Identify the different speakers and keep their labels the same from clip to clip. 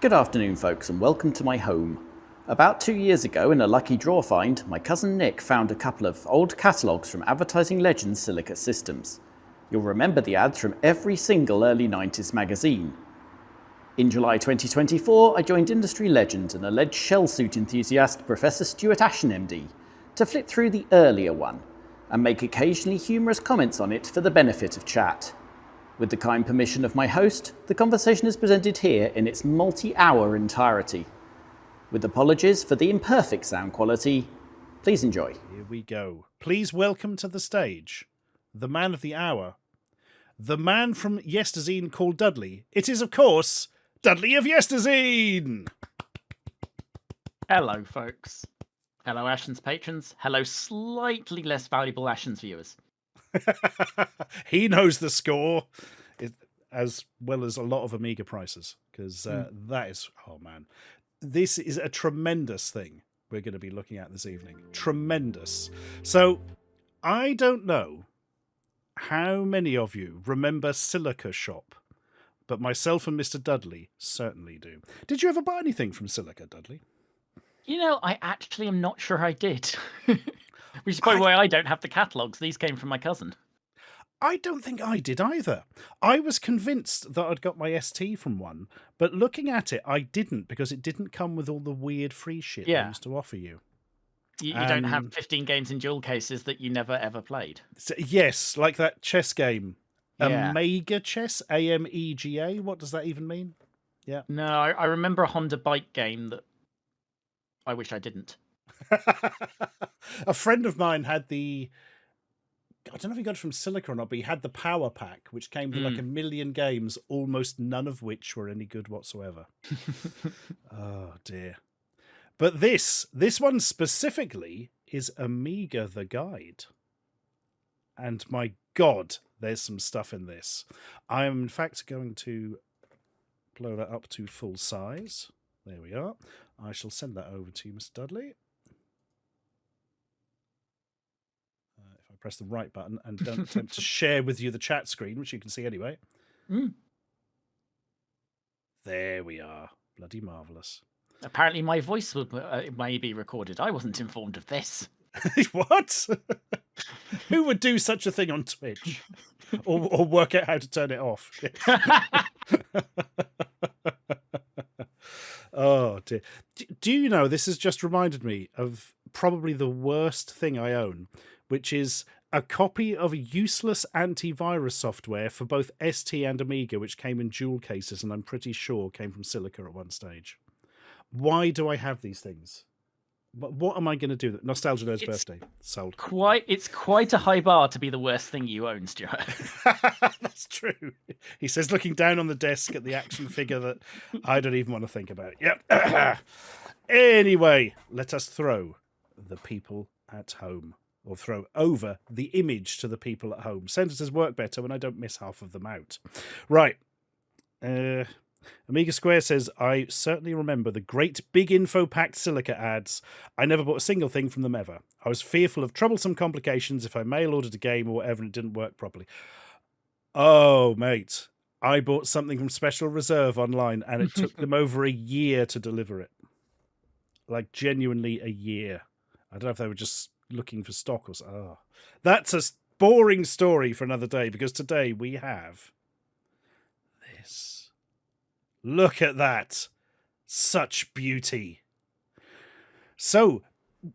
Speaker 1: Good afternoon, folks, and welcome to my home. About 2 years ago, in a lucky draw find, my cousin Nick found a couple of old catalogues from advertising legend Silica Systems. You'll remember the ads from every single early 90s magazine. In July 2024, I joined industry legend and alleged shell suit enthusiast Professor Stuart Ashens MD to flip through the earlier one and make occasionally humorous comments on it for the benefit of chat. With the kind permission of my host, the conversation is presented here in its multi-hour entirety. With apologies for the imperfect sound quality, please enjoy.
Speaker 2: Here we go. Please welcome to the stage the man of the hour, the man from Yesterzean called Dudley. It is, of course, Dudley of Yesterzean!
Speaker 3: Hello, folks. Hello, Ashens patrons. Hello, slightly less valuable Ashens viewers.
Speaker 2: He knows the score, as well as a lot of Amiga prices, because that is, oh man, this is a tremendous thing we're going to be looking at this evening. Tremendous. So, I don't know how many of you remember Silica Shop, but myself and Mr. Dudley certainly do. Did you ever buy anything from Silica, Dudley?
Speaker 3: You know, I actually am not sure I did. Which is probably why I don't have the catalogues. These came from my cousin.
Speaker 2: I don't think I did either. I was convinced that I'd got my ST from one, but looking at it, I didn't, because it didn't come with all the weird free shit they used to offer you.
Speaker 3: You don't have 15 games in dual cases that you never ever played.
Speaker 2: So, yes, like that chess game.
Speaker 3: Yeah.
Speaker 2: Amiga chess? AMEGA? What does that even mean? Yeah.
Speaker 3: No, I remember a Honda bike game that I wish I didn't.
Speaker 2: A friend of mine had the, I don't know if he got it from Silica or not, but he had the Power Pack, which came with like a million games, almost none of which were any good whatsoever. Oh dear. But this one specifically is Amiga the Guide. And my God, there's some stuff in this. I am in fact going to blow that up to full size. There we are. I shall send that over to you, Mr. Dudley. If I press the right button and don't attempt to share with you the chat screen, which you can see anyway. There we are. Bloody marvellous.
Speaker 3: Apparently my voice may be recorded. I wasn't informed of this.
Speaker 2: What? Who would do such a thing on Twitch? Or work out how to turn it off? Oh dear. Do you know, this has just reminded me of probably the worst thing I own, which is a copy of useless antivirus software for both ST and Amiga, which came in dual cases, and I'm pretty sure came from Silica at one stage. Why do I have these things? What am I going to do? Nostalgia Nerd's birthday. Sold.
Speaker 3: It's quite a high bar to be the worst thing you own, Stuart.
Speaker 2: That's true. He says, looking down on the desk at the action figure that I don't even want to think about. Yep. Anyway, let us throw the people at home, or throw over the image to the people at home. Sentences work better when I don't miss half of them out. Right. Amiga Square says, I certainly remember the great big info-packed Silica ads. I never bought a single thing from them ever. I was fearful of troublesome complications if I mail-ordered a game or whatever and it didn't work properly. Oh, mate. I bought something from Special Reserve online and it took them over a year to deliver it. Like, genuinely a year. I don't know if they were just looking for stock or something. Oh. That's a boring story for another day, because today we have this. Look at that. Such beauty. So,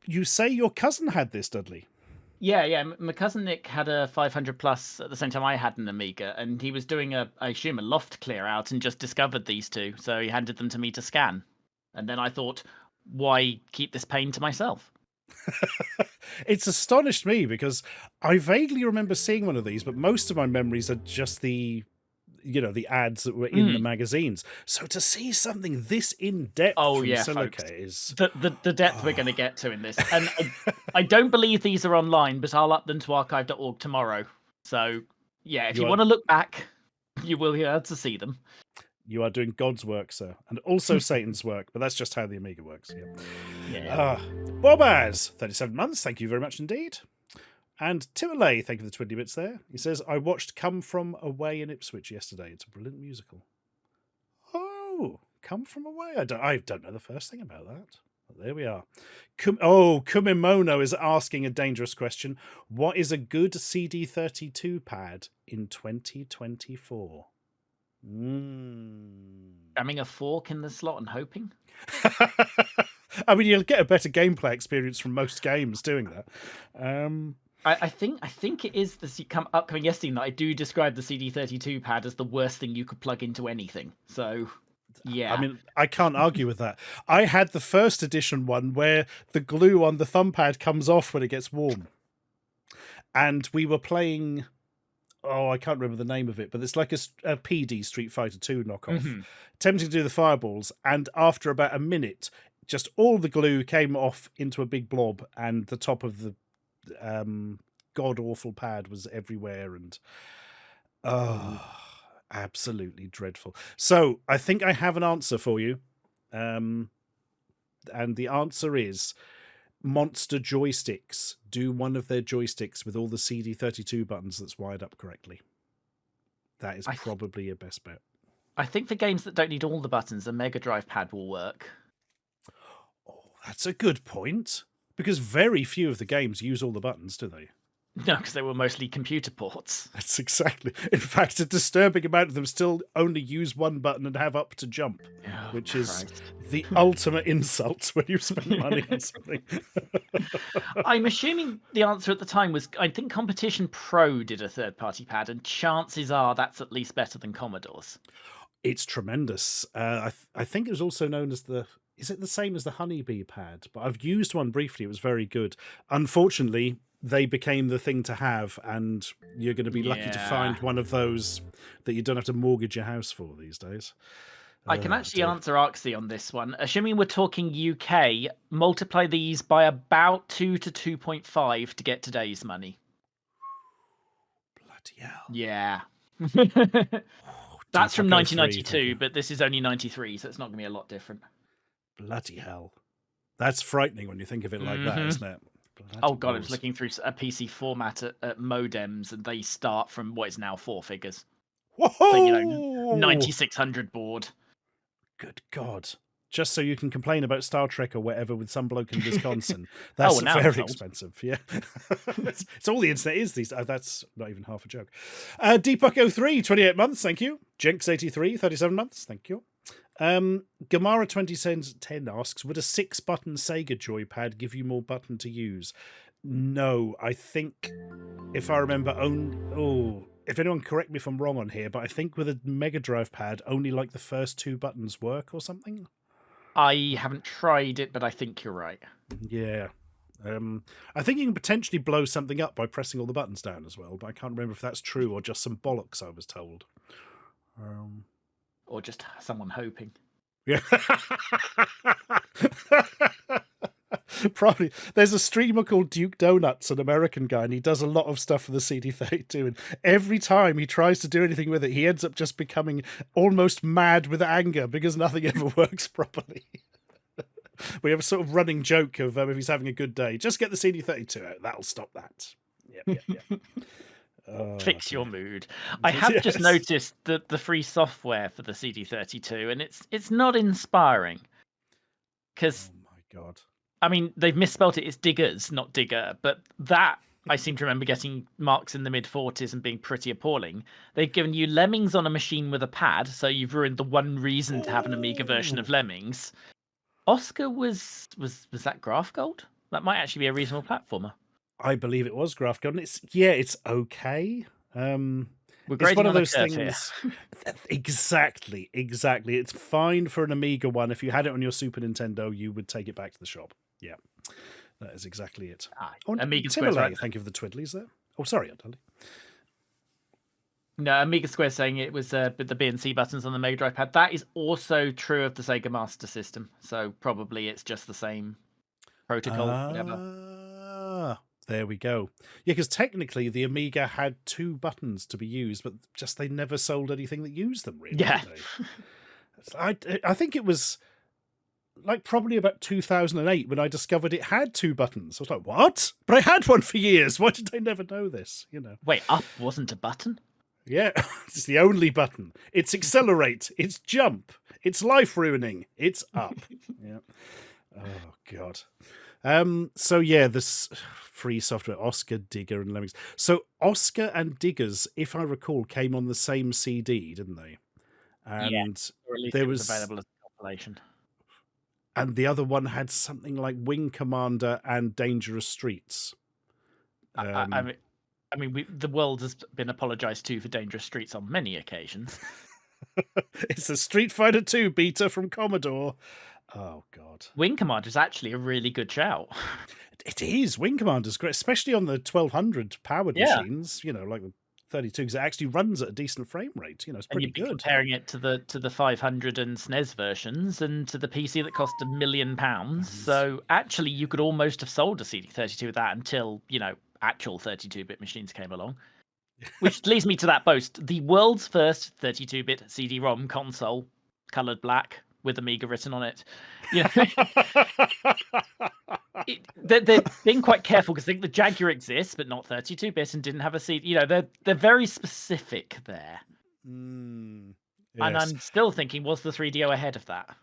Speaker 2: you say your cousin had this, Dudley?
Speaker 3: Yeah. My cousin Nick had a 500 plus at the same time I had an Amiga, and he was doing I assume a loft clear out, and just discovered these two. So he handed them to me to scan. And then I thought, why keep this pain to myself?
Speaker 2: It's astonished me, because I vaguely remember seeing one of these, but most of my memories are just the ads that were in the magazines. So to see something this in depth from Silica
Speaker 3: folks.
Speaker 2: is
Speaker 3: the depth we're going to get to in this. And I don't believe these are online, but I'll up them to archive.org tomorrow. So yeah, if you want to look back, you will be able to see them.
Speaker 2: You are doing God's work, sir, and also Satan's work, but that's just how the Amiga works. Yeah. Bobaz, 37 months. Thank you very much indeed. And Timolay, thank you for the 20 bits there. He says, I watched Come From Away in Ipswich yesterday. It's a brilliant musical. Oh, come from away? I don't know the first thing about that. But there we are. Kumimono is asking a dangerous question. What is a good CD32 pad in 2024?
Speaker 3: Jamming a fork in the slot and hoping.
Speaker 2: I mean, you'll get a better gameplay experience from most games doing that.
Speaker 3: I think it is the upcoming thing that I do describe the CD32 pad as the worst thing you could plug into anything. So, yeah.
Speaker 2: I mean, I can't argue with that. I had the first edition one where the glue on the thumb pad comes off when it gets warm. And we were playing... Oh, I can't remember the name of it, but it's like a PD Street Fighter 2 knockoff. Attempting to do the fireballs, and after about a minute, just all the glue came off into a big blob, and the top of the god-awful pad was everywhere, and absolutely dreadful. So, I think I have an answer for you, and the answer is... Monster joysticks. Do one of their joysticks with all the CD32 buttons that's wired up correctly. That is probably your best bet.
Speaker 3: I think for games that don't need all the buttons, a Mega Drive pad will work.
Speaker 2: Oh, that's a good point. Because very few of the games use all the buttons, do they?
Speaker 3: No, because they were mostly computer ports.
Speaker 2: That's exactly. In fact, a disturbing amount of them still only use one button and have up to jump, which is the ultimate insult when you spend money on something.
Speaker 3: I'm assuming the answer at the time was, I think Competition Pro did a third-party pad, and chances are that's at least better than Commodore's.
Speaker 2: It's tremendous. I think it was also known as the... Is it the same as the Honeybee pad? But I've used one briefly. It was very good. Unfortunately... they became the thing to have, and you're going to be lucky to find one of those that you don't have to mortgage your house for these days.
Speaker 3: I can actually answer Arxie on this one. Assuming we're talking UK, multiply these by about 2 to 2.5 to get today's money.
Speaker 2: Bloody hell.
Speaker 3: Yeah. That's from 1992, but this is only 93, so it's not going to be a lot different.
Speaker 2: Bloody hell. That's frightening when you think of it like that, isn't it?
Speaker 3: Oh god, I was looking through a PC format at modems, and they start from what is now 4 figures.
Speaker 2: Whoa!
Speaker 3: So, 9600 board.
Speaker 2: Good God. Just so you can complain about Star Trek or whatever with some bloke in Wisconsin. That's very expensive. Yeah. It's all the internet is these. That's not even half a joke. Deepuck03, 28 months. Thank you. Jenks83, 37 months. Thank you. Gamara 2010 asks, would a 6-button Sega joypad give you more button to use? No, I think if I remember if anyone correct me if I'm wrong on here, but I think with a Mega Drive pad only like the first 2 buttons work or something.
Speaker 3: I haven't tried it, but I think you're right.
Speaker 2: Yeah. I think you can potentially blow something up by pressing all the buttons down as well, but I can't remember if that's true or just some bollocks I was told.
Speaker 3: Or just someone hoping.
Speaker 2: Yeah. Probably. There's a streamer called Duke Donuts, an American guy, and he does a lot of stuff for the CD32. And every time he tries to do anything with it, he ends up just becoming almost mad with anger because nothing ever works properly. We have a sort of running joke of if he's having a good day, just get the CD32 out. That'll stop that. Yeah.
Speaker 3: Fix your mood. I have just noticed that the free software for the CD32, and it's not inspiring. Because,
Speaker 2: oh my god,
Speaker 3: I mean, they've misspelled it. It's Diggers, not Digger. But that I seem to remember getting marks in the mid-40s and being pretty appalling. They've given you Lemmings on a machine with a pad, so you've ruined the one reason to have an Amiga version of Lemmings. Oscar was that Graph Gold? That might actually be a reasonable platformer.
Speaker 2: I believe it was Graph Gold. It's okay.
Speaker 3: We're one of those things.
Speaker 2: Exactly. It's fine for an Amiga one. If you had it on your Super Nintendo, you would take it back to the shop. Yeah, that is exactly it.
Speaker 3: Amiga
Speaker 2: Timberlake,
Speaker 3: Square's right.
Speaker 2: Thank you for the twiddlies there. Oh, sorry, Andy.
Speaker 3: No, Amiga Square saying it was the B and C buttons on the Mega Drive pad. That is also true of the Sega Master System. So probably it's just the same protocol. Whatever.
Speaker 2: There we go. Yeah, because technically the Amiga had 2 buttons to be used, but just they never sold anything that used them, really.
Speaker 3: Yeah.
Speaker 2: I think it was like probably about 2008 when I discovered it had 2 buttons. I was like, what? But I had one for years. Why did I never know this?
Speaker 3: Wait, up wasn't a button?
Speaker 2: Yeah, it's the only button. It's accelerate. It's jump. It's life ruining. It's up. Yeah. Oh God. So yeah, this free software, Oscar, Digger, and Lemmings. So Oscar and Diggers, if I recall, came on the same CD, didn't they? And
Speaker 3: Or at least
Speaker 2: there
Speaker 3: it was
Speaker 2: was,
Speaker 3: available as a compilation.
Speaker 2: and the other one had something like Wing Commander and Dangerous Streets.
Speaker 3: I mean, the world has been apologised to for Dangerous Streets on many occasions.
Speaker 2: It's a Street Fighter 2 beta from Commodore. Oh God.
Speaker 3: Wing Commander is actually a really good shout.
Speaker 2: It is. Wing Commander's great, especially on the 1200 powered
Speaker 3: Yeah.
Speaker 2: machines, like the 32, because it actually runs at a decent frame rate. It's
Speaker 3: And
Speaker 2: pretty
Speaker 3: you'd be
Speaker 2: good.
Speaker 3: comparing it to the 500 and SNES versions and to the PC that cost £1 million. So actually, you could almost have sold a CD32 with that until, actual 32-bit machines came along. Which leads me to that boast. The world's first 32-bit CD-ROM console, coloured black, with Amiga written on it. They're being quite careful because I think the Jaguar exists, but not 32-bit and didn't have a CD. They're very specific there.
Speaker 2: Yes.
Speaker 3: And I'm still thinking, was the 3DO ahead of that?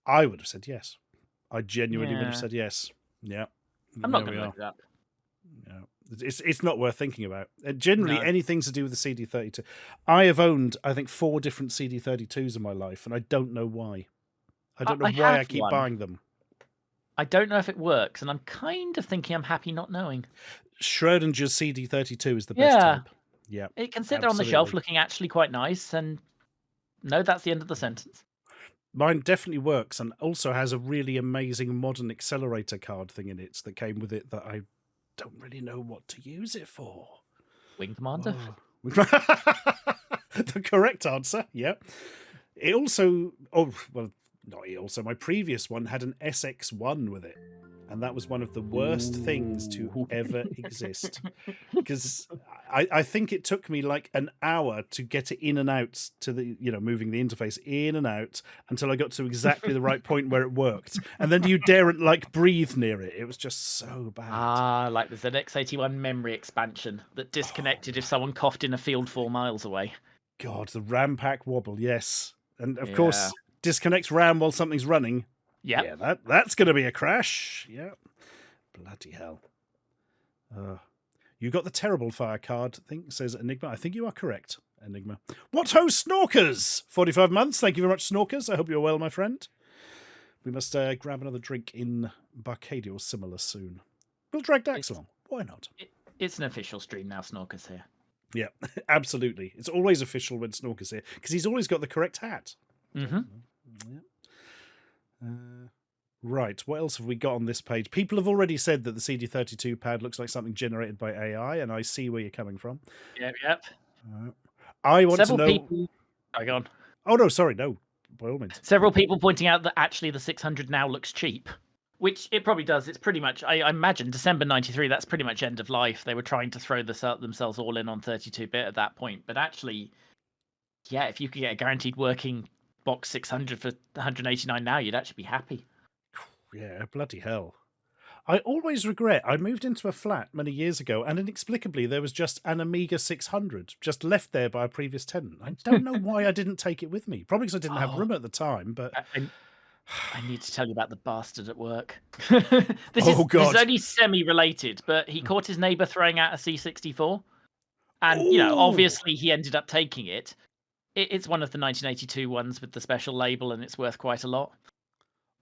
Speaker 2: I would have said yes. I genuinely would have
Speaker 3: Yeah.
Speaker 2: said yes. Yeah.
Speaker 3: I'm not
Speaker 2: There
Speaker 3: going
Speaker 2: we
Speaker 3: to
Speaker 2: are.
Speaker 3: look it up.
Speaker 2: Yeah. It's not worth thinking about. Generally,
Speaker 3: No.
Speaker 2: anything to do with the CD32. I have owned, I think, 4 different CD32s in my life, and I don't know why. I don't know why I
Speaker 3: have
Speaker 2: keep
Speaker 3: one.
Speaker 2: buying them.
Speaker 3: I don't know if it works, and I'm kind of thinking I'm happy not knowing.
Speaker 2: Schrodinger's CD32 is the best
Speaker 3: Yeah.
Speaker 2: type. Yeah.
Speaker 3: It can sit there on the shelf
Speaker 2: Absolutely.
Speaker 3: looking actually quite nice, and no, that's the end of the sentence.
Speaker 2: Mine definitely works, and also has a really amazing modern accelerator card thing in it that came with it that I don't really know what to use it for.
Speaker 3: Wing Commander.
Speaker 2: The correct answer, yeah. It also, my previous one had an SX1 with it. And that was one of the worst things to ever exist. Because I think it took me like an hour to get it in and out to the, moving the interface in and out until I got to exactly the right point where it worked. And then you daren't breathe near it. It was just so bad.
Speaker 3: Like the ZX81 memory expansion that disconnected if someone coughed in a field 4 miles away.
Speaker 2: God, the RAM pack wobble, yes. And of course, disconnects RAM while something's running.
Speaker 3: Yep.
Speaker 2: Yeah, that's going to be a crash. Yeah. Bloody hell. You got the terrible fire card, I think, says Enigma. I think you are correct, Enigma. What ho, Snorkers? 45 months. Thank you very much, Snorkers. I hope you're well, my friend. We must grab another drink in Barcadia or similar soon. We'll drag Dax along. Why not?
Speaker 3: It's an official stream now, Snorkers here.
Speaker 2: Yeah, absolutely. It's always official when Snorkers here, because he's always got the correct hat.
Speaker 3: Mm-hmm.
Speaker 2: Yeah. Right, what else have we got on this page? People have already said that the CD32 pad looks like something generated by AI, and I see where you're coming from.
Speaker 3: Yep.
Speaker 2: I want
Speaker 3: Several
Speaker 2: to know...
Speaker 3: people... Go on.
Speaker 2: Oh, no, sorry, no. By all means.
Speaker 3: Several people pointing out that actually the 600 now looks cheap. Which it probably does. It's pretty much, I imagine, December 93, that's pretty much end of life. They were trying to throw themselves all in on 32-bit at that point. But actually, yeah, if you could get a guaranteed working box 600 for 189 now, you'd actually be happy.
Speaker 2: Yeah, bloody hell. I always regret, I moved into a flat many years ago, and inexplicably there was just an Amiga 600, just left there by a previous tenant. I don't know why I didn't take it with me. Probably because I didn't have room at the time, but...
Speaker 3: I need to tell you about the bastard at work.
Speaker 2: God.
Speaker 3: This is only semi-related, but he caught his neighbour throwing out a C64. And, obviously he ended up taking it. It's one of the 1982 ones with the special label, and it's worth quite a lot.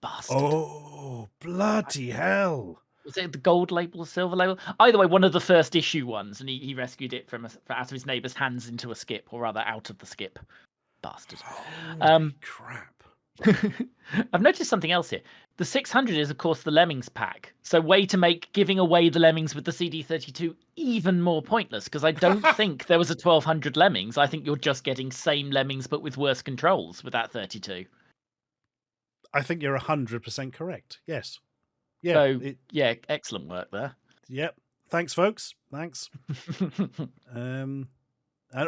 Speaker 3: Bastard.
Speaker 2: Oh, bloody hell.
Speaker 3: Was it the gold label or silver label? Either way, one of the first issue ones, and he rescued it from out of his neighbour's hands into a skip, or rather out of the skip. Bastard.
Speaker 2: Crap.
Speaker 3: I've noticed something else here. The 600 is, of course, the Lemmings pack. So way to make giving away the Lemmings with the CD32 even more pointless, because I don't think there was a 1200 Lemmings. I think you're just getting same Lemmings but with worse controls with that 32.
Speaker 2: I think you're 100% correct. Yes. Yeah.
Speaker 3: So, excellent work there.
Speaker 2: Yep. Thanks, folks. Thanks.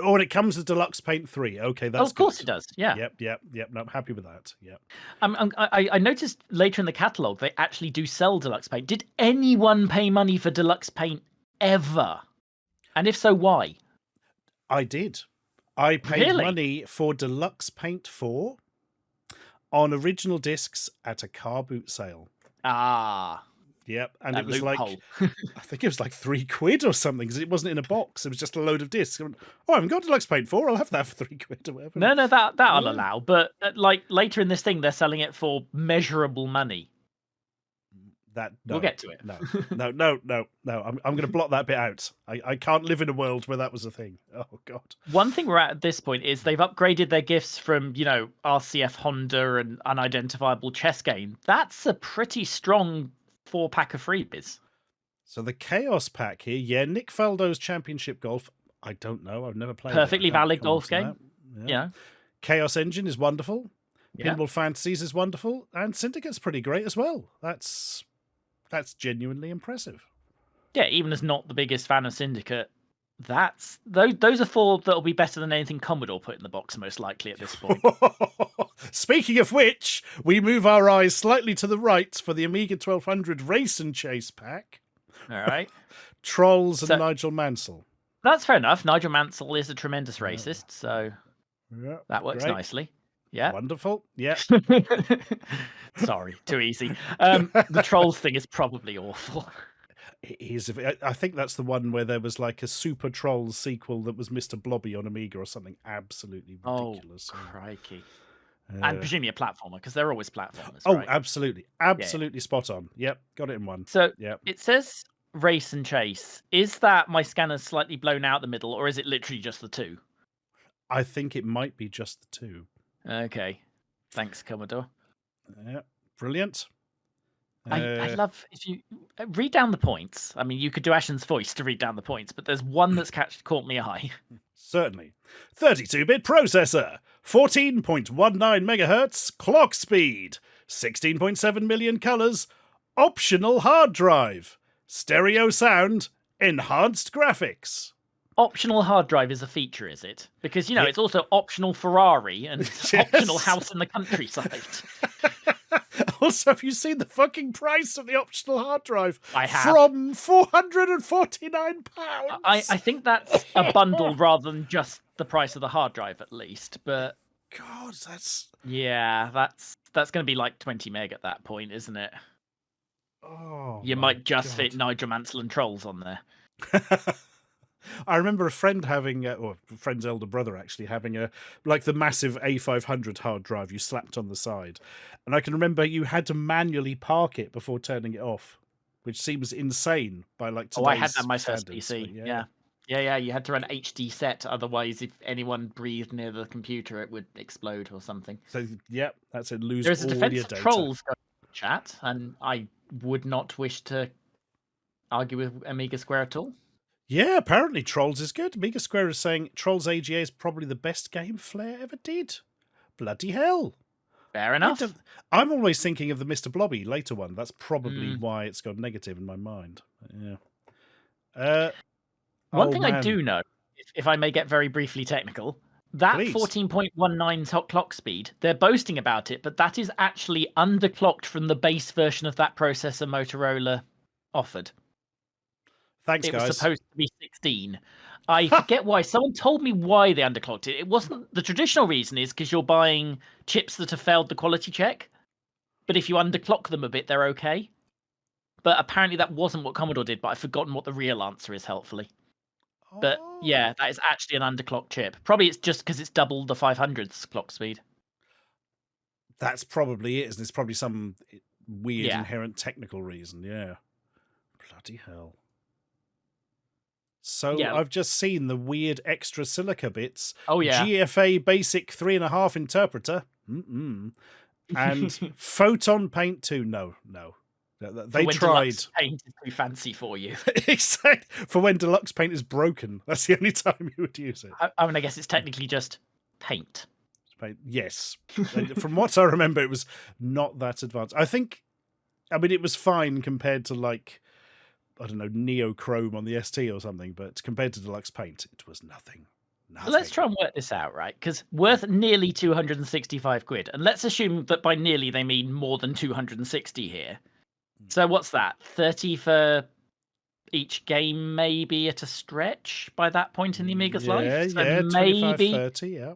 Speaker 2: Or it comes with Deluxe Paint 3. Okay, that's
Speaker 3: of course it does. Yeah.
Speaker 2: Yep. No, I'm happy with that. Yep.
Speaker 3: I noticed later in the catalogue they actually do sell Deluxe Paint. Did anyone pay money for Deluxe Paint ever? And if so, why?
Speaker 2: I did. I paid
Speaker 3: Really?
Speaker 2: money for Deluxe Paint 4 on original discs at a car boot sale.
Speaker 3: Ah,
Speaker 2: Yep, and
Speaker 3: a
Speaker 2: it was like,
Speaker 3: loophole.
Speaker 2: I think it was like £3 or something, because it wasn't in a box. It was just a load of discs. I went, oh, I haven't got Deluxe Paint 4. I'll have that for £3 or whatever.
Speaker 3: No, that I'll
Speaker 2: Yeah.
Speaker 3: allow. But like later in this thing, they're selling it for measurable money. We'll get to it.
Speaker 2: No. I'm going to blot that bit out. I can't live in a world where that was a thing. Oh, God.
Speaker 3: One thing we're at this point is they've upgraded their gifts from, RCF Honda and unidentifiable chess game. That's a pretty strong 4-pack of freebies.
Speaker 2: So the Chaos Pack here, yeah, Nick Faldo's Championship Golf. I don't know. I've never played
Speaker 3: Perfectly
Speaker 2: it. I can't
Speaker 3: valid
Speaker 2: comment
Speaker 3: golf
Speaker 2: on
Speaker 3: game.
Speaker 2: that.
Speaker 3: Yeah.
Speaker 2: Chaos Engine is wonderful.
Speaker 3: Yeah.
Speaker 2: Pinball Fantasies is wonderful. And Syndicate's pretty great as well. That's genuinely impressive.
Speaker 3: Yeah, even as not the biggest fan of Syndicate, those are 4 that'll be better than anything Commodore put in the box, most likely at this point.
Speaker 2: Speaking of which, we move our eyes slightly to the right for the Amiga 1200 Race and Chase Pack.
Speaker 3: All right.
Speaker 2: Trolls and Nigel Mansell.
Speaker 3: That's fair enough. Nigel Mansell is a tremendous racist, so that works nicely. Yeah.
Speaker 2: Wonderful. Yeah.
Speaker 3: Sorry, too easy. The Trolls thing is probably awful.
Speaker 2: It is. I think that's the one where there was like a Super Trolls sequel that was Mr. Blobby on Amiga or something absolutely ridiculous.
Speaker 3: Oh, crikey. And presumably a platformer, because they're always platformers.
Speaker 2: Oh,
Speaker 3: right?
Speaker 2: Absolutely. Absolutely spot on. Yep. Got it in one.
Speaker 3: So
Speaker 2: yep.
Speaker 3: It says Race and Chase. Is that my scanner's slightly blown out the middle, or is it literally just the 2?
Speaker 2: I think it might be just the 2.
Speaker 3: Okay. Thanks, Commodore.
Speaker 2: Yeah. Brilliant.
Speaker 3: I love if you read down the points. I mean, you could do Ashens' voice to read down the points, but there's one that's caught my eye.
Speaker 2: Certainly. 32-bit processor, 14.19 megahertz clock speed, 16.7 million colors, optional hard drive, stereo sound, enhanced graphics.
Speaker 3: Optional hard drive is a feature, is it? Because, it's also optional Ferrari and optional house in the countryside.
Speaker 2: Also, have you seen the fucking price of the optional hard drive?
Speaker 3: I have.
Speaker 2: From £449.
Speaker 3: I think that's a bundle rather than just the price of the hard drive, at least. But
Speaker 2: God, that's...
Speaker 3: Yeah, that's going to be like 20 meg at that point, isn't it?
Speaker 2: Oh,
Speaker 3: you might just fit Nigel Mansell and Trolls on there.
Speaker 2: I remember a friend having, or a friend's elder brother actually, having the massive A500 hard drive you slapped on the side. And I can remember you had to manually park it before turning it off, which seems insane by today's
Speaker 3: I had that on my first
Speaker 2: standards,
Speaker 3: PC. Yeah, you had to run HD set, otherwise if anyone breathed near the computer it would explode or something.
Speaker 2: So, that's it, lose
Speaker 3: There's a
Speaker 2: all
Speaker 3: defense
Speaker 2: your
Speaker 3: of
Speaker 2: data.
Speaker 3: Trolls going in the chat, and I would not wish to argue with Amiga Square at all.
Speaker 2: Yeah, apparently Trolls is good. Amiga Square is saying Trolls AGA is probably the best game Flair ever did. Bloody hell.
Speaker 3: Fair enough.
Speaker 2: I'm always thinking of the Mr. Blobby later one. That's probably why it's got negative in my mind. Yeah.
Speaker 3: One thing I do know, if I may get very briefly technical, that 14.19 clock speed, they're boasting about it, but that is actually underclocked from the base version of that processor Motorola offered.
Speaker 2: Thanks, guys.
Speaker 3: It was supposed to be 16. I forget why. Someone told me why they underclocked it. It wasn't the traditional reason is because you're buying chips that have failed the quality check. But if you underclock them a bit, they're okay. But apparently that wasn't what Commodore did, but I've forgotten what the real answer is, helpfully. But yeah, that is actually an underclocked chip. Probably it's just because it's double the 500's clock speed.
Speaker 2: That's probably it, isn't it? It's probably some weird inherent technical reason. Yeah. Bloody hell. So I've just seen the weird extra Silica bits.
Speaker 3: Oh, yeah.
Speaker 2: GFA Basic 3.5 interpreter. And Photon Paint 2. No. They tried.
Speaker 3: Deluxe Paint is too fancy for you.
Speaker 2: Exactly. For when Deluxe Paint is broken. That's the only time you would use it.
Speaker 3: I mean, I guess it's technically just paint.
Speaker 2: Yes. From what I remember, it was not that advanced. I mean, it was fine compared to I don't know, Neochrome on the ST or something, but compared to Deluxe Paint, it was nothing.
Speaker 3: Let's try and work this out, right? Because worth nearly 265 quid. And let's assume that by nearly they mean more than 260 here. So what's that? 30 for each game maybe at a stretch by that point in the Amiga's life. So
Speaker 2: Yeah, 25, 30, yeah.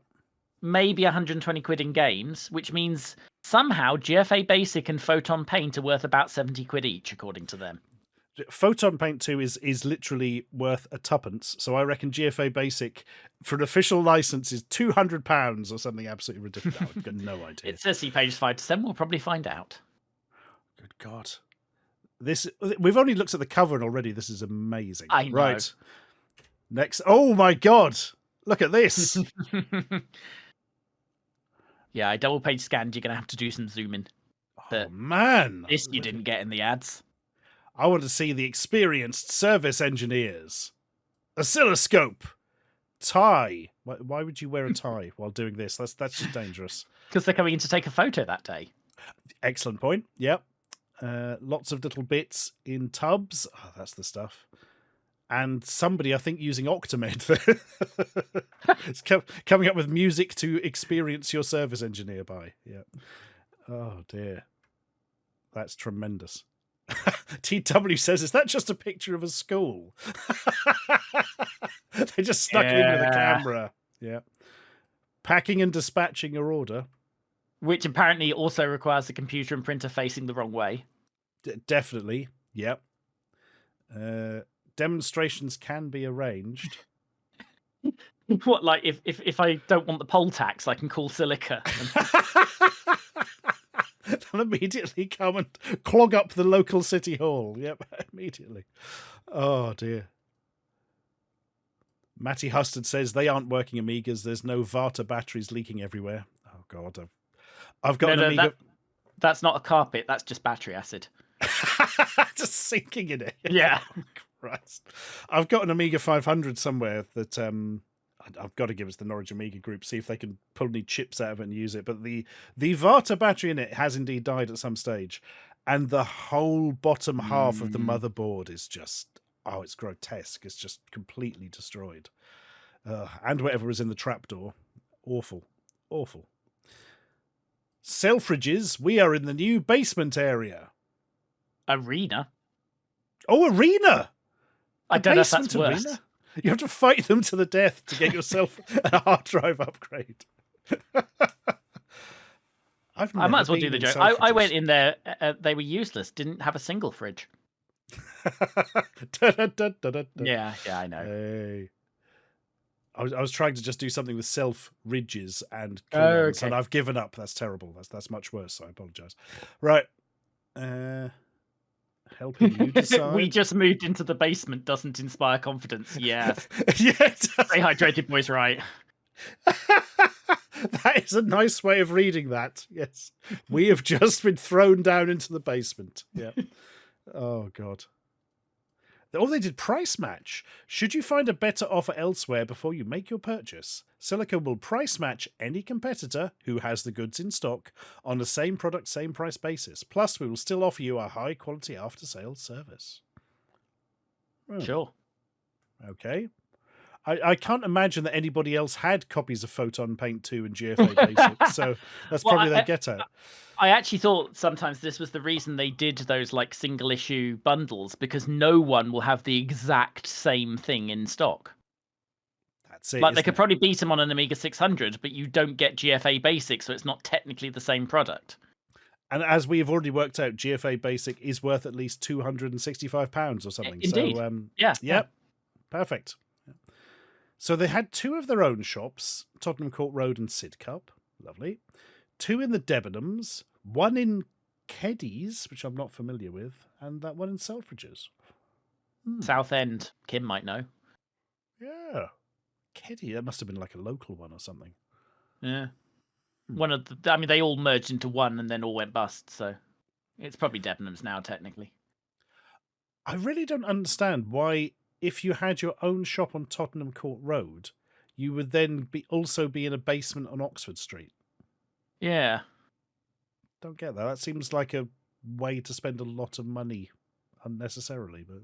Speaker 3: maybe 120 quid in games, which means somehow GFA Basic and Photon Paint are worth about 70 quid each, according to them.
Speaker 2: Photon Paint 2 is literally worth a tuppence, so I reckon GFA Basic for an official license is £200 or something absolutely ridiculous. I've got no idea.
Speaker 3: It says see pages 5 to 7. We'll probably find out.
Speaker 2: Good God. We've only looked at the cover and already this is amazing.
Speaker 3: I know.
Speaker 2: Right. Next. Oh my God. Look at this.
Speaker 3: Yeah, I double page scanned. You're going to have to do some zooming.
Speaker 2: Oh, man.
Speaker 3: This you didn't get in the ads.
Speaker 2: I want to see the experienced service engineers. Oscilloscope. Tie. Why would you wear a tie while doing this? That's just dangerous.
Speaker 3: Because they're coming in to take a photo that day. Excellent
Speaker 2: point. Yep. Lots of little bits in tubs. Oh, that's the stuff. And somebody, I think, using Octamed there. It's coming up with music to experience your service engineer by. Yeah. Oh, dear. That's tremendous. TW says, is that just a picture of a school? They just stuck it in with a camera. Yeah. Packing and dispatching your order.
Speaker 3: Which apparently also requires the computer and printer facing the wrong way.
Speaker 2: Definitely. Yep. Demonstrations can be arranged.
Speaker 3: What, like if I don't want the poll tax, I can call Silica.
Speaker 2: They'll immediately come and clog up the local city hall. Yep, immediately. Oh, dear. Matty Husted says they aren't working Amigas. There's no Varta batteries leaking everywhere. Oh, God. I've got an Amiga.
Speaker 3: That's not a carpet. That's just battery acid.
Speaker 2: Just sinking in it.
Speaker 3: Yeah.
Speaker 2: Christ. I've got an Amiga 500 somewhere that I've got to give it to the Norwich Amiga group, see if they can pull any chips out of it and use it. But the Varta battery in it has indeed died at some stage. And the whole bottom half of the motherboard is just, oh, it's grotesque. It's just completely destroyed. And whatever was in the trapdoor. Awful. Awful. Selfridges, we are in the new basement area.
Speaker 3: Arena?
Speaker 2: Oh, arena!
Speaker 3: I don't know if that's worse.
Speaker 2: Arena? You have to fight them to the death to get yourself a hard drive upgrade.
Speaker 3: I might as well do the joke. I went in there. They were useless. Didn't have a single fridge. Yeah, I know.
Speaker 2: Hey. I was trying to just do something with self-ridges and cleans, and I've given up. That's terrible. That's much worse, so I apologise. Right. Helping you decide.
Speaker 3: We just moved into the basement doesn't inspire confidence. Yes.
Speaker 2: Yeah.
Speaker 3: Stay hydrated, boys, right?
Speaker 2: That is a nice way of reading that. Yes. We have just been thrown down into the basement. Yeah. Oh, God. Oh, they did price match. Should you find a better offer elsewhere before you make your purchase, Silica will price match any competitor who has the goods in stock on the same product, same price basis. Plus, we will still offer you a high quality after sales service.
Speaker 3: Sure.
Speaker 2: Okay. I can't imagine that anybody else had copies of Photon Paint 2 and GFA Basic, so that's probably their get out.
Speaker 3: I actually thought sometimes this was the reason they did those like single issue bundles, because no one will have the exact same thing in stock.
Speaker 2: That's it.
Speaker 3: Like they could probably beat them on an Amiga 600, but you don't get GFA Basic, so it's not technically the same product.
Speaker 2: And as we have already worked out, GFA Basic is worth at least £265 or something.
Speaker 3: Indeed.
Speaker 2: So,
Speaker 3: yeah.
Speaker 2: Perfect. So they had two of their own shops, Tottenham Court Road and Sidcup. Lovely. Two in the Debenhams, one in Keddies, which I'm not familiar with, and that one in Selfridges.
Speaker 3: Southend. Kim might know.
Speaker 2: Yeah. Keddy, that must have been like a local one or something.
Speaker 3: Yeah. One of the, I mean, they all merged into one and then all went bust, so it's probably Debenhams now, technically.
Speaker 2: I really don't understand why, if you had your own shop on Tottenham Court Road, you would then also be in a basement on Oxford Street.
Speaker 3: Yeah.
Speaker 2: Don't get that. That seems like a way to spend a lot of money unnecessarily. But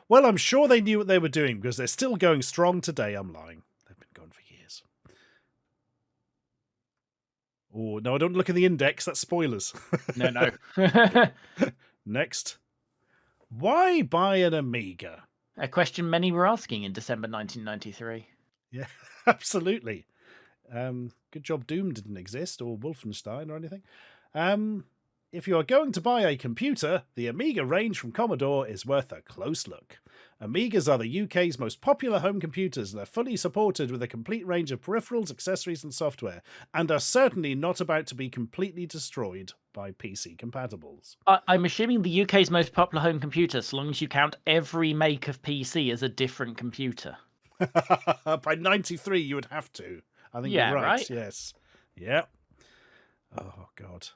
Speaker 2: well, I'm sure they knew what they were doing because they're still going strong today. I'm lying. They've been going for years. Oh, no, I don't look at the index. That's spoilers.
Speaker 3: No.
Speaker 2: Next. Why buy an Amiga?
Speaker 3: A question many were asking in December 1993.
Speaker 2: Yeah, absolutely. Good job Doom didn't exist, or Wolfenstein or anything. If you are going to buy a computer, the Amiga range from Commodore is worth a close look. Amigas are the UK's most popular home computers and are fully supported with a complete range of peripherals, accessories and software, and are certainly not about to be completely destroyed by PC compatibles.
Speaker 3: I'm assuming the UK's most popular home computer, so long as you count every make of PC as a different computer.
Speaker 2: By 93, you would have to. I think
Speaker 3: Yeah,
Speaker 2: you're right. Yes. Yep. Oh, God.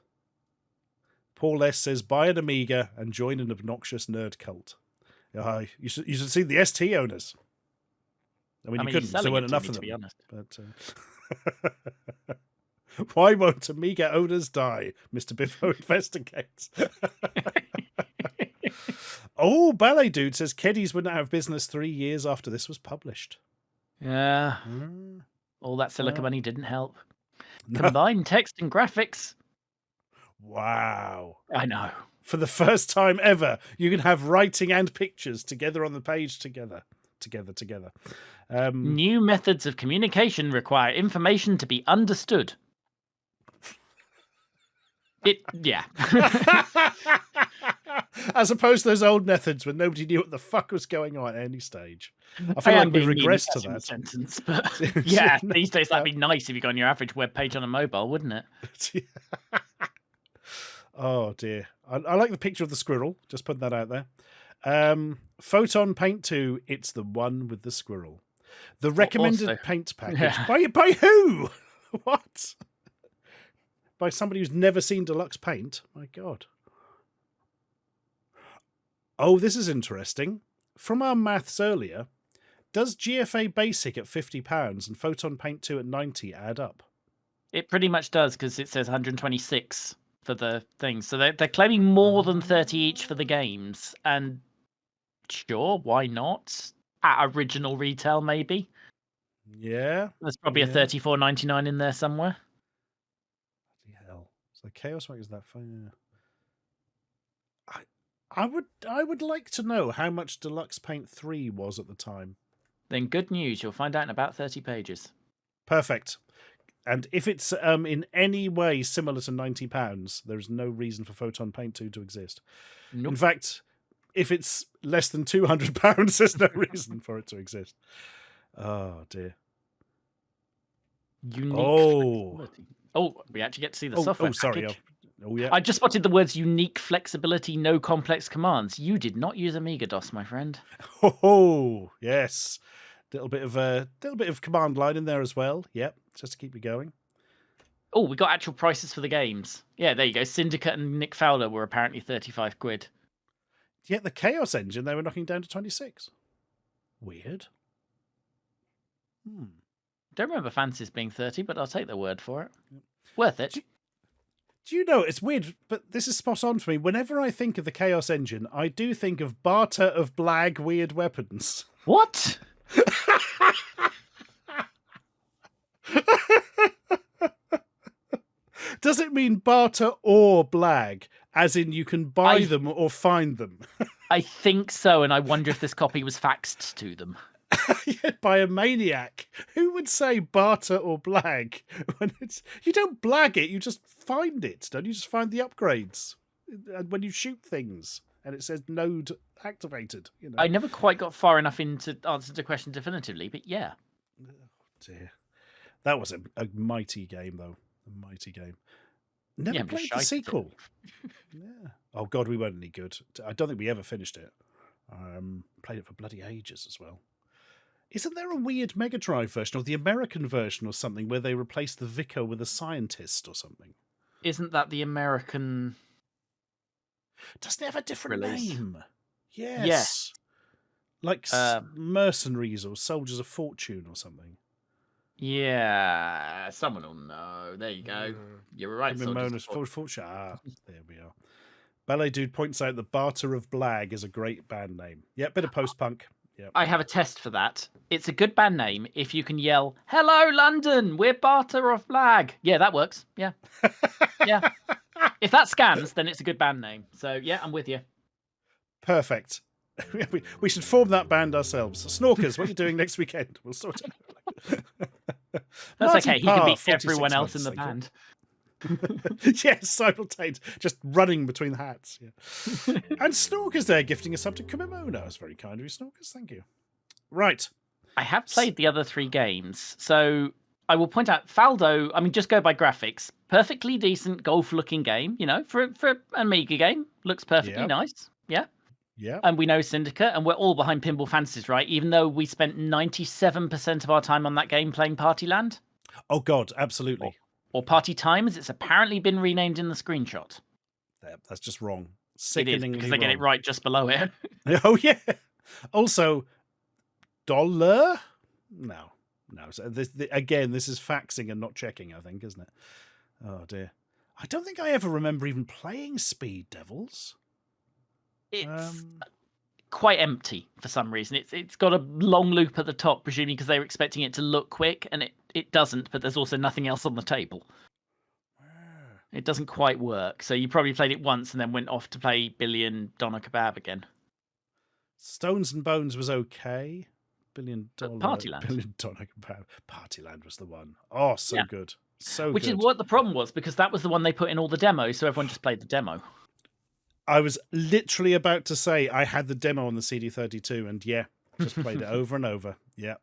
Speaker 2: Paul S. says, buy an Amiga and join an obnoxious nerd cult. You should see the ST owners. I mean, you couldn't, because there weren't enough of them.
Speaker 3: To be honest.
Speaker 2: But why won't Amiga owners die? Mr. Biffo investigates. Oh, Ballet Dude says Keddies wouldn't have business 3 years after this was published.
Speaker 3: Yeah. All that Silica money didn't help. Combined text and graphics.
Speaker 2: Wow.
Speaker 3: I know.
Speaker 2: For the first time ever, you can have writing and pictures together on the page together.
Speaker 3: New methods of communication require information to be understood. Yeah.
Speaker 2: As opposed to those old methods when nobody knew what the fuck was going on at any stage. I feel like we've regressed to that.
Speaker 3: Sentence, but yeah, these days that'd be nice if you go on your average web page on a mobile, wouldn't it?
Speaker 2: Oh dear. I like the picture of the squirrel. Just putting that out there. Photon Paint 2, it's the one with the squirrel. The recommended paint package. Yeah. By who? What? By somebody who's never seen deluxe paint? My God. Oh, this is interesting. From our maths earlier, does GFA Basic at £50 and Photon Paint 2 at 90 add up?
Speaker 3: It pretty much does, because it says 126 for the thing. So they're claiming more than 30 each for the games. And sure, why not? At original retail, maybe.
Speaker 2: Yeah.
Speaker 3: There's probably a $34.99 in there somewhere.
Speaker 2: Bloody hell. So Chaos Mag is that fun? I would like to know how much Deluxe Paint 3 was at the time.
Speaker 3: Then good news, you'll find out in about 30 pages.
Speaker 2: Perfect. And if it's in any way similar to £90, there is no reason for Photon Paint 2 to exist. Nope. In fact, if it's less than £200, there's no reason for it to exist. Oh, dear.
Speaker 3: Unique we actually get to see the software.
Speaker 2: Oh, sorry. Oh, yeah.
Speaker 3: I just spotted the words unique flexibility, no complex commands. You did not use Amiga DOS, my friend.
Speaker 2: Oh, yes. Little bit of command line in there as well. Yep, just to keep you going.
Speaker 3: Oh, we got actual prices for the games. Yeah, there you go. Syndicate and Nick Fowler were apparently 35 quid.
Speaker 2: Yet the Chaos Engine, they were knocking down to 26. Weird.
Speaker 3: Don't remember Fancies being 30, but I'll take their word for it. Yep. Worth it.
Speaker 2: Do you know, it's weird, but this is spot on for me. Whenever I think of the Chaos Engine, I do think of barter of blag weird weapons.
Speaker 3: What?
Speaker 2: Does it mean barter or blag? As in you can buy them or find them?
Speaker 3: I think so, and I wonder if this copy was faxed to them.
Speaker 2: By a maniac. Who would say barter or blag when you don't blag it, you just find it, don't you? Just find the upgrades when you shoot things and it says node activated. You know.
Speaker 3: I never quite got far enough into answer the question definitively, but yeah.
Speaker 2: Oh dear, that was a mighty game though. A mighty game. Never played the sequel. Yeah. Oh God, we weren't any good. I don't think we ever finished it. Played it for bloody ages as well. Isn't there a weird Mega Drive version or the American version or something where they replace the vicar with a scientist or something?
Speaker 3: Isn't that the American?
Speaker 2: Doesn't it have a different name? Yes.
Speaker 3: Yes.
Speaker 2: Like Mercenaries or Soldiers of Fortune or something.
Speaker 3: Yeah, someone will know. There you go. You're right.
Speaker 2: Fortune. There we are. Ballet Dude points out that Barter of Blag is a great band name. Yeah, bit of post-punk. Yep. I
Speaker 3: have a test for that. It's a good band name if you can yell, "Hello, London, we're Barter of Blag." Yeah, that works. Yeah. Yeah. If that scans, then it's a good band name. So, yeah, I'm with you.
Speaker 2: Perfect. We should form that band ourselves. Snorkers, what are you doing next weekend? We'll sort it out.
Speaker 3: That's
Speaker 2: Martin
Speaker 3: okay. He can
Speaker 2: Parr,
Speaker 3: beat
Speaker 2: 46
Speaker 3: everyone else
Speaker 2: months,
Speaker 3: in the
Speaker 2: thank you.
Speaker 3: band.
Speaker 2: Yes, simultaneous, just running between the hats. Yeah. And Snorkers there gifting us up to Kumimona. That was very kind of you, Snorkers. Thank you. Right.
Speaker 3: I have played the other 3 games, so I will point out Faldo. I mean, just go by graphics. Perfectly decent golf-looking game. For an Amiga game, looks perfectly nice. Yeah.
Speaker 2: Yeah.
Speaker 3: And we know Syndicate, and we're all behind Pinball Fantasies, right? Even though we spent 97% of our time on that game playing Partyland.
Speaker 2: Oh God, absolutely.
Speaker 3: Or Party Time, as it's apparently been renamed in the screenshot.
Speaker 2: That's just wrong.
Speaker 3: It is, because they get it right just below it.
Speaker 2: Oh yeah. Also, dollar? No. So again, this is faxing and not checking, I think, isn't it? Oh dear. I don't think I ever remember even playing Speed Devils.
Speaker 3: It's quite empty for some reason. It's got a long loop at the top, presumably because they were expecting it to look quick, and it doesn't, but there's also nothing else on the table. It doesn't quite work. So you probably played it once and then went off to play Billy and Donna Kebab again. Stones
Speaker 2: and Bones was okay.
Speaker 3: Partyland.
Speaker 2: Billion Donna Kebab. Partyland was the one. Oh, so good.
Speaker 3: Which is what the problem was, because that was the one they put in all the demos, so everyone just played the demo.
Speaker 2: I was literally about to say I had the demo on the CD32, and just played it over and over. Yeah.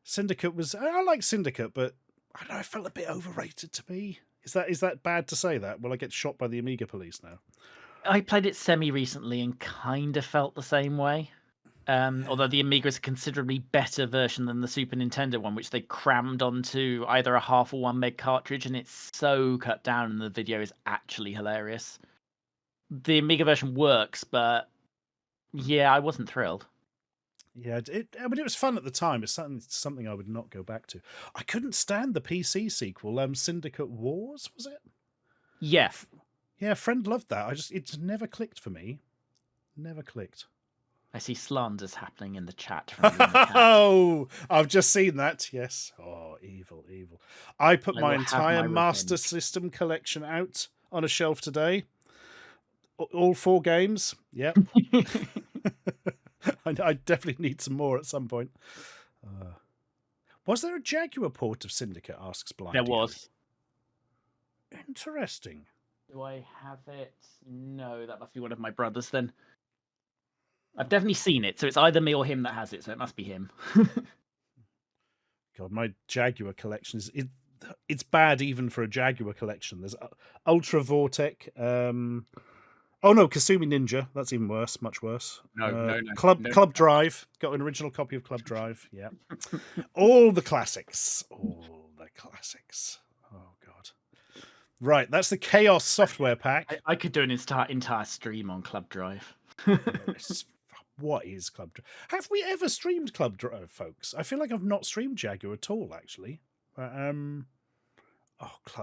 Speaker 2: Syndicate was... I like Syndicate, but I don't know, I felt a bit overrated to me. Is that bad to say that? Will I get shot by the Amiga police now?
Speaker 3: I played it semi-recently and kind of felt the same way. Although the Amiga is a considerably better version than the Super Nintendo one, which they crammed onto either a half or 1 meg cartridge, and it's so cut down, and the video is actually hilarious. The Amiga version works, but I wasn't thrilled.
Speaker 2: Yeah, it was fun at the time. It's something I would not go back to. I couldn't stand the PC sequel, Syndicate Wars, was it?
Speaker 3: Yeah.
Speaker 2: Yeah, a friend loved that. It's never clicked for me. Never clicked.
Speaker 3: I see slanders happening in the chat.
Speaker 2: Oh, I've just seen that. Yes. Oh, evil. I put my entire Master System collection out on a shelf today. All 4 games. Yep. I definitely need some more at some point. Was there a Jaguar port of Syndicate? Asks Blind.
Speaker 3: There was.
Speaker 2: Interesting.
Speaker 3: Do I have it? No, that must be one of my brothers then. I've definitely seen it, so it's either me or him that has it, so it must be him.
Speaker 2: God, my Jaguar collection it's bad even for a Jaguar collection. There's Ultra Vortec. Oh no, Kasumi Ninja. That's even worse, much worse.
Speaker 3: No.
Speaker 2: Club Drive. Got an original copy of Club Drive. Yeah. All the classics. Oh God. Right, that's the Chaos software pack.
Speaker 3: I could do an entire stream on Club Drive.
Speaker 2: What is Club Drive? Have we ever streamed Club Drive, folks? I feel like I've not streamed Jaguar at all, actually. Club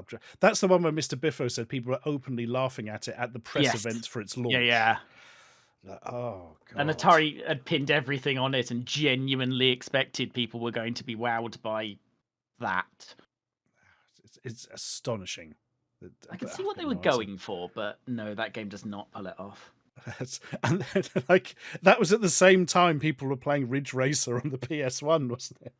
Speaker 2: Drive. That's the one where Mr. Biffo said people were openly laughing at it at the press events for its launch.
Speaker 3: Yeah.
Speaker 2: Oh, God.
Speaker 3: And Atari had pinned everything on it and genuinely expected people were going to be wowed by that.
Speaker 2: It's astonishing.
Speaker 3: I can see what they were going for, but no, that game does not pull it off.
Speaker 2: And then, that was at the same time people were playing Ridge Racer on the PS1, wasn't it?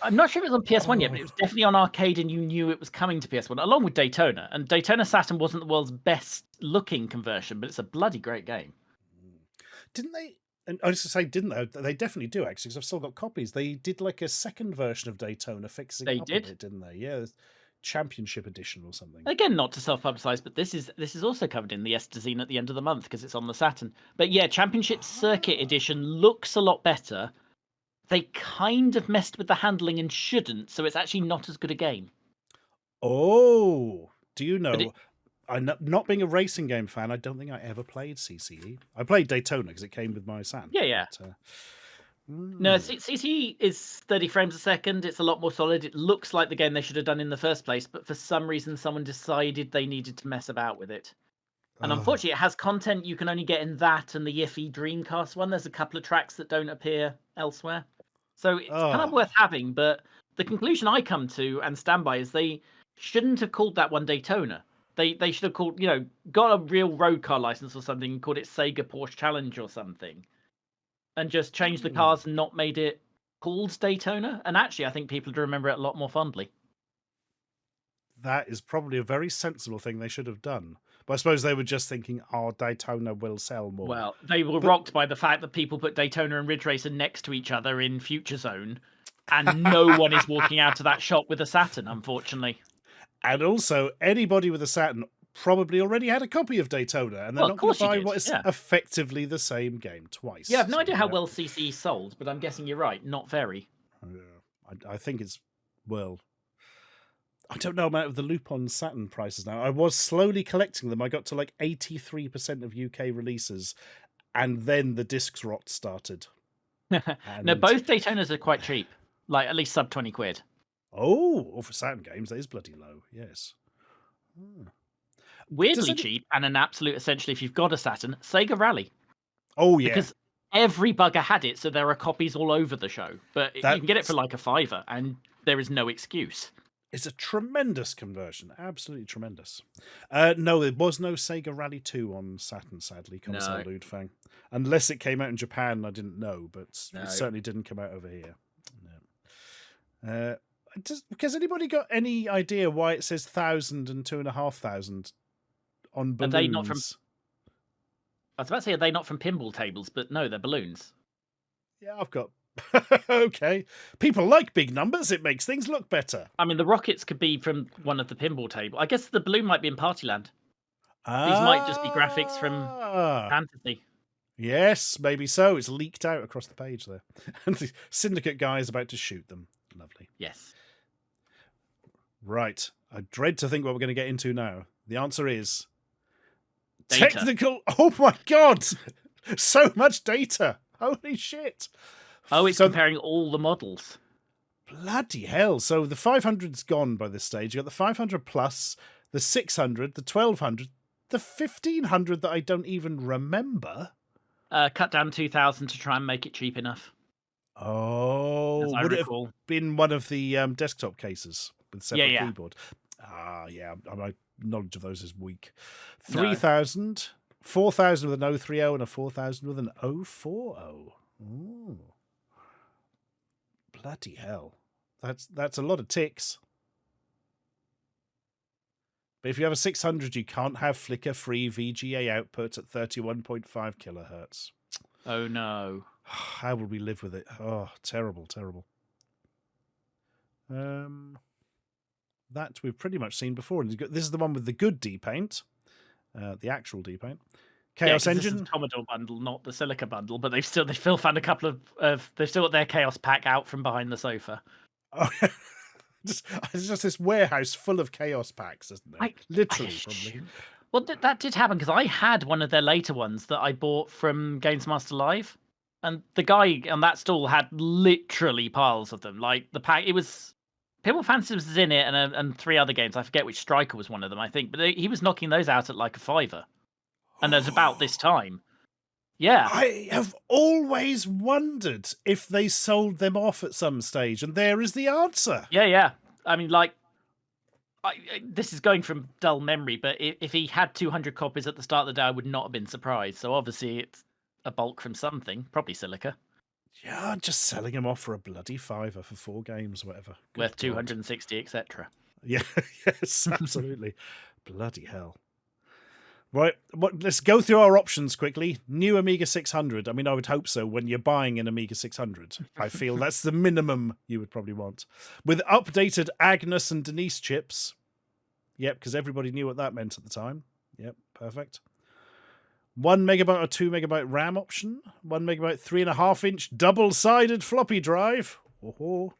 Speaker 3: I'm not sure it was on PS1 yet, but it was definitely on arcade, and you knew it was coming to PS1, along with Daytona. And Daytona Saturn wasn't the world's best looking conversion, but it's a bloody great game.
Speaker 2: Didn't they? And I was going to say, didn't they? They definitely do, actually, because I've still got copies. They did a second version of Daytona fixing it up a bit, didn't they? Yeah. Championship edition or something.
Speaker 3: Again, not to self-publicize, but this is also covered in the Estazine at the end of the month because it's on the Saturn. But yeah, Championship Circuit Edition looks a lot better. They kind of messed with the handling and shouldn't, so it's actually not as good a game.
Speaker 2: Oh, do you know? Not being a racing game fan, I don't think I ever played CCE. I played Daytona because it came with my Saturn.
Speaker 3: Yeah. But, No, CCE is 30 frames a second. It's a lot more solid. It looks like the game they should have done in the first place, but for some reason, someone decided they needed to mess about with it. And unfortunately, it has content you can only get in that and the Yiffy Dreamcast one. There's a couple of tracks that don't appear elsewhere. So it's kind of worth having, but the conclusion I come to and stand by is they shouldn't have called that one Daytona. They should have called, got a real road car license or something and called it Sega Porsche Challenge or something, and just changed the cars and not made it called Daytona. And actually, I think people would remember it a lot more fondly.
Speaker 2: That is probably a very sensible thing they should have done. But I suppose they were just thinking, Daytona will sell more.
Speaker 3: Well, they were rocked by the fact that people put Daytona and Ridge Racer next to each other in Future Zone, and no one is walking out of that shop with a Saturn, unfortunately.
Speaker 2: And also, anybody with a Saturn probably already had a copy of Daytona, and they're not going to buy what is effectively the same game twice.
Speaker 3: Yeah, I have no idea how well CC sold, but I'm guessing you're right. Not very.
Speaker 2: I think it's, well, I don't know about the Lupon Saturn prices now. I was slowly collecting them. I got to like 83% of UK releases, and then the discs rot started.
Speaker 3: No, both Daytonas are quite cheap, like at least sub 20 quid.
Speaker 2: Oh, for Saturn games, that is bloody low. Yes.
Speaker 3: Weirdly cheap, and an absolute essentially, if you've got a Saturn, Sega Rally.
Speaker 2: Oh, yeah.
Speaker 3: Because every bugger had it, so there are copies all over the show. But you can get it for like a £5, and there is no excuse.
Speaker 2: It's a tremendous conversion. Absolutely tremendous. No, there was no Sega Rally 2 on Saturn, sadly, Console Ludfang. Unless it came out in Japan, I didn't know, but it certainly didn't come out over here. No. Has anybody got any idea why it says 1,000 and 2,500 on balloons?
Speaker 3: Are they not from... I was about to say, are they not from pinball tables? But no, they're balloons.
Speaker 2: Yeah, I've got... Okay. People like big numbers. It makes things look better.
Speaker 3: I mean, the rockets could be from one of the pinball tables. I guess the balloon might be in Partyland. These might just be graphics from Fantasy.
Speaker 2: Yes, maybe so. It's leaked out across the page there. And the Syndicate guy is about to shoot them. Lovely.
Speaker 3: Yes.
Speaker 2: Right. I dread to think what we're going to get into now. The answer is...
Speaker 3: Data.
Speaker 2: Technical... Oh my God! So much data! Holy shit!
Speaker 3: Oh, it's comparing all the models.
Speaker 2: Bloody hell. So the 500's gone by this stage. You've got the 500 plus, the 600, the 1200, the 1500 that I don't even remember.
Speaker 3: Cut down 2,000 to try and make it cheap enough.
Speaker 2: Oh, would it have been one of the desktop cases with separate keyboard? Yeah, my knowledge of those is weak. 3,000, 4,000 with an 030 and a 4,000 with an 040. Ooh. Bloody hell. That's a lot of ticks. But if you have a 600, you can't have flicker-free VGA output at 31.5 kilohertz.
Speaker 3: Oh, no.
Speaker 2: How will we live with it? Oh, terrible, terrible. That we've pretty much seen before. This is the one with the good D-Paint, the actual D-Paint. Chaos Engine.
Speaker 3: This is the Commodore bundle, not the Silica bundle, but they've still found a couple of they've still got their Chaos pack out from behind the sofa.
Speaker 2: Oh, it's just this warehouse full of Chaos packs, isn't it? Literally, probably.
Speaker 3: Well, that did happen because I had one of their later ones that I bought from Games Master Live, and the guy on that stall had literally piles of them. Like the pack, it was Pinball Fantasy was in it, and 3 other games. I forget which. Striker was one of them, I think. But he was knocking those out at like a £5. And at about this time. Yeah.
Speaker 2: I have always wondered if they sold them off at some stage, and there is the answer.
Speaker 3: Yeah. I mean, like, this is going from dull memory, but if he had 200 copies at the start of the day, I would not have been surprised. So obviously it's a bulk from something, probably Silica.
Speaker 2: Yeah, just selling them off for a bloody £5 for 4 games, whatever.
Speaker 3: Worth 260, etc.
Speaker 2: Yeah, yes, absolutely. Bloody hell. Right, let's go through our options quickly. New Amiga 600. I mean, I would hope so when you're buying an Amiga 600. I feel that's the minimum you would probably want. With updated Agnes and Denise chips. Yep, because everybody knew what that meant at the time. Yep, perfect. 1 megabyte or 2 megabyte RAM option. 1 megabyte 3.5-inch double-sided floppy drive. Oh.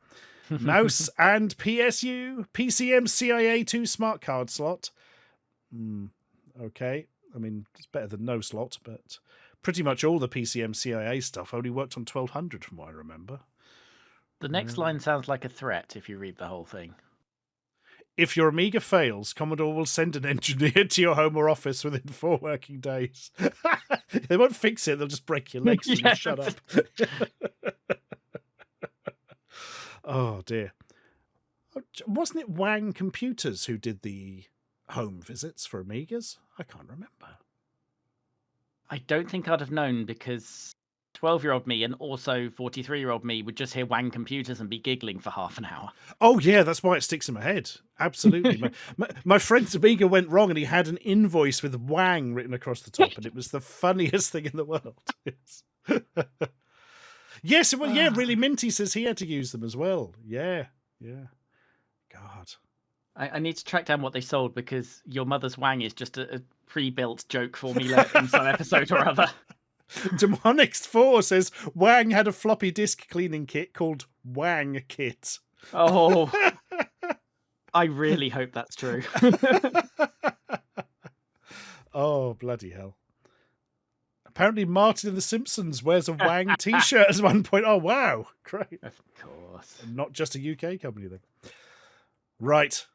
Speaker 2: Mouse and PSU. PCM CIA 2 smart card slot. Okay, I mean, it's better than no slot, but pretty much all the PCM CIA stuff only worked on 1200 from what I remember.
Speaker 3: The next line sounds like a threat if you read the whole thing.
Speaker 2: If your Amiga fails, Commodore will send an engineer to your home or office within 4 working days. They won't fix it, they'll just break your legs and you shut up. Oh, dear. Wasn't it Wang Computers who did the... home visits for Amigas? I can't remember.
Speaker 3: I don't think I'd have known because 12-year-old me and also 43-year-old me would just hear Wang computers and be giggling for half an hour.
Speaker 2: Oh, yeah, that's why it sticks in my head. Absolutely. my friend's Amiga went wrong and he had an invoice with Wang written across the top, and it was the funniest thing in the world. Yes. Yes, well, yeah, Really Minty says he had to use them as well. Yeah. God.
Speaker 3: I need to track down what they sold because your mother's Wang is just a pre-built joke formula in some episode or other.
Speaker 2: Demonix4 says Wang had a floppy disk cleaning kit called Wang Kit.
Speaker 3: Oh, I really hope that's true.
Speaker 2: Oh, bloody hell. Apparently Martin in The Simpsons wears a Wang t-shirt at one point. Oh, wow. Great.
Speaker 3: Of course.
Speaker 2: Not just a UK company, then. Right.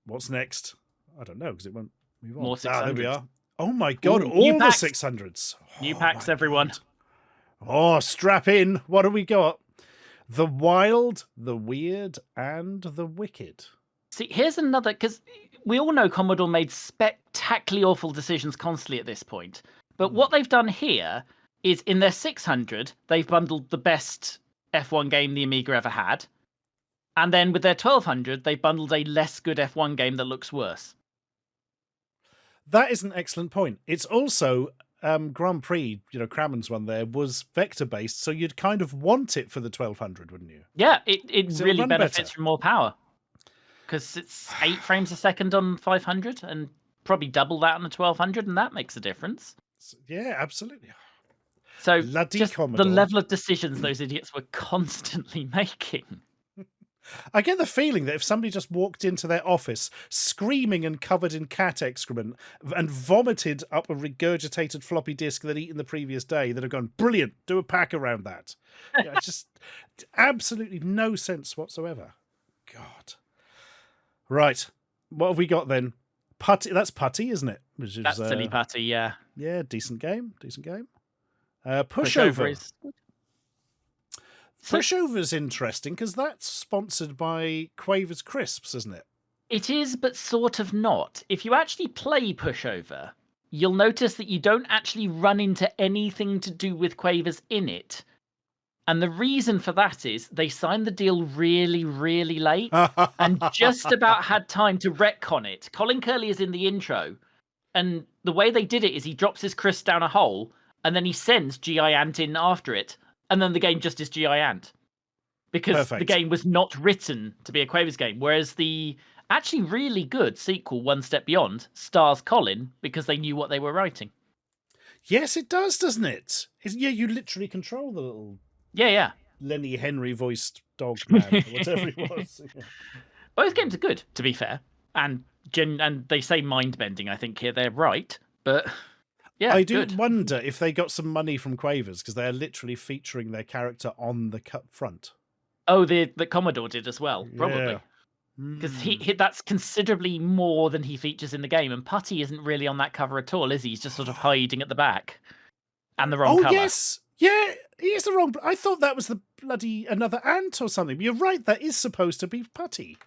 Speaker 2: What's next? I don't know, because it won't move on.
Speaker 3: More 600s.
Speaker 2: There we are. Oh, my God.
Speaker 3: Ooh,
Speaker 2: all the
Speaker 3: packs.
Speaker 2: 600s.
Speaker 3: New
Speaker 2: Oh,
Speaker 3: packs,
Speaker 2: my
Speaker 3: everyone.
Speaker 2: God. Oh, strap in. What have we got? The Wild, the Weird, and the Wicked.
Speaker 3: See, here's another, because we all know Commodore made spectacularly awful decisions constantly at this point. But what they've done here is in their 600, they've bundled the best F1 game the Amiga ever had. And then with their 1200, they bundled a less good F1 game that looks worse.
Speaker 2: That is an excellent point. It's also Grand Prix, Crammond's one there, was vector-based, so you'd kind of want it for the 1200, wouldn't you?
Speaker 3: Yeah, it really
Speaker 2: run
Speaker 3: benefits
Speaker 2: better.
Speaker 3: from more power. Because it's 8 frames a second on 500 and probably double that on the 1200, and that makes a difference.
Speaker 2: Yeah, absolutely.
Speaker 3: So
Speaker 2: Bloody
Speaker 3: just
Speaker 2: Commodore.
Speaker 3: the level of decisions those idiots were constantly making.
Speaker 2: I get the feeling that if somebody just walked into their office screaming and covered in cat excrement and vomited up a regurgitated floppy disk they'd eaten the previous day, they'd have gone, brilliant, do a pack around that. Yeah, just absolutely no sense whatsoever. God. Right. What have we got then? Putty. That's Putty, isn't it? Which is,
Speaker 3: That's Silly Putty, yeah.
Speaker 2: Yeah, decent game. Pushover.
Speaker 3: Pushover is...
Speaker 2: Pushover's interesting because that's sponsored by Quaver's Crisps, isn't it?
Speaker 3: It is, but sort of not. If you actually play Pushover, you'll notice that you don't actually run into anything to do with Quavers in it. And the reason for that is they signed the deal really, really late and just about had time to retcon it. Colin Curley is in the intro, and the way they did it is he drops his crisp down a hole, and then he sends GI Ant in after it, and then the game just is GI Ant. Because the game was not written to be a Quavers game, whereas the actually really good sequel, One Step Beyond, stars Colin because they knew what they were writing.
Speaker 2: Yes, it does, doesn't it? Yeah, you literally control the little...
Speaker 3: Yeah.
Speaker 2: Lenny Henry voiced dog man, or whatever it was.
Speaker 3: Both games are good, to be fair. And they say mind bending, I think here they're right. But yeah,
Speaker 2: I do wonder if they got some money from Quavers because they're literally featuring their character on the front.
Speaker 3: Oh, the Commodore did as well, probably. Because that's considerably more than he features in the game. And Putty isn't really on that cover at all, is he? He's just sort of hiding at the back. And the wrong colour.
Speaker 2: Oh, yes. Yeah, he is the wrong... I thought that was the bloody another ant or something. But you're right, that is supposed to be Putty.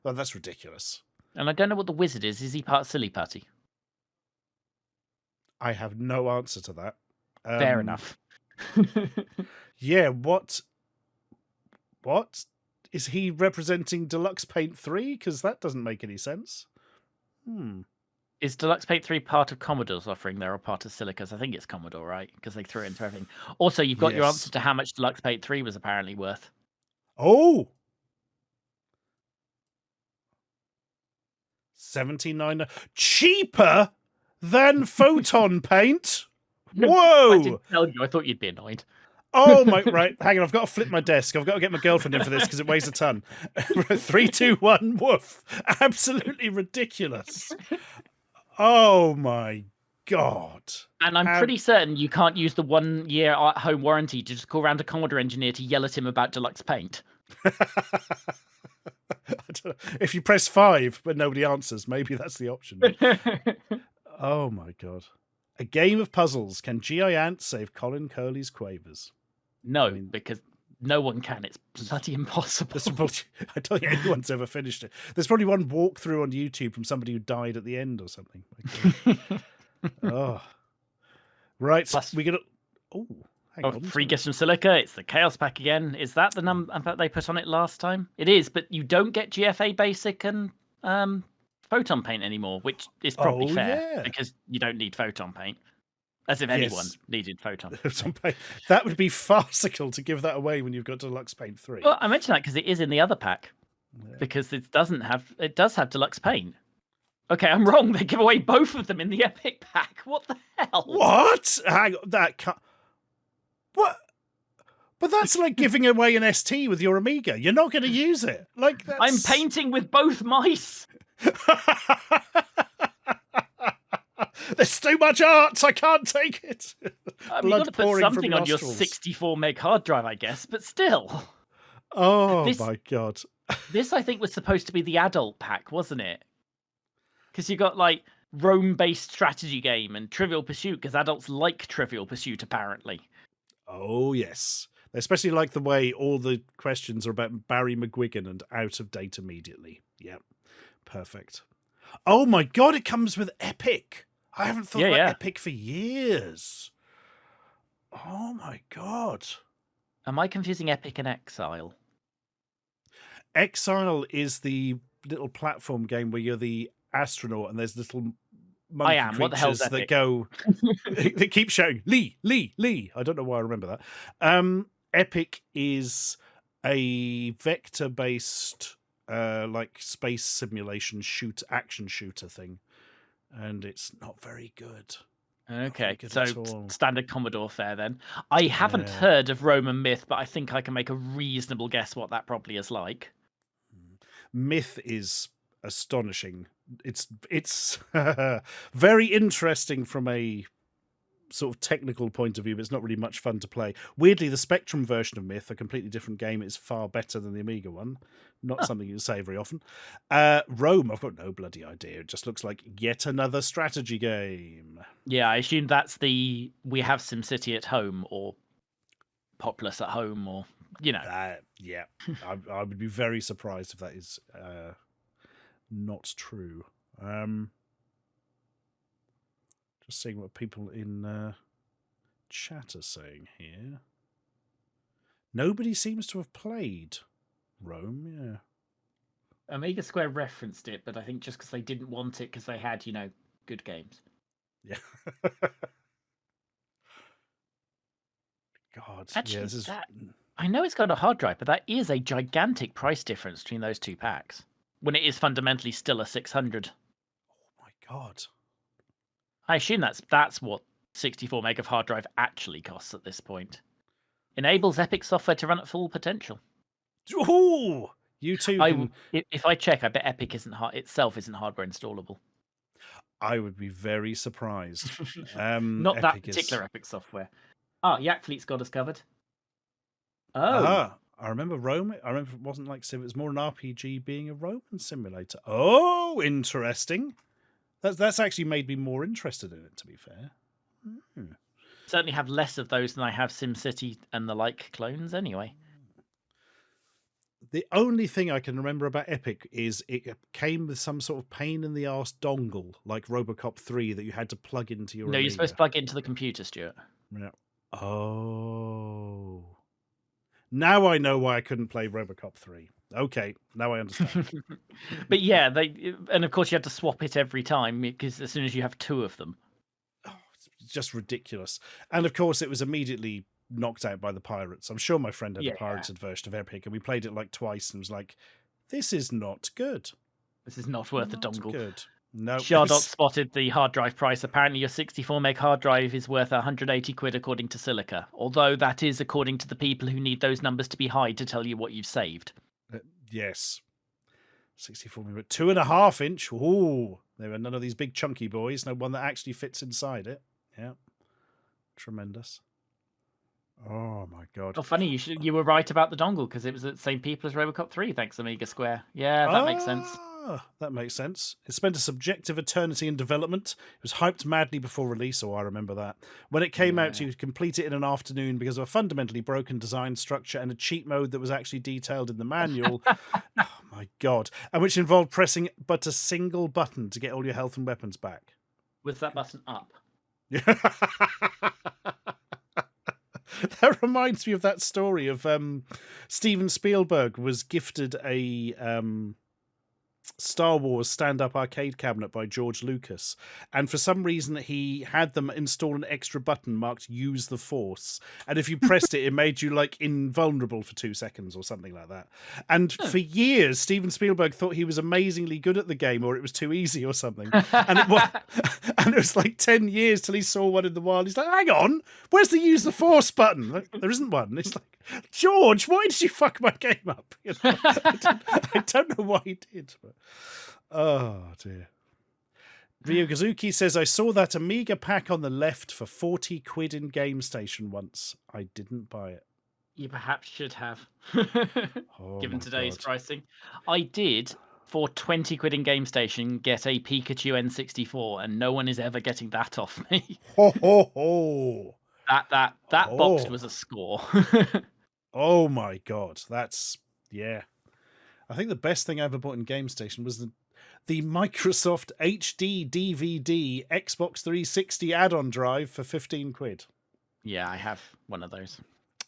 Speaker 2: Oh, that's ridiculous.
Speaker 3: And I don't know what the wizard is. Is he part Silly Putty?
Speaker 2: I have no answer to that.
Speaker 3: Fair enough.
Speaker 2: Yeah, what is he representing Deluxe Paint 3? Because that doesn't make any sense.
Speaker 3: Is Deluxe Paint 3 part of Commodore's offering there or part of Silica's? I think it's Commodore, right? Because they threw it into everything. Also, you've got your answer to how much Deluxe Paint 3 was apparently worth.
Speaker 2: Oh! $79. Cheaper than Photon Paint? Whoa!
Speaker 3: I didn't tell you. I thought you'd be annoyed.
Speaker 2: Oh my! Right, hang on. I've got to flip my desk. I've got to get my girlfriend in for this because it weighs a ton. 3, 2, 1. Woof! Absolutely ridiculous. Oh my God!
Speaker 3: And I'm pretty certain you can't use the 1-year at-home warranty to just call around a Commodore engineer to yell at him about Deluxe Paint.
Speaker 2: If you press 5 but nobody answers, maybe that's the option. Oh my God! A game of puzzles. Can GI Ant save Colin Curley's Quavers?
Speaker 3: No, because No one can. It's bloody impossible.
Speaker 2: I don't think anyone's ever finished it. There's probably one walkthrough on YouTube from somebody who died at the end or something. Oh, right.
Speaker 3: Plus-
Speaker 2: We get. Oh, hang on.
Speaker 3: Free gifts from Silica. It's the Chaos Pack again. Is that the number that they put on it last time? It is, but you don't get GFA Basic and Photon Paint anymore, which is probably fair because you don't need Photon Paint. As if anyone needed Photon.
Speaker 2: That would be farcical to give that away when you've got Deluxe Paint 3.
Speaker 3: Well, I mention that because it is in the other pack.
Speaker 2: Yeah.
Speaker 3: Because it does have Deluxe Paint. Okay, I'm wrong. They give away both of them in the Epic pack. What the hell?
Speaker 2: What? Hang on, that can't... What? But that's like giving away an ST with your Amiga. You're not going to use it. Like that's...
Speaker 3: I'm painting with both mice.
Speaker 2: There's too much art. I can't take it.
Speaker 3: You've got to put something on your
Speaker 2: nostrils.
Speaker 3: 64 meg hard drive, I guess, but still.
Speaker 2: Oh, my God.
Speaker 3: This, I think, was supposed to be the adult pack, wasn't it? Because you got, like, Rome-based strategy game and Trivial Pursuit, because adults like Trivial Pursuit, apparently.
Speaker 2: Oh, yes. They especially like the way all the questions are about Barry McGuigan and out of date immediately. Yep. Perfect. Oh, my God, it comes with Epic. I haven't thought about Epic for years. Oh, my God.
Speaker 3: Am I confusing Epic and Exile?
Speaker 2: Exile is the little platform game where you're the astronaut and there's little monkey creatures that go... they keep shouting, Lee, Lee, Lee. I don't know why I remember that. Epic is a vector-based like space simulation action shooter thing. And it's not very good.
Speaker 3: Okay, so standard Commodore fare then. I haven't heard of Roman Myth, but I think I can make a reasonable guess what that probably is like.
Speaker 2: Myth is astonishing. It's very interesting from a sort of technical point of view, but it's not really much fun to play. Weirdly, the Spectrum version of Myth, a completely different game, is far better than the Amiga one. Not something you say very often. Rome, I've got no bloody idea. It just looks like yet another strategy game.
Speaker 3: Yeah, I assume that's the we have SimCity at home or Populous at home or, you know.
Speaker 2: Yeah, I would be very surprised if that is not true. Just seeing what people in chat are saying here. Nobody seems to have played Rome, yeah.
Speaker 3: Amiga Square referenced it, but I think just because they didn't want it because they had, you know, good games.
Speaker 2: Yeah. God,
Speaker 3: actually,
Speaker 2: this is...
Speaker 3: I know it's got a hard drive, but that is a gigantic price difference between those two packs. When it is fundamentally still a 600.
Speaker 2: Oh my God.
Speaker 3: I assume that's what 64 meg of hard drive actually costs at this point. Enables Epic software to run at full potential.
Speaker 2: Ooh, you too.
Speaker 3: If I check, I bet Epic itself isn't hardware installable.
Speaker 2: I would be very surprised.
Speaker 3: Not Epic that particular Epic software. Yak Fleet's got us covered. Oh.
Speaker 2: I remember Rome. I remember it wasn't like Civ. It was more an RPG being a Roman simulator. Oh, interesting. That's actually made me more interested in it, to be fair.
Speaker 3: Certainly have less of those than I have SimCity and the like clones anyway.
Speaker 2: The only thing I can remember about Epic is it came with some sort of pain in the arse dongle, like Robocop 3, that you had to plug into your Amiga.
Speaker 3: You're supposed to plug into the computer, Stuart.
Speaker 2: Yeah. Oh. Now I know why I couldn't play Robocop 3. Okay, now I understand.
Speaker 3: But yeah, and of course you had to swap it every time because as soon as you have two of them.
Speaker 2: Oh, it's just ridiculous. And of course it was immediately knocked out by the pirates. I'm sure my friend had a pirated version of Epic and we played it like twice and was like, this is not good.
Speaker 3: This is not worth the dongle.
Speaker 2: Good. No.
Speaker 3: Shardot spotted the hard drive price. Apparently your 64 meg hard drive is worth 180 quid according to Silica. Although that is according to the people who need those numbers to be high to tell you what you've saved.
Speaker 2: Yes. 64 meg, 2.5 inch. Ooh, there are none of these big chunky boys. No one that actually fits inside it. Yeah. Tremendous. Oh my god.
Speaker 3: Oh, funny, you were right about the dongle because it was the same people as Robocop 3, thanks Amiga Square. Yeah, that makes sense.
Speaker 2: That makes sense. It spent a subjective eternity in development. It was hyped madly before release, I remember that. When it came out, you could complete it in an afternoon because of a fundamentally broken design structure and a cheat mode that was actually detailed in the manual. Oh my god. And which involved pressing but a single button to get all your health and weapons back.
Speaker 3: Was that button up?
Speaker 2: That reminds me of that story of Steven Spielberg was gifted a Star Wars stand-up arcade cabinet by George Lucas, and for some reason he had them install an extra button marked "Use the Force," and if you pressed it, it made you like invulnerable for 2 seconds or something like that. And for years, Steven Spielberg thought he was amazingly good at the game, or it was too easy or something. And it was like 10 years till he saw one in the wild. He's like, "Hang on, where's the "Use the Force" button?" Like, there isn't one. It's like, George, why did you fuck my game up? You know, I don't know why he did. But, oh dear. Ryogazuki says, I saw that Amiga pack on the left for 40 quid in Game Station once. I didn't buy it.
Speaker 3: You perhaps should have,
Speaker 2: Oh
Speaker 3: given
Speaker 2: my
Speaker 3: today's
Speaker 2: God.
Speaker 3: pricing. I did, for 20 quid in Game Station, get a Pikachu N64, and no one is ever getting that off me.
Speaker 2: Ho, ho, ho.
Speaker 3: That box was a score.
Speaker 2: Oh my God. That's, yeah. I think the best thing I ever bought in Game Station was the Microsoft HD DVD Xbox 360 add-on drive for 15 quid.
Speaker 3: Yeah, I have one of those.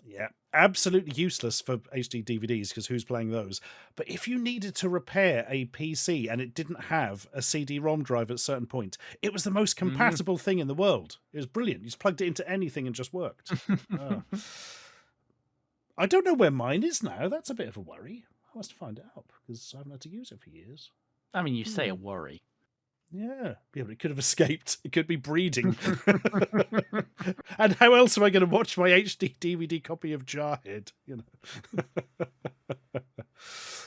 Speaker 2: Yeah, absolutely useless for HD DVDs because who's playing those? But if you needed to repair a PC and it didn't have a CD-ROM drive at a certain point, it was the most compatible thing in the world. It was brilliant. You just plugged it into anything and just worked. I don't know where mine is now. That's a bit of a worry. I must find out because I haven't had to use it for years.
Speaker 3: I mean, you say a worry.
Speaker 2: Yeah, but it could have escaped. It could be breeding. And how else am I going to watch my HD DVD copy of Jarhead? You know.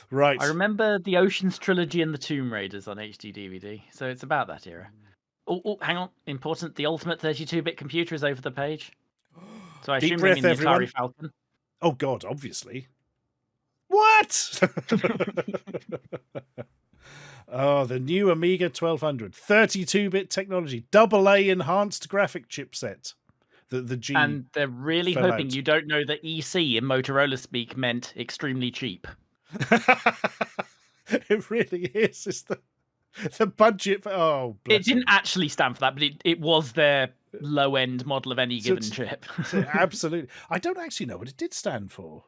Speaker 2: Right.
Speaker 3: I remember the Oceans trilogy and the Tomb Raiders on HD DVD, so it's about that era. Oh, hang on. Important. The Ultimate 32-bit computer is over the page. So I assume they mean the Atari Falcon.
Speaker 2: Oh God, obviously. What? Oh, the new Amiga 1200, 32-bit technology, AA enhanced graphic chipset. The G.
Speaker 3: And they're really hoping you don't know that EC in Motorola speak meant extremely cheap.
Speaker 2: It really is. It's the budget. Oh,
Speaker 3: it didn't actually stand for that, but it was their low-end model of any given chip.
Speaker 2: Absolutely. I don't actually know what it did stand for.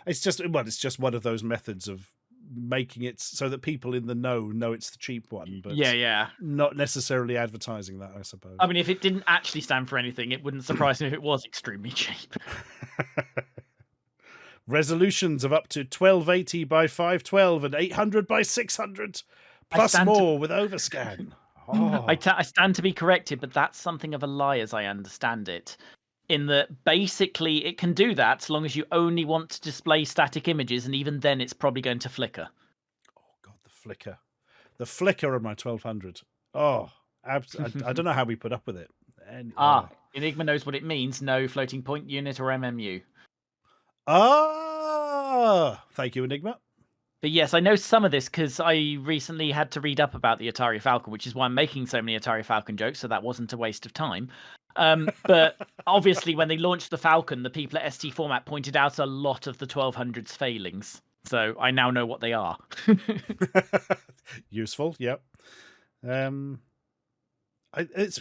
Speaker 2: It's just one of those methods of making it so that people in the know it's the cheap one, but
Speaker 3: yeah,
Speaker 2: not necessarily advertising that, I suppose.
Speaker 3: I mean, if it didn't actually stand for anything, it wouldn't surprise me if it was extremely cheap.
Speaker 2: Resolutions of up to 1280 by 512 and 800 by 600, plus more with overscan. Oh.
Speaker 3: I stand to be corrected, but that's something of a lie as I understand it. In that basically it can do that so long as you only want to display static images, and even then it's probably going to flicker.
Speaker 2: Oh God, the flicker of my 1200. Oh, I don't know how we put up with it.
Speaker 3: Enigma knows what it means. No floating point unit or MMU.
Speaker 2: Thank you, Enigma.
Speaker 3: But yes, I know some of this because I recently had to read up about the Atari Falcon, which is why I'm making so many Atari Falcon jokes, so that wasn't a waste of time. But obviously, when they launched the Falcon, the people at ST Format pointed out a lot of the 1200's failings. So I now know what they are.
Speaker 2: Useful, yep. It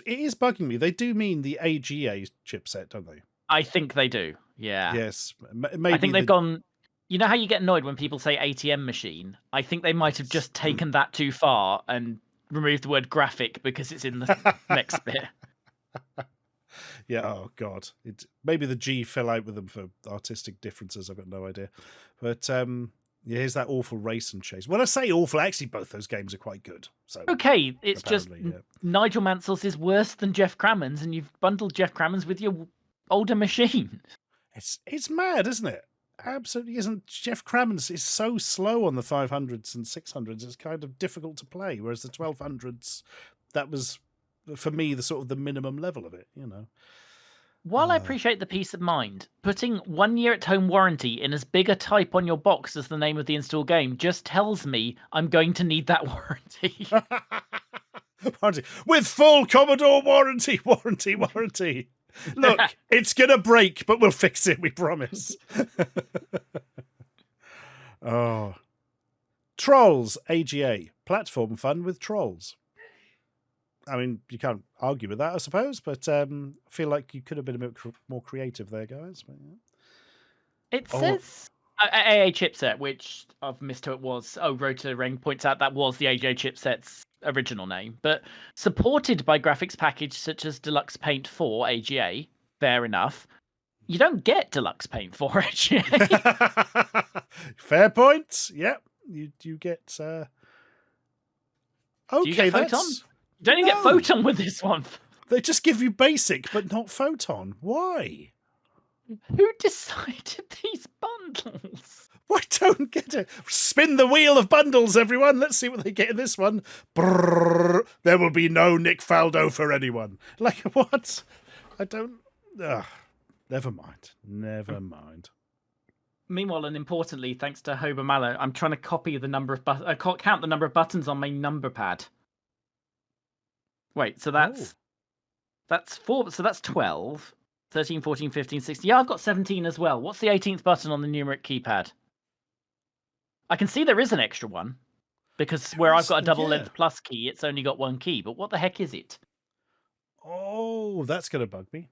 Speaker 2: is bugging me. They do mean the AGA chipset, don't they?
Speaker 3: I think they do, yeah.
Speaker 2: Yes. Maybe
Speaker 3: I think they've gone... You know how you get annoyed when people say ATM machine? I think they might have just taken that too far and removed the word graphic because it's in the next bit.
Speaker 2: Yeah, oh God. Maybe the G fell out with them for artistic differences. I've got no idea. But here's that awful race and chase. When I say awful, actually both those games are quite good. So
Speaker 3: okay, it's just Nigel Mansell's is worse than Jeff Crammond's, and you've bundled Jeff Crammond's with your older machine.
Speaker 2: It's mad, isn't it? Absolutely isn't. Jeff Crammond's is so slow on the 500s and 600s. It's kind of difficult to play, whereas the 1200s, that was for me the sort of the minimum level of it, you know.
Speaker 3: While I appreciate the peace of mind, putting 1 year at home warranty in as big a type on your box as the name of the installed game just tells me I'm going to need that warranty.
Speaker 2: Warranty. With full Commodore warranty. Look, it's going to break, but we'll fix it, we promise. Oh. Trolls, AGA. Platform fun with trolls. I mean, you can't argue with that, I suppose, but I feel like you could have been a bit more creative there, guys. But, yeah.
Speaker 3: It says AA chipset, which I've missed who it was. Oh, Rota Ring points out that was the AJ chipset's original name, but supported by graphics package such as Deluxe Paint 4 AGA. Fair enough. You don't get Deluxe Paint 4 AGA.
Speaker 2: Fair point. Yep. You get. Okay,
Speaker 3: Do you get Photon? Don't even get Photon with this one.
Speaker 2: They just give you basic, but not Photon. Why?
Speaker 3: Who decided these bundles?
Speaker 2: I don't get it. Spin the wheel of bundles, everyone. Let's see what they get in this one. Brrr, there will be no Nick Faldo for anyone. Like, what? I don't... never mind.
Speaker 3: Meanwhile, and importantly, thanks to Hober Mallow, I'm trying to copy the number of count the number of buttons on my number pad. Wait, so that's 4. So that's 12, 13, 14, 15, 16. Yeah, I've got 17 as well. What's the 18th button on the numeric keypad? I can see there is an extra one because where I've got a double length plus key, it's only got one key. But what the heck is it?
Speaker 2: Oh, that's going to bug me.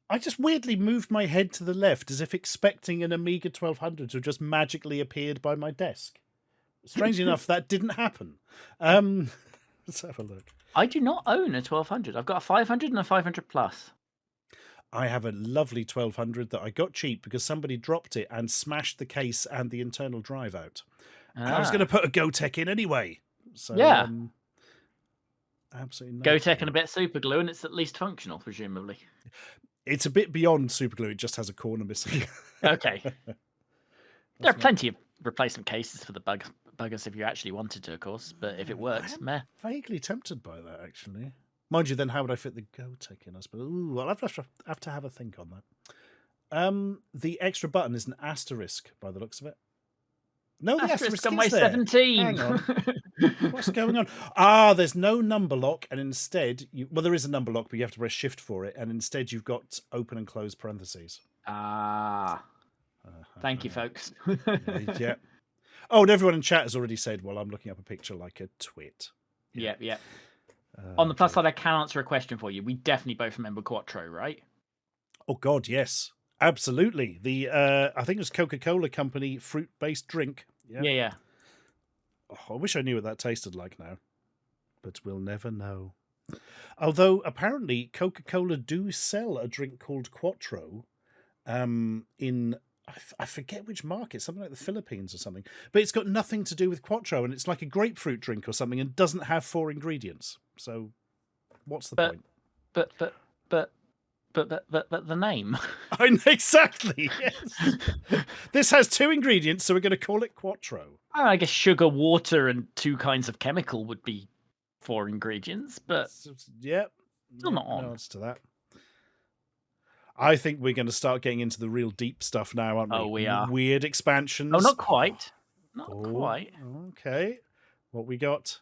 Speaker 2: I just weirdly moved my head to the left as if expecting an Amiga 1200 to have just magically appeared by my desk. Strangely enough, that didn't happen. Let's have a look.
Speaker 3: I do not own a 1200. I've got a 500 and a 500 plus.
Speaker 2: I have a lovely 1200 that I got cheap because somebody dropped it and smashed the case and the internal drive out. I was going to put a GoTech in anyway. So,
Speaker 3: yeah.
Speaker 2: Absolutely.
Speaker 3: GoTech and a bit of super glue, and it's at least functional, presumably.
Speaker 2: It's a bit beyond superglue. It just has a corner missing.
Speaker 3: Okay. There are plenty of replacement cases for the buggers if you actually wanted to, of course. But if it works, meh.
Speaker 2: Vaguely tempted by that, actually. Mind you, then how would I fit the GoTech in? I suppose. Ooh, I'll have to have a think on that. The extra button is an asterisk by the looks of it. No, the asterisk
Speaker 3: on
Speaker 2: is
Speaker 3: my
Speaker 2: there.
Speaker 3: 17.
Speaker 2: Hang on. What's going on? There's no number lock, and instead, there is a number lock, but you have to press shift for it, and instead you've got open and close parentheses.
Speaker 3: Thank you, folks.
Speaker 2: Yeah. Oh, and everyone in chat has already said, well, I'm looking up a picture like a twit.
Speaker 3: Yeah. On the plus side, I can answer a question for you. We definitely both remember Quattro, right?
Speaker 2: Oh, God, yes. Absolutely. The I think it was Coca-Cola Company fruit-based drink.
Speaker 3: Yeah.
Speaker 2: Oh, I wish I knew what that tasted like now. But we'll never know. Although, apparently, Coca-Cola do sell a drink called Quattro in... I forget which market, something like the Philippines or something. But it's got nothing to do with Quattro, and it's like a grapefruit drink or something, and doesn't have 4 ingredients. So, what's the point?
Speaker 3: But the name.
Speaker 2: I know, exactly. Yes. This has 2 ingredients, so we're going to call it Quattro.
Speaker 3: I guess sugar, water, and 2 kinds of chemical would be 4 ingredients, but
Speaker 2: yep,
Speaker 3: still not on.
Speaker 2: No answer to that. I think we're going to start getting into the real deep stuff now, aren't we?
Speaker 3: Oh, we are.
Speaker 2: Weird expansions.
Speaker 3: Oh, not quite. Not quite.
Speaker 2: Okay. What we got?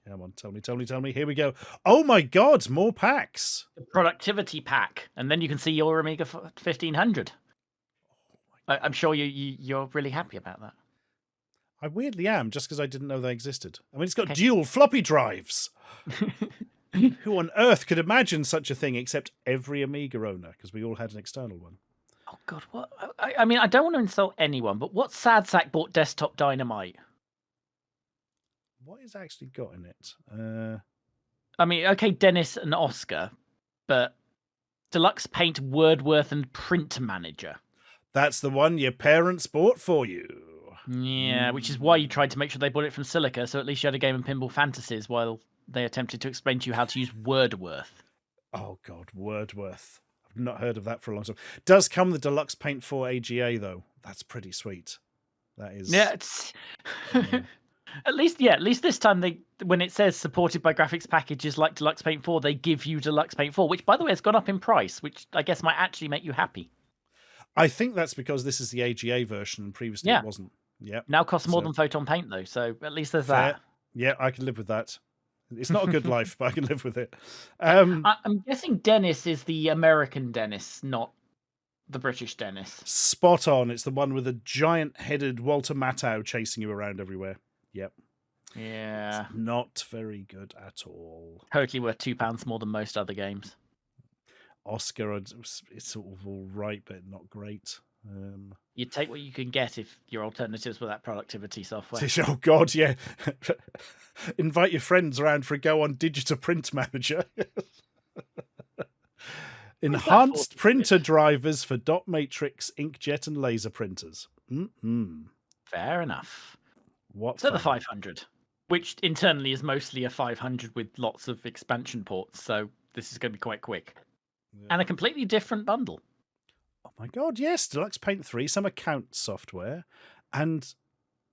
Speaker 2: Come on, tell me. Here we go. Oh my God, more packs.
Speaker 3: The productivity pack. And then you can see your Amiga 1500. I'm sure you're really happy about that.
Speaker 2: I weirdly am, just because I didn't know they existed. I mean, it's got dual floppy drives. Who on earth could imagine such a thing except every Amiga owner? Because we all had an external one.
Speaker 3: Oh, God. What? I mean, I don't want to insult anyone, but what sad sack bought Desktop Dynamite?
Speaker 2: What is actually got in it?
Speaker 3: I mean, okay, Dennis and Oscar, but Deluxe Paint, Wordworth, and Print Manager.
Speaker 2: That's the one your parents bought for you.
Speaker 3: Yeah, which is why you tried to make sure they bought it from Silica, so at least you had a game of Pinball Fantasies while they attempted to explain to you how to use Wordworth.
Speaker 2: Oh, God, Wordworth. I've not heard of that for a long time. Does come the Deluxe Paint 4 AGA, though. That's pretty sweet. That is...
Speaker 3: Yeah, it's... At least this time they when it says supported by graphics packages like Deluxe Paint 4, they give you Deluxe Paint 4, which, by the way, has gone up in price, which I guess might actually make you happy.
Speaker 2: I think that's because this is the AGA version and previously it wasn't. Yeah.
Speaker 3: Now costs more than Photon Paint, though, so at least there's
Speaker 2: fair.
Speaker 3: that.
Speaker 2: Yeah, I can live with that. It's not a good life, but I can live with it.
Speaker 3: I'm guessing Dennis is the American Dennis, not the British Dennis.
Speaker 2: Spot on. It's the one with a giant-headed Walter Matthau chasing you around everywhere. Yep.
Speaker 3: Yeah.
Speaker 2: It's not very good at all.
Speaker 3: Totally worth £2 more than most other games.
Speaker 2: Oscar, it's sort of all right, but not great.
Speaker 3: You take what you can get if your alternatives were that productivity software.
Speaker 2: Oh God, yeah. Invite your friends around for a go on Digitaprint Manager. Enhanced printer drivers for dot matrix, inkjet, and laser printers.
Speaker 3: Fair enough.
Speaker 2: What?
Speaker 3: So the 500, which internally is mostly a 500 with lots of expansion ports. So this is going to be quite quick. Yeah. And a completely different bundle.
Speaker 2: Oh my God, yes. Deluxe Paint 3, some account software, and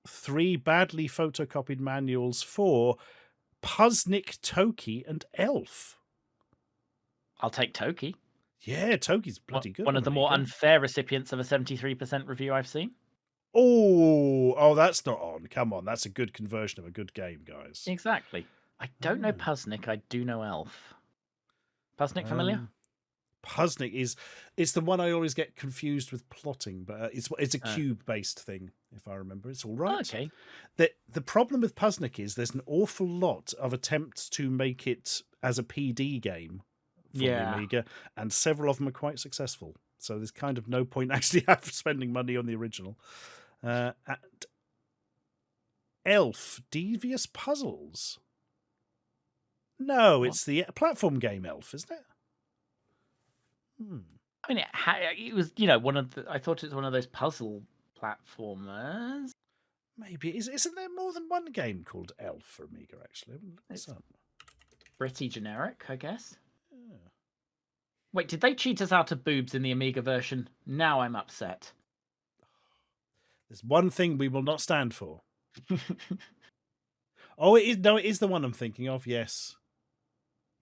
Speaker 2: 3 badly photocopied manuals for Puznik, Toki, and Elf.
Speaker 3: I'll take Toki.
Speaker 2: Yeah, Toki's bloody good.
Speaker 3: One of the more unfair recipients of a 73% review I've seen.
Speaker 2: Oh, that's not on. Come on, that's a good conversion of a good game, guys.
Speaker 3: Exactly. I don't know Puznik. I do know Elf. Puznik familiar?
Speaker 2: Puznik it's the one I always get confused with plotting, but it's a cube-based thing, if I remember. It's all right.
Speaker 3: Okay.
Speaker 2: The problem with Puznik is there's an awful lot of attempts to make it as a PD game for the Amiga, and several of them are quite successful. So there's kind of no point actually spending money on the original. And Elf, Devious Puzzles. No, it's the platform game Elf, isn't it?
Speaker 3: I mean, it was, one of the. I thought it was one of those puzzle platformers.
Speaker 2: Maybe isn't there more than one game called Elf for Amiga? Actually,
Speaker 3: it's pretty generic, I guess.
Speaker 2: Yeah.
Speaker 3: Wait, did they cheat us out of boobs in the Amiga version? Now I'm upset.
Speaker 2: There's one thing we will not stand for. Oh, it is. No, it is the one I'm thinking of. Yes.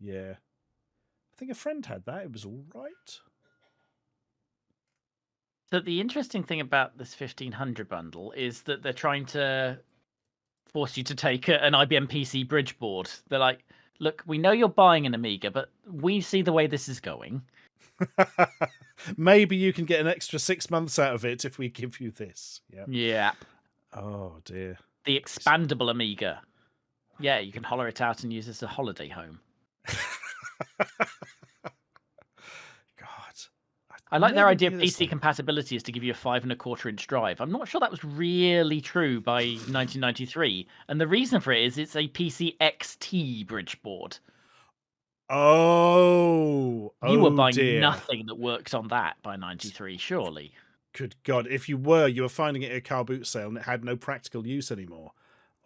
Speaker 2: Yeah. I think a friend had that. It was all right.
Speaker 3: So the interesting thing about this 1500 bundle is that they're trying to force you to take an IBM PC bridge board. They're like, look, we know you're buying an Amiga, but we see the way this is going.
Speaker 2: Maybe you can get an extra 6 months out of it if we give you this. Yep.
Speaker 3: Yeah.
Speaker 2: Oh, dear.
Speaker 3: The expandable Amiga. Yeah, you can holler it out and use it as a holiday home.
Speaker 2: God.
Speaker 3: I like their idea of PC compatibility is to give you a 5 1/4-inch drive. I'm not sure that was really true by 1993. And the reason for it is it's a PC XT bridge board.
Speaker 2: You
Speaker 3: were buying nothing that worked on that by 93, surely.
Speaker 2: Good God. If you were finding it at a car boot sale and it had no practical use anymore.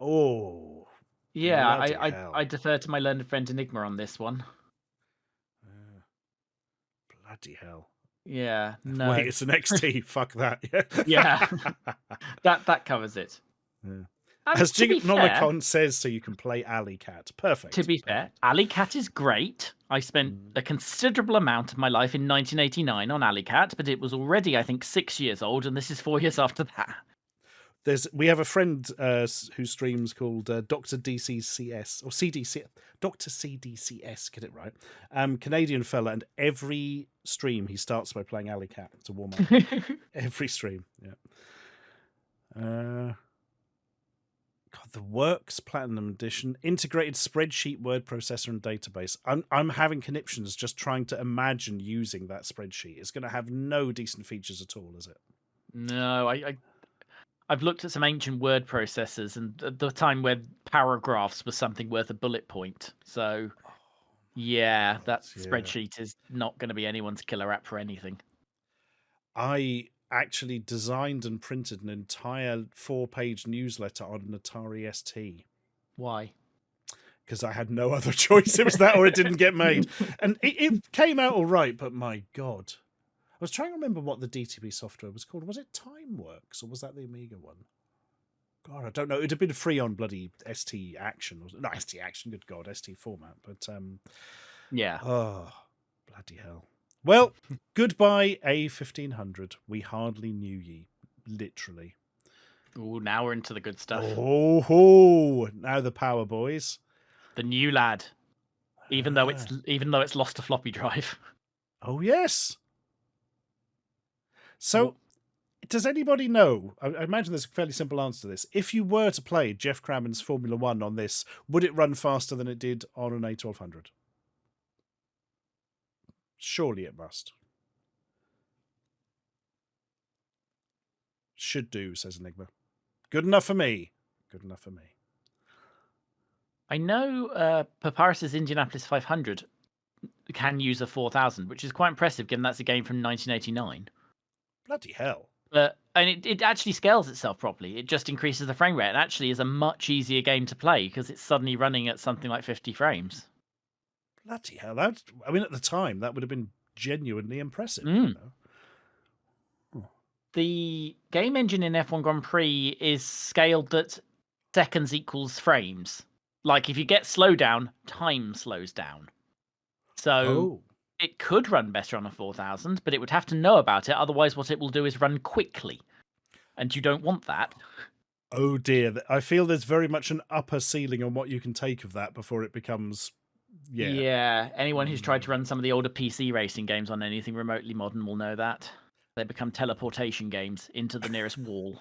Speaker 2: Oh.
Speaker 3: Yeah, I defer to my learned friend Enigma on this one.
Speaker 2: Bloody hell.
Speaker 3: Yeah, no.
Speaker 2: Wait, it's an XT. Fuck that.
Speaker 3: Yeah. that covers it.
Speaker 2: Yeah. As Jignomicon says, so you can play Alley Cat. Perfect.
Speaker 3: To be fair, Alley Cat is great. I spent a considerable amount of my life in 1989 on Alley Cat, but it was already, I think, 6 years old, and this is 4 years after that.
Speaker 2: We have a friend who streams called Dr. DCCS or CDC, Dr. CDCS, get it right. Canadian fella, and every stream he starts by playing Alley Cat to warm up. Every stream, yeah. God, the Works Platinum Edition, integrated spreadsheet, word processor, and database. I'm having conniptions just trying to imagine using that spreadsheet. It's going to have no decent features at all, is it?
Speaker 3: No, I've looked at some ancient word processors, and at the time where paragraphs was something worth a bullet point. So, yeah, that spreadsheet is not going to be anyone's killer app for anything.
Speaker 2: I actually designed and printed an entire 4-page newsletter on an Atari ST.
Speaker 3: Why?
Speaker 2: Because I had no other choice. It was that or it didn't get made. And it came out all right, but my God. I was trying to remember what the DTB software was called. Was it TimeWorks or was that the Amiga one? God, I don't know. It'd have been free on bloody ST Action. Not ST Action, good God, ST format. But,
Speaker 3: Yeah.
Speaker 2: oh, bloody hell. Well, goodbye, A1500. We hardly knew ye, literally.
Speaker 3: Ooh, now we're into the good stuff.
Speaker 2: Oh, now the power, boys.
Speaker 3: The new lad. Even though it's lost a floppy drive.
Speaker 2: Oh, yes. So, does anybody know? I imagine there's a fairly simple answer to this. If you were to play Jeff Cramman's Formula One on this, would it run faster than it did on an A1200? Surely it must. Should do, says Enigma. Good enough for me. Good enough for me.
Speaker 3: I know Papyrus's Indianapolis 500 can use a 4000, which is quite impressive given that's a game from 1989.
Speaker 2: Bloody hell.
Speaker 3: And it actually scales itself properly. It just increases the frame rate and actually is a much easier game to play because it's suddenly running at something like 50 frames.
Speaker 2: Bloody hell. At the time, that would have been genuinely impressive.
Speaker 3: Mm.
Speaker 2: You know?
Speaker 3: The game engine in F1 Grand Prix is scaled at seconds equals frames. Like if you get slowdown, time slows down. So it could run better on a 4000, but it would have to know about it. Otherwise, what it will do is run quickly. And you don't want that.
Speaker 2: Oh dear. I feel there's very much an upper ceiling on what you can take of that before it becomes... Yeah.
Speaker 3: Anyone who's tried to run some of the older PC racing games on anything remotely modern will know that. They become teleportation games into the nearest wall.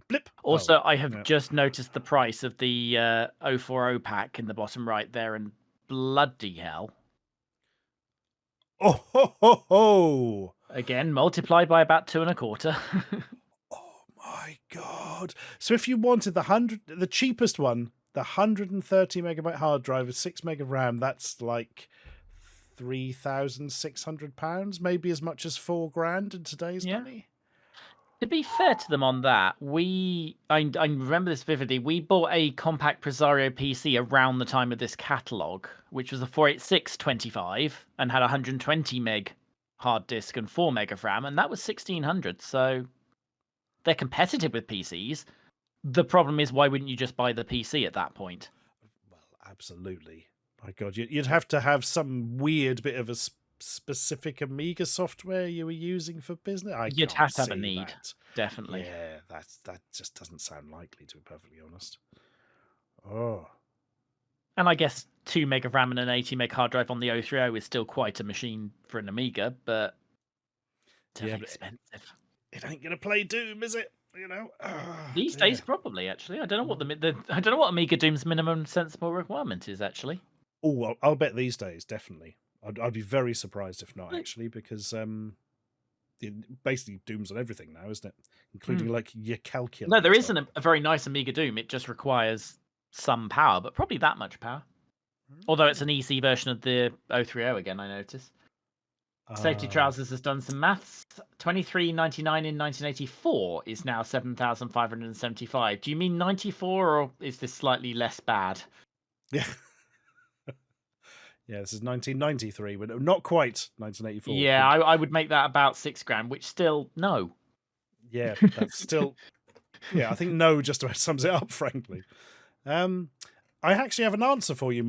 Speaker 2: Blip.
Speaker 3: Also, I have just noticed the price of the 040 pack in the bottom right there, and bloody hell.
Speaker 2: Oh, ho, ho, ho.
Speaker 3: Again, multiplied by about 2.25.
Speaker 2: Oh my God. So if you wanted the cheapest one, the 130 megabyte hard drive with 6 meg of RAM, that's like £3,600, maybe as much as $4,000 in today's money.
Speaker 3: To be fair to them on that, I remember this vividly. We bought a compact Presario PC around the time of this catalogue, which was a 486/25 and had 120 meg hard disk and 4 meg of RAM, and that was $1,600. So they're competitive with PCs. The problem is, why wouldn't you just buy the PC at that point?
Speaker 2: Well, absolutely. My God, you'd have to have some weird bit of a specific Amiga software you were using for business.
Speaker 3: You'd have to have a need, definitely.
Speaker 2: Yeah, that just doesn't sound likely, to be perfectly honest. Oh.
Speaker 3: And I guess 2 meg of RAM and an 80 meg hard drive on the 030 is still quite a machine for an Amiga, but it's expensive.
Speaker 2: It ain't gonna play Doom, is it? You know,
Speaker 3: these days probably. Actually, I don't know what I don't know what Amiga Doom's minimum sensible requirement is. Actually,
Speaker 2: I'll bet these days definitely. I'd be very surprised if not, actually, because basically Doom's on everything now, isn't it? Including like your calculator.
Speaker 3: No, there isn't a very nice Amiga Doom. It just requires some power, but probably that much power. Although it's an EC version of the 030 again, I notice. Safety Trousers has done some maths. $23.99 in 1984 is now $7,575. Do you mean 94, or is this slightly less bad?
Speaker 2: Yeah. Yeah, this is 1993, but not quite 1984.
Speaker 3: Yeah, I would make that about $6,000, which still, no.
Speaker 2: Yeah, that's still... Yeah, I think no just about sums it up, frankly. I actually have an answer for you.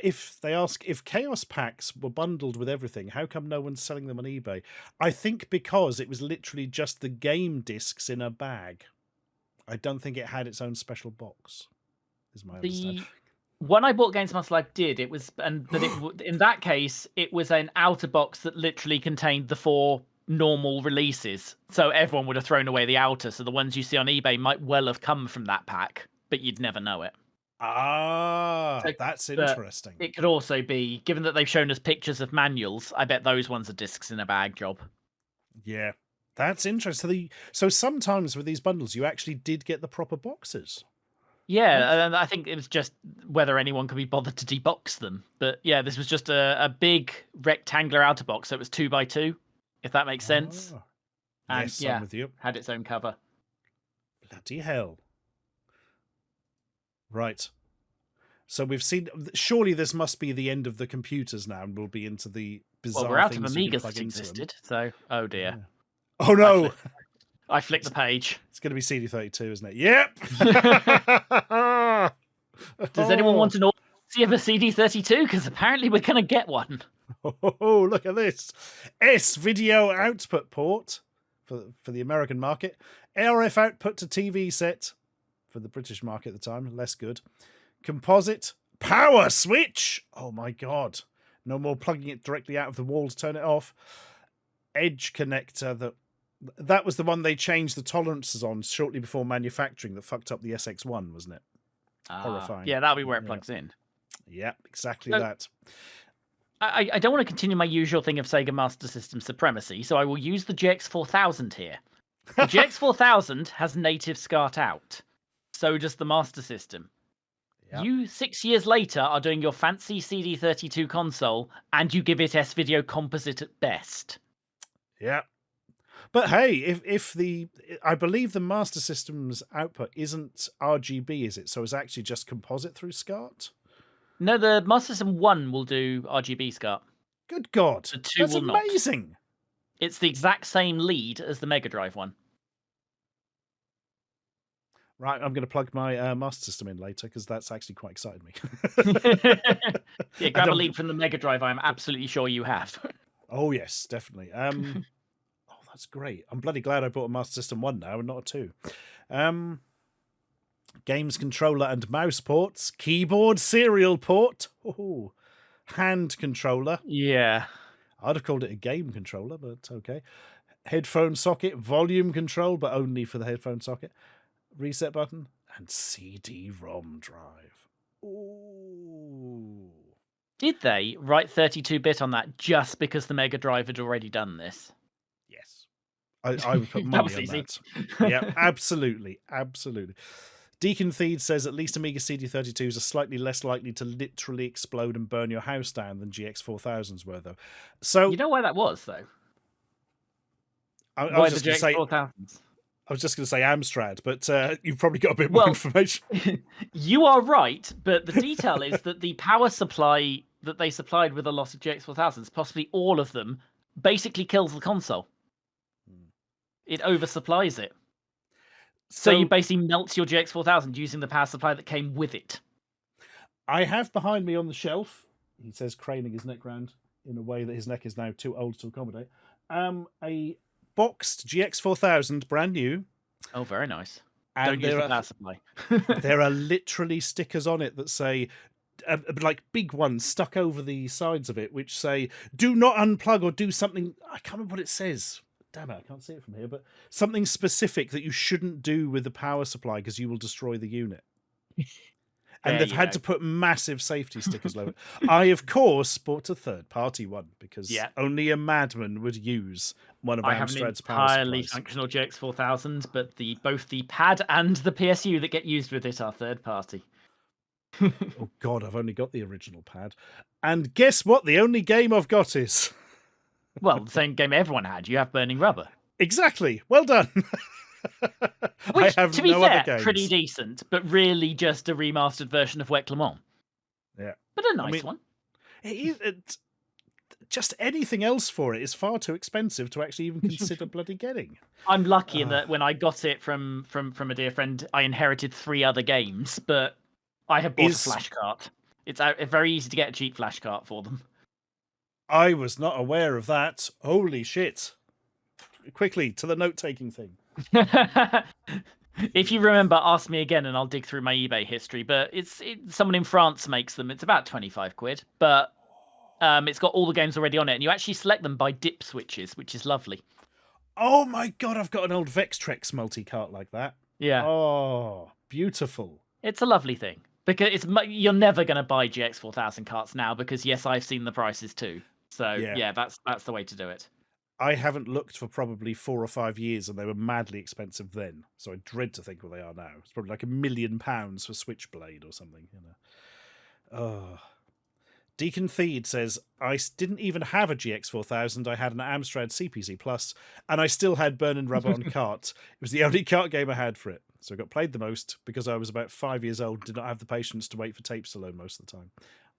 Speaker 2: If they ask if Chaos packs were bundled with everything, how come no one's selling them on eBay? I think because it was literally just the game discs in a bag. I don't think it had its own special box, is my understanding.
Speaker 3: When I bought Games Master Live did, it was, in that case, it was an outer box that literally contained the 4 normal releases. So everyone would have thrown away the outer. So the ones you see on eBay might well have come from that pack, but you'd never know it.
Speaker 2: That's interesting.
Speaker 3: It could also be, given that they've shown us pictures of manuals, I bet those ones are discs in a bag job.
Speaker 2: Yeah, that's interesting. So sometimes with these bundles, you actually did get the proper boxes.
Speaker 3: Yeah, and I think it was just whether anyone could be bothered to debox them. But yeah, this was just a big rectangular outer box, so it was 2x2, if that makes sense. And
Speaker 2: yes, I'm with you.
Speaker 3: Had its own cover.
Speaker 2: Bloody hell. Right. So we've seen... Surely this must be the end of the computers now, and we'll be into the bizarre
Speaker 3: Well, we're out of
Speaker 2: things
Speaker 3: Amigas that existed, so... Oh, dear.
Speaker 2: Yeah. Oh, no!
Speaker 3: I flicked the page.
Speaker 2: It's going to be CD32, isn't it? Yep.
Speaker 3: Does anyone want an see of a CD32? Because apparently we're going to get one.
Speaker 2: Oh, look at this. S video output port for the American market. RF output to TV set for the British market at the time. Less good. Composite power switch. Oh my God. No more plugging it directly out of the wall to turn it off. Edge connector. That was the one they changed the tolerances on shortly before manufacturing that fucked up the SX1, wasn't it? Horrifying.
Speaker 3: Yeah, that'll be where it plugs in.
Speaker 2: Yeah, exactly that.
Speaker 3: I don't want to continue my usual thing of Sega Master System supremacy, so I will use the GX4000 here. The GX4000 has native SCART out. So does the Master System. Yep. You, 6 years later, are doing your fancy CD32 console, and you give it S-Video composite at best.
Speaker 2: Yeah. But hey, if I believe the Master System's output isn't RGB, is it? So it's actually just composite through SCART?
Speaker 3: No, the Master System 1 will do RGB SCART.
Speaker 2: Good God.
Speaker 3: The 2
Speaker 2: That's
Speaker 3: will not.
Speaker 2: Amazing.
Speaker 3: It's the exact same lead as the Mega Drive one.
Speaker 2: Right, I'm going to plug my Master System in later because that's actually quite excited me.
Speaker 3: Yeah, grab a lead from the Mega Drive. I'm absolutely sure you have.
Speaker 2: Oh, yes, definitely. Oh, that's great. I'm bloody glad I bought a Master System 1 now and not a 2. Games controller and mouse ports. Keyboard serial port. Oh, hand controller.
Speaker 3: Yeah.
Speaker 2: I'd have called it a game controller, but okay. Headphone socket. Volume control, but only for the headphone socket. Reset button. And CD-ROM drive. Ooh.
Speaker 3: Did they write 32-bit on that just because the Mega Drive had already done this?
Speaker 2: Yes. I would put money on
Speaker 3: easy.
Speaker 2: that. Yeah, absolutely. Absolutely. Deacon Theed says at least Amiga CD32s are slightly less likely to literally explode and burn your house down than GX4000s were, though. So
Speaker 3: you know why that was, though?
Speaker 2: I
Speaker 3: why
Speaker 2: was
Speaker 3: the GX4000s?
Speaker 2: I was just going to say Amstrad, but you've probably got a bit more information.
Speaker 3: You are right, but the detail is that the power supply that they supplied with a lot of GX4000s, possibly all of them, basically kills the console. It oversupplies it. So you basically melt your GX4000 using the power supply that came with it.
Speaker 2: I have behind me on the shelf, he says, craning his neck round in a way that his neck is now too old to accommodate, a boxed GX4000, brand new.
Speaker 3: Oh, very nice.
Speaker 2: And
Speaker 3: don't use the power supply.
Speaker 2: There are literally stickers on it that say, like big ones stuck over the sides of it, which say, do not unplug or do something. I can't remember what it says. Damn it, I can't see it from here, but something specific that you shouldn't do with the power supply because you will destroy the unit. And they've had to put massive safety stickers over it. I, of course, bought a third-party one because only a madman would use one of Amstrad's power supplies.
Speaker 3: I have an entirely functional GX4000, but both the pad and the PSU that get used with it are third-party.
Speaker 2: Oh, God, I've only got the original pad. And guess what? The only game I've got is...
Speaker 3: Well, the same game everyone had. You have Burning Rubber.
Speaker 2: Exactly. Well done.
Speaker 3: Which,
Speaker 2: I have
Speaker 3: to be
Speaker 2: no other
Speaker 3: fair,
Speaker 2: games.
Speaker 3: pretty decent, but really just a remastered version of Wet Clement.
Speaker 2: Yeah.
Speaker 3: But a nice one.
Speaker 2: Just anything else for it is far too expensive to actually even consider bloody getting.
Speaker 3: I'm lucky in that when I got it from a dear friend, I inherited 3 other games, but I have bought a flash cart. It's very easy to get a cheap flash cart for them.
Speaker 2: I was not aware of that. Holy shit. Quickly, to the note-taking thing.
Speaker 3: If you remember, ask me again and I'll dig through my eBay history. But someone in France makes them. It's about 25 quid. But it's got all the games already on it. And you actually select them by dip switches, which is lovely.
Speaker 2: Oh my God, I've got an old Vextrex multi-cart like that.
Speaker 3: Yeah.
Speaker 2: Oh, beautiful.
Speaker 3: It's a lovely thing. Because you're never going to buy GX4000 carts now because, yes, I've seen the prices too. So, yeah, that's the way to do it.
Speaker 2: I haven't looked for probably 4 or 5 years, and they were madly expensive then. So I dread to think what they are now. It's probably like £1 million for Switchblade or something. You know. Oh. Deacon Theed says, I didn't even have a GX4000. I had an Amstrad CPC Plus, and I still had Burning Rubber on cart. It was the only cart game I had for it. So I got played the most because I was about 5 years old and did not have the patience to wait for tapes to load most of the time.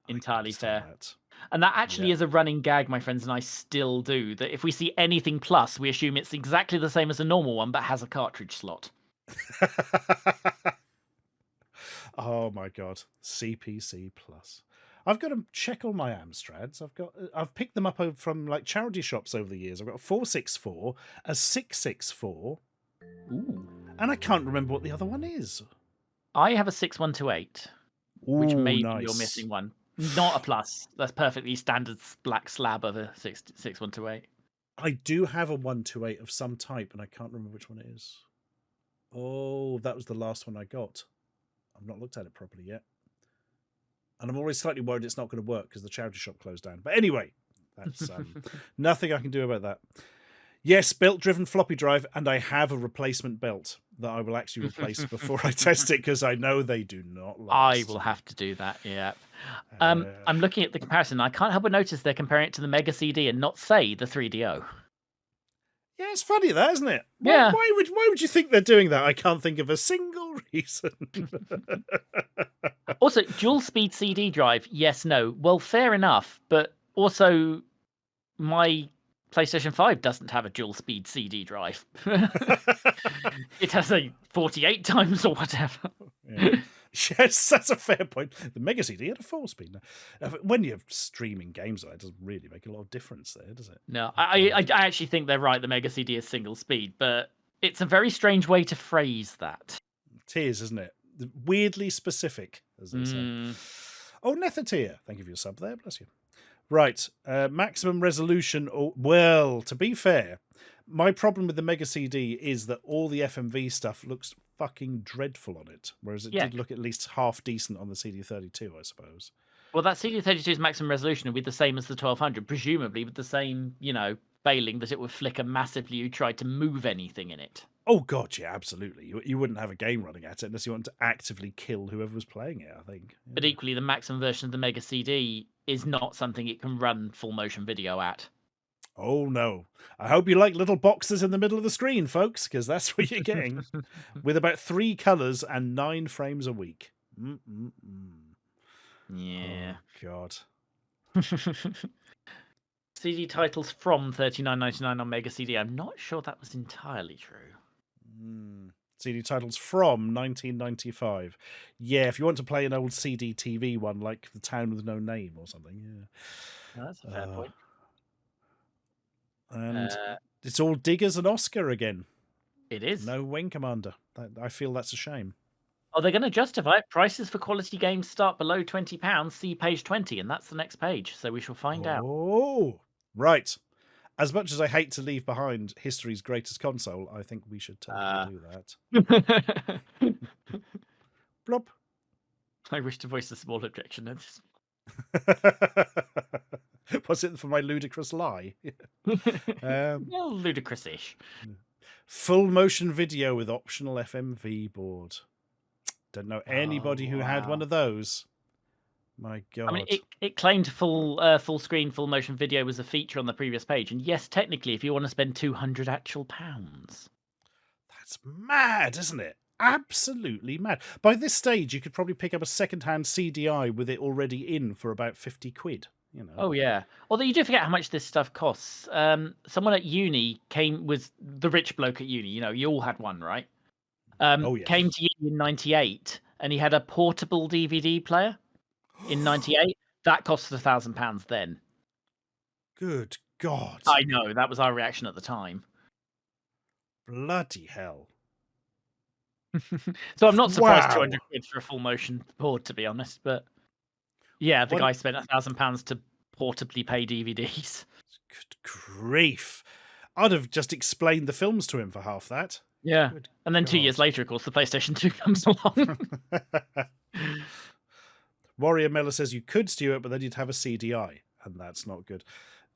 Speaker 3: entirely fair.
Speaker 2: That.
Speaker 3: And that actually is a running gag my friends and I still do, that if we see anything plus, we assume it's exactly the same as a normal one but has a cartridge slot.
Speaker 2: Oh my god, CPC plus. I've got to check all my Amstrads. I've picked them up from like charity shops over the years. I've got a 464, a 664, and I can't remember what the other one is.
Speaker 3: I have a 6128, which maybe you're missing one. Not a plus. That's perfectly standard black slab of a 6128.
Speaker 2: I do have a 128 of some type, and I can't remember which one it is. Oh, that was the last one I got. I've not looked at it properly yet. And I'm always slightly worried it's not going to work because the charity shop closed down. But anyway, that's nothing I can do about that. Yes, belt-driven floppy drive, and I have a replacement belt that I will actually replace before I test it because I know they do not last.
Speaker 3: I will have to do that, yeah. I'm looking at the comparison. I can't help but notice they're comparing it to the Mega CD and not, say, the 3DO.
Speaker 2: Yeah, it's funny that, isn't it?
Speaker 3: Yeah.
Speaker 2: Why would you think they're doing that? I can't think of a single reason.
Speaker 3: Also, dual speed CD drive, yes, no. Well, fair enough, but also my PlayStation 5 doesn't have a dual speed CD drive. It has a 48 times or whatever.
Speaker 2: Yeah. Yes, that's a fair point. The Mega CD had a 4-speed. When you're streaming games, it doesn't really make a lot of difference there, does it?
Speaker 3: No, I actually think they're right. The Mega CD is single speed, but it's a very strange way to phrase that.
Speaker 2: It is, isn't it? Weirdly specific, as they say. Oh, Nethatir, thank you for your sub there. Bless you. Right, maximum resolution. Well, to be fair, my problem with the Mega CD is that all the FMV stuff looks fucking dreadful on it, whereas it did look at least half decent on the CD32, I suppose.
Speaker 3: Well, that CD32's maximum resolution would be the same as the 1200, presumably with the same, failing that it would flicker massively if you tried to move anything in it.
Speaker 2: Oh god, yeah, absolutely. You wouldn't have a game running at it unless you wanted to actively kill whoever was playing it, I think. Yeah.
Speaker 3: But equally, the maximum version of the Mega CD is not something it can run full motion video at.
Speaker 2: Oh no. I hope you like little boxes in the middle of the screen, folks, because that's what you're getting. With about 3 colours and 9 frames a week.
Speaker 3: Yeah.
Speaker 2: Oh god.
Speaker 3: CD titles from $39.99 on Mega CD. I'm not sure that was entirely true.
Speaker 2: CD titles from 1995. Yeah, if you want to play an old CD TV one like The Town with No Name or something, yeah.
Speaker 3: That's a fair point.
Speaker 2: And it's all Diggers and Oscar again.
Speaker 3: It is.
Speaker 2: No Wing Commander. I feel that's a shame.
Speaker 3: Oh, they're going to justify it. Prices for quality games start below £20. See page 20, and that's the next page. So we shall find out.
Speaker 2: Oh, right. As much as I hate to leave behind history's greatest console, I think we should totally do that. Blop.
Speaker 3: I wish to voice a small objection to this.
Speaker 2: Was it for my ludicrous lie?
Speaker 3: Well, ludicrous-ish.
Speaker 2: Full motion video with optional FMV board. Don't know anybody who had one of those. My God.
Speaker 3: I mean, it claimed full screen, full motion video was a feature on the previous page. And yes, technically, if you want to spend 200 actual pounds.
Speaker 2: That's mad, isn't it? Absolutely mad. By this stage, you could probably pick up a second-hand CDI with it already in for about 50 quid.
Speaker 3: Oh, yeah. Although you do forget how much this stuff costs. Someone at uni was the rich bloke at uni. You all had one, right? Came to uni in 98, and he had a portable DVD player in 98. That cost £1,000 then.
Speaker 2: Good God.
Speaker 3: I know. That was our reaction at the time.
Speaker 2: Bloody hell.
Speaker 3: So I'm not surprised 200 quid for a full motion board, to be honest. But yeah, the guy spent £1,000 to portably pay DVDs.
Speaker 2: Good grief. I'd have just explained the films to him for half that.
Speaker 3: Yeah.
Speaker 2: Good
Speaker 3: and then
Speaker 2: God.
Speaker 3: 2 years later, of course, the PlayStation 2 comes along.
Speaker 2: Warrior Miller says you could, Stuart, but then you'd have a CDI, and that's not good.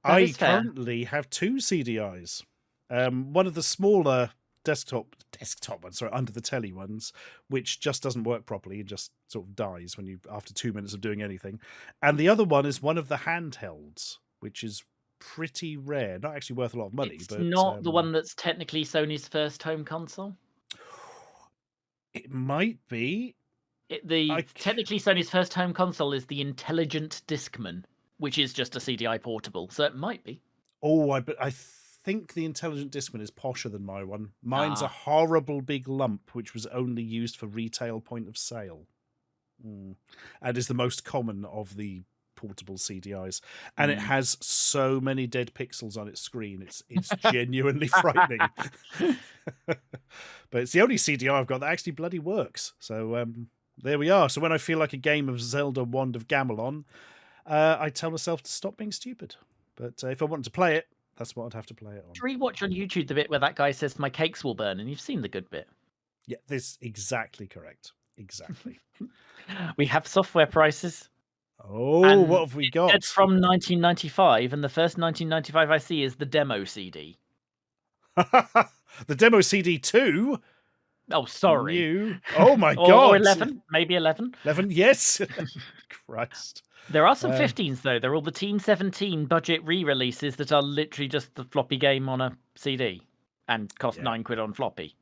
Speaker 3: That
Speaker 2: currently have 2 CDIs. One of the smaller desktop ones, under the telly ones, which just doesn't work properly and just sort of dies after 2 minutes of doing anything. And the other one is one of the handhelds, which is pretty rare. Not actually worth a lot of money.
Speaker 3: It's not the one that's technically Sony's first home console?
Speaker 2: It might be.
Speaker 3: Technically Sony's first home console is the Intelligent Discman, which is just a CDI portable, so it might be.
Speaker 2: Oh, I think the Intelligent Discman is posher than my one. Mine's a horrible big lump, which was only used for retail point of sale. And is the most common of the portable CDIs. And it has so many dead pixels on its screen. It's genuinely frightening. But it's the only CDI I've got that actually bloody works. So there we are. So when I feel like a game of Zelda Wand of Gamelon, I tell myself to stop being stupid. But if I want to play it, that's what I'd have to play it on.
Speaker 3: Rewatch on YouTube the bit where that guy says my cakes will burn, and you've seen the good bit.
Speaker 2: Yeah, this exactly correct. Exactly.
Speaker 3: We have software prices.
Speaker 2: Oh, what have we got?
Speaker 3: It's from 1995, and the first 1995 I see is the demo CD.
Speaker 2: The demo CD 2?
Speaker 3: Oh, sorry.
Speaker 2: New. Oh my god.
Speaker 3: Or 11, maybe 11.
Speaker 2: 11, yes. Christ.
Speaker 3: There are some 15s, though. They're all the Team 17 budget re-releases that are literally just the floppy game on a CD and cost £9 on floppy.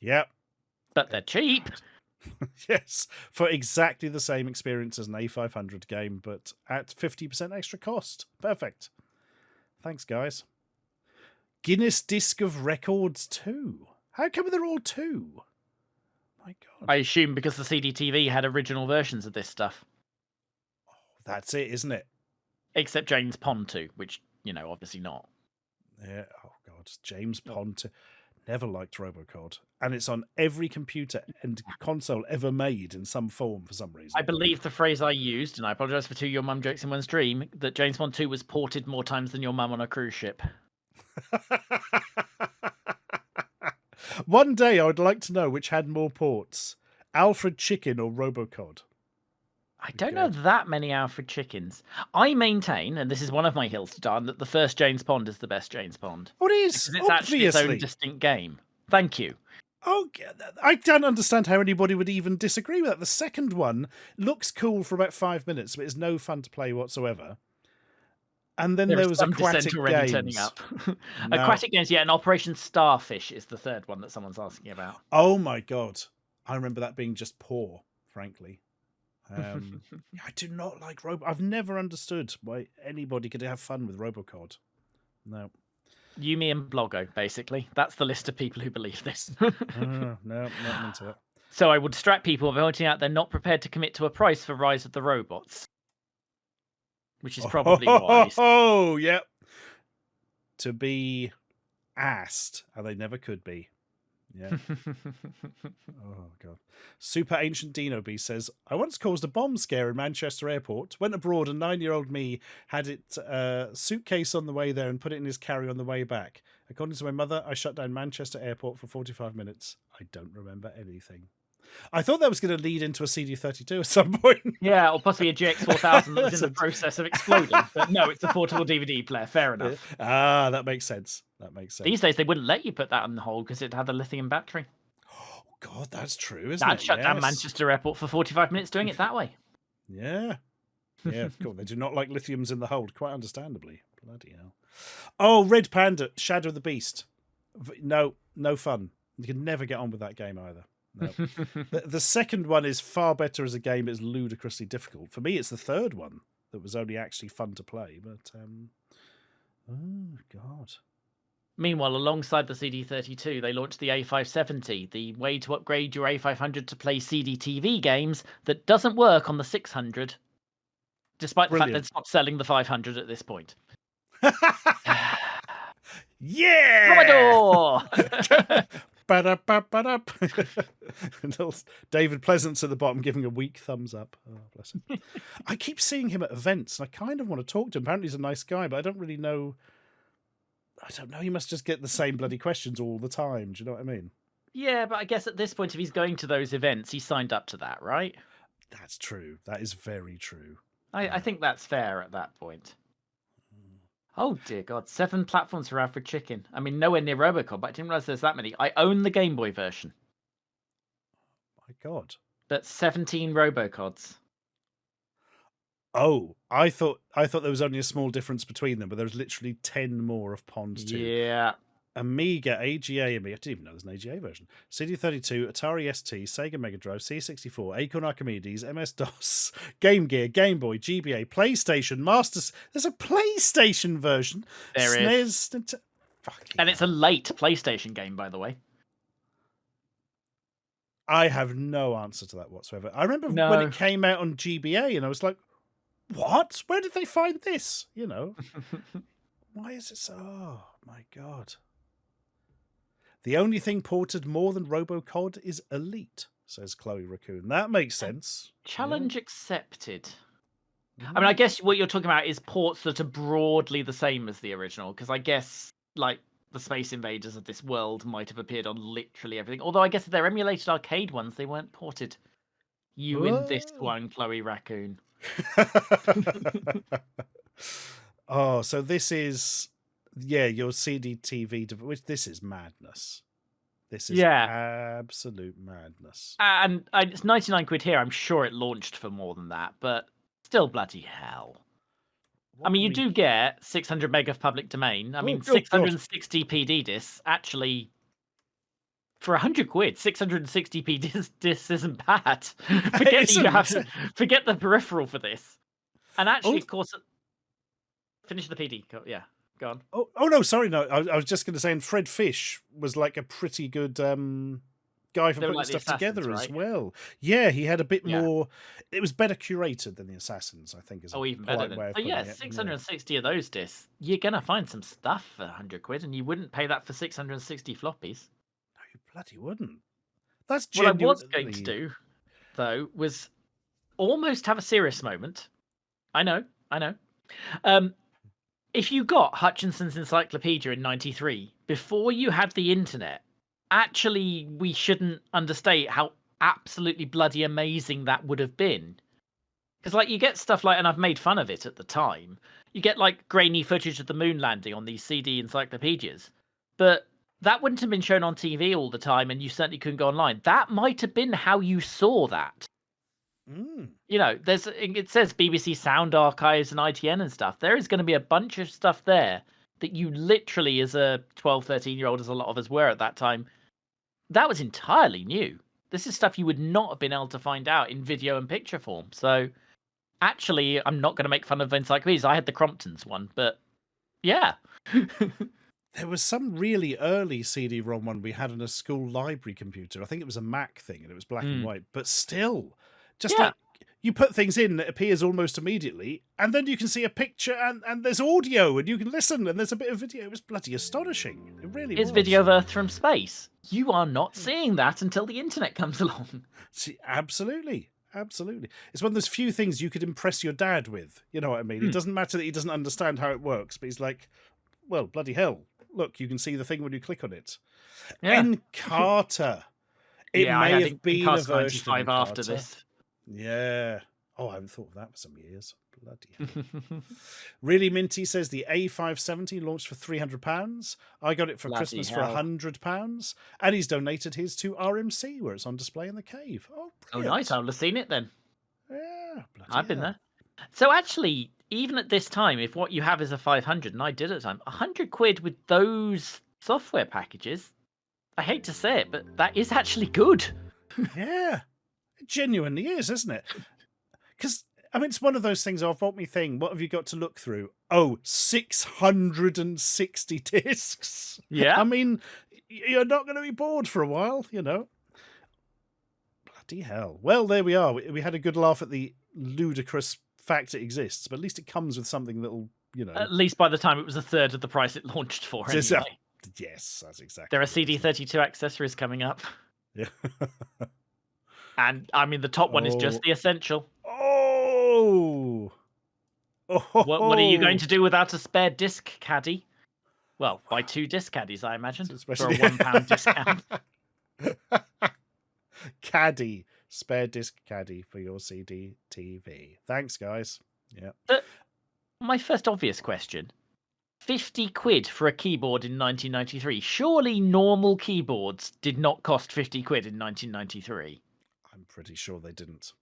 Speaker 2: Yep.
Speaker 3: But they're cheap.
Speaker 2: Yes, for exactly the same experience as an A500 game, but at 50% extra cost. Perfect. Thanks, guys. Guinness Disc of Records 2. How come they're all 2? My God.
Speaker 3: I assume because the CD-TV had original versions of this stuff.
Speaker 2: That's it, isn't it?
Speaker 3: Except James Pond 2, which, obviously not.
Speaker 2: Yeah. Oh, God. James Pond 2. Never liked Robocod. And it's on every computer and console ever made in some form for some reason.
Speaker 3: I believe the phrase I used, and I apologise for 2 Your Mum jokes in one stream, that James Bond 2 was ported more times than Your Mum on a cruise ship.
Speaker 2: One day I would like to know which had more ports, Alfred Chicken or Robocod.
Speaker 3: I don't know that many Alfred Chickens. I maintain, and this is one of my hills to die on, that the first James Pond is the best James Pond.
Speaker 2: Oh, it is,
Speaker 3: it's actually its own distinct game. Thank you.
Speaker 2: Oh, I don't understand how anybody would even disagree with that. The second one looks cool for about 5 minutes, but it's no fun to play whatsoever. And then there was Aquatic Games.
Speaker 3: Turning up. No. Aquatic Games, yeah, and Operation Starfish is the third one that someone's asking about.
Speaker 2: Oh my God. I remember that being just poor, frankly. I do not like I've never understood why anybody could have fun with Robocod. No.
Speaker 3: You, me, and Bloggo, basically. That's the list of people who believe this.
Speaker 2: No, not into it.
Speaker 3: So I would distract people by pointing out they're not prepared to commit to a price for Rise of the Robots. Which is probably wise.
Speaker 2: Oh, yep. To be asked, and they never could be. Yeah. Oh, God. Super Ancient Dino B says, I once caused a bomb scare in Manchester Airport. Went abroad and 9-year-old me had it suitcase on the way there and put it in his carry on the way back. According to my mother, I shut down Manchester Airport for 45 minutes. I don't remember anything. I thought that was going to lead into a CD32 at some point.
Speaker 3: Yeah, or possibly a GX4000 that was in the process of exploding. But no, it's a portable DVD player. Fair enough.
Speaker 2: Ah, that makes sense.
Speaker 3: These days, they wouldn't let you put that on hold because it had a lithium battery.
Speaker 2: Oh, God, that's true, isn't it?
Speaker 3: That shut down Manchester Airport for 45 minutes doing it that way.
Speaker 2: Yeah. Yeah, of course. They do not like lithiums in the hold, quite understandably. Bloody hell. Oh, Red Panda, Shadow of the Beast. No fun. You can never get on with that game either. No. The second one is far better as a game. It's ludicrously difficult. For me, it's the third one that was only actually fun to play. But, oh, God.
Speaker 3: Meanwhile, alongside the CD32, they launched the A570, the way to upgrade your A500 to play CD-TV games that doesn't work on the 600, despite the fact they've stopped selling the 500 at this point.
Speaker 2: Yeah!
Speaker 3: Commodore!
Speaker 2: David Pleasance at the bottom giving a weak thumbs up. Oh, bless him. I keep seeing him at events and I kind of want to talk to him. Apparently he's a nice guy, but I don't really know. I don't know. He must just get the same bloody questions all the time. Do you know what I mean?
Speaker 3: Yeah, but I guess at this point, if he's going to those events, he signed up to that, right?
Speaker 2: That's true. That is very true.
Speaker 3: I think that's fair at that point. Oh, dear God. 7 platforms for Alfred Chicken. I mean, nowhere near Robocod, but I didn't realize there's that many. I own the Game Boy version.
Speaker 2: My God.
Speaker 3: That's 17 Robocods.
Speaker 2: Oh, I thought there was only a small difference between them, but there was literally 10 more of Pond 2.
Speaker 3: Yeah.
Speaker 2: Amiga, AGA, Amiga. I didn't even know there's an AGA version. CD32, Atari ST, Sega Mega Drive, C64, Acorn Archimedes, MS-DOS, Game Gear, Game Boy, GBA, PlayStation, Masters. There's a PlayStation version.
Speaker 3: There is.
Speaker 2: SNES.
Speaker 3: And it's a late PlayStation game, by the way.
Speaker 2: I have no answer to that whatsoever. I remember when it came out on GBA, and I was like, what? Where did they find this? You know? Why is it so... Oh, my God. The only thing ported more than RoboCod is Elite, says Chloe Raccoon. That makes sense.
Speaker 3: Challenge accepted. I mean, I guess what you're talking about is ports that are broadly the same as the original, because I guess, like, the Space Invaders of this world might have appeared on literally everything. Although I guess if they're emulated arcade ones, they weren't ported. You win this one, Chloe Raccoon.
Speaker 2: Oh, so this is... Yeah, your CD-TV, which this is madness. This is absolute madness.
Speaker 3: And it's 99 quid here. I'm sure it launched for more than that, but still bloody hell. I mean, you do get 600 meg of public domain. I mean, 660 PD discs. Actually, for 100 quid, 660p discs isn't bad. Forget the peripheral for this. And actually, of course, finish the PD. Yeah. Go on.
Speaker 2: Oh no, sorry, no. I was just going to say, and Fred Fish was like a pretty good guy for putting stuff together as well. Yeah, he had a bit more. It was better curated than the Assassins, I think. Is
Speaker 3: even better. But yeah, 660 of those discs. You're going to find some stuff for 100 quid, and you wouldn't pay that for 660 floppies.
Speaker 2: No, you bloody wouldn't. That's
Speaker 3: genuinely... What I was going to do, though, was almost have a serious moment. I know. If you got Hutchinson's Encyclopedia in 93, before you had the internet, actually, we shouldn't understate how absolutely bloody amazing that would have been. Because, like, you get stuff like, and I've made fun of it at the time, you get, like, grainy footage of the moon landing on these CD encyclopedias. But that wouldn't have been shown on TV all the time, and you certainly couldn't go online. That might have been how you saw that. You know, it says BBC Sound Archives and ITN and stuff. There is going to be a bunch of stuff there that you literally, as a 12, 13-year-old, as a lot of us were at that time, that was entirely new. This is stuff you would not have been able to find out in video and picture form. So, actually, I'm not going to make fun of encyclopedias. I had the Cromptons one, but yeah.
Speaker 2: There was some really early CD-ROM one we had on a school library computer. I think it was a Mac thing, and it was black and white. But still... Just like you put things in, it appears almost immediately, and then you can see a picture, and there's audio, and you can listen, and there's a bit of video. It was bloody astonishing. It really was.
Speaker 3: It's video of Earth from space. You are not seeing that until the internet comes along.
Speaker 2: See, absolutely. It's one of those few things you could impress your dad with. You know what I mean? It doesn't matter that he doesn't understand how it works, but he's like, well, bloody hell. Look, you can see the thing when you click on it.
Speaker 3: Yeah.
Speaker 2: Encarta. It may have been a version of
Speaker 3: after this.
Speaker 2: Yeah. Oh, I haven't thought of that for some years. Bloody hell. Really Minty says the A570 launched for £300. I got it for Christmas for £100. And he's donated his to RMC, where it's on display in the cave. Oh,
Speaker 3: nice. I'll have seen it then.
Speaker 2: Yeah.
Speaker 3: I've been there. So actually, even at this time, if what you have is a 500, and I did at the time, 100 quid with those software packages, I hate to say it, but that is actually good.
Speaker 2: Yeah. It genuinely is, isn't it? Because, I mean, it's one of those things, I've bought me thing, what have you got to look through? Oh, 660 discs.
Speaker 3: Yeah.
Speaker 2: I mean, you're not going to be bored for a while, you know. Bloody hell. Well, there we are. We had a good laugh at the ludicrous fact it exists, but at least it comes with something that'll, you know.
Speaker 3: At least by the time it was a third of the price it launched for, anyway.
Speaker 2: Yes, that's exactly.
Speaker 3: There are CD32 accessories coming up.
Speaker 2: Yeah.
Speaker 3: And, I mean, the top one is just the essential.
Speaker 2: Oh!
Speaker 3: What are you going to do without a spare disc caddy? Well, buy 2 disc caddies, I imagine, for a £1 discount.
Speaker 2: Caddy. Spare disc caddy for your CD TV. Thanks, guys. Yeah.
Speaker 3: My first obvious question. 50 quid for a keyboard in 1993. Surely normal keyboards did not cost 50 quid in 1993.
Speaker 2: I'm pretty sure they didn't.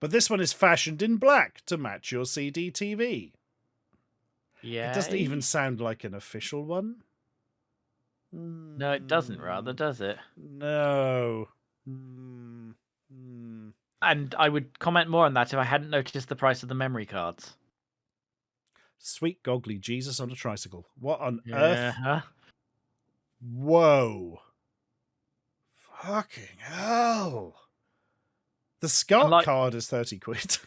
Speaker 2: But this one is fashioned in black to match your CD TV.
Speaker 3: Yeah.
Speaker 2: It doesn't even sound like an official one.
Speaker 3: No, it doesn't, rather, does it?
Speaker 2: No.
Speaker 3: And I would comment more on that if I hadn't noticed the price of the memory cards.
Speaker 2: Sweet goggly Jesus on a tricycle. What on earth?
Speaker 3: Yeah.
Speaker 2: Whoa. Fucking hell. The
Speaker 3: And
Speaker 2: SCART
Speaker 3: like,
Speaker 2: card is 30 quid.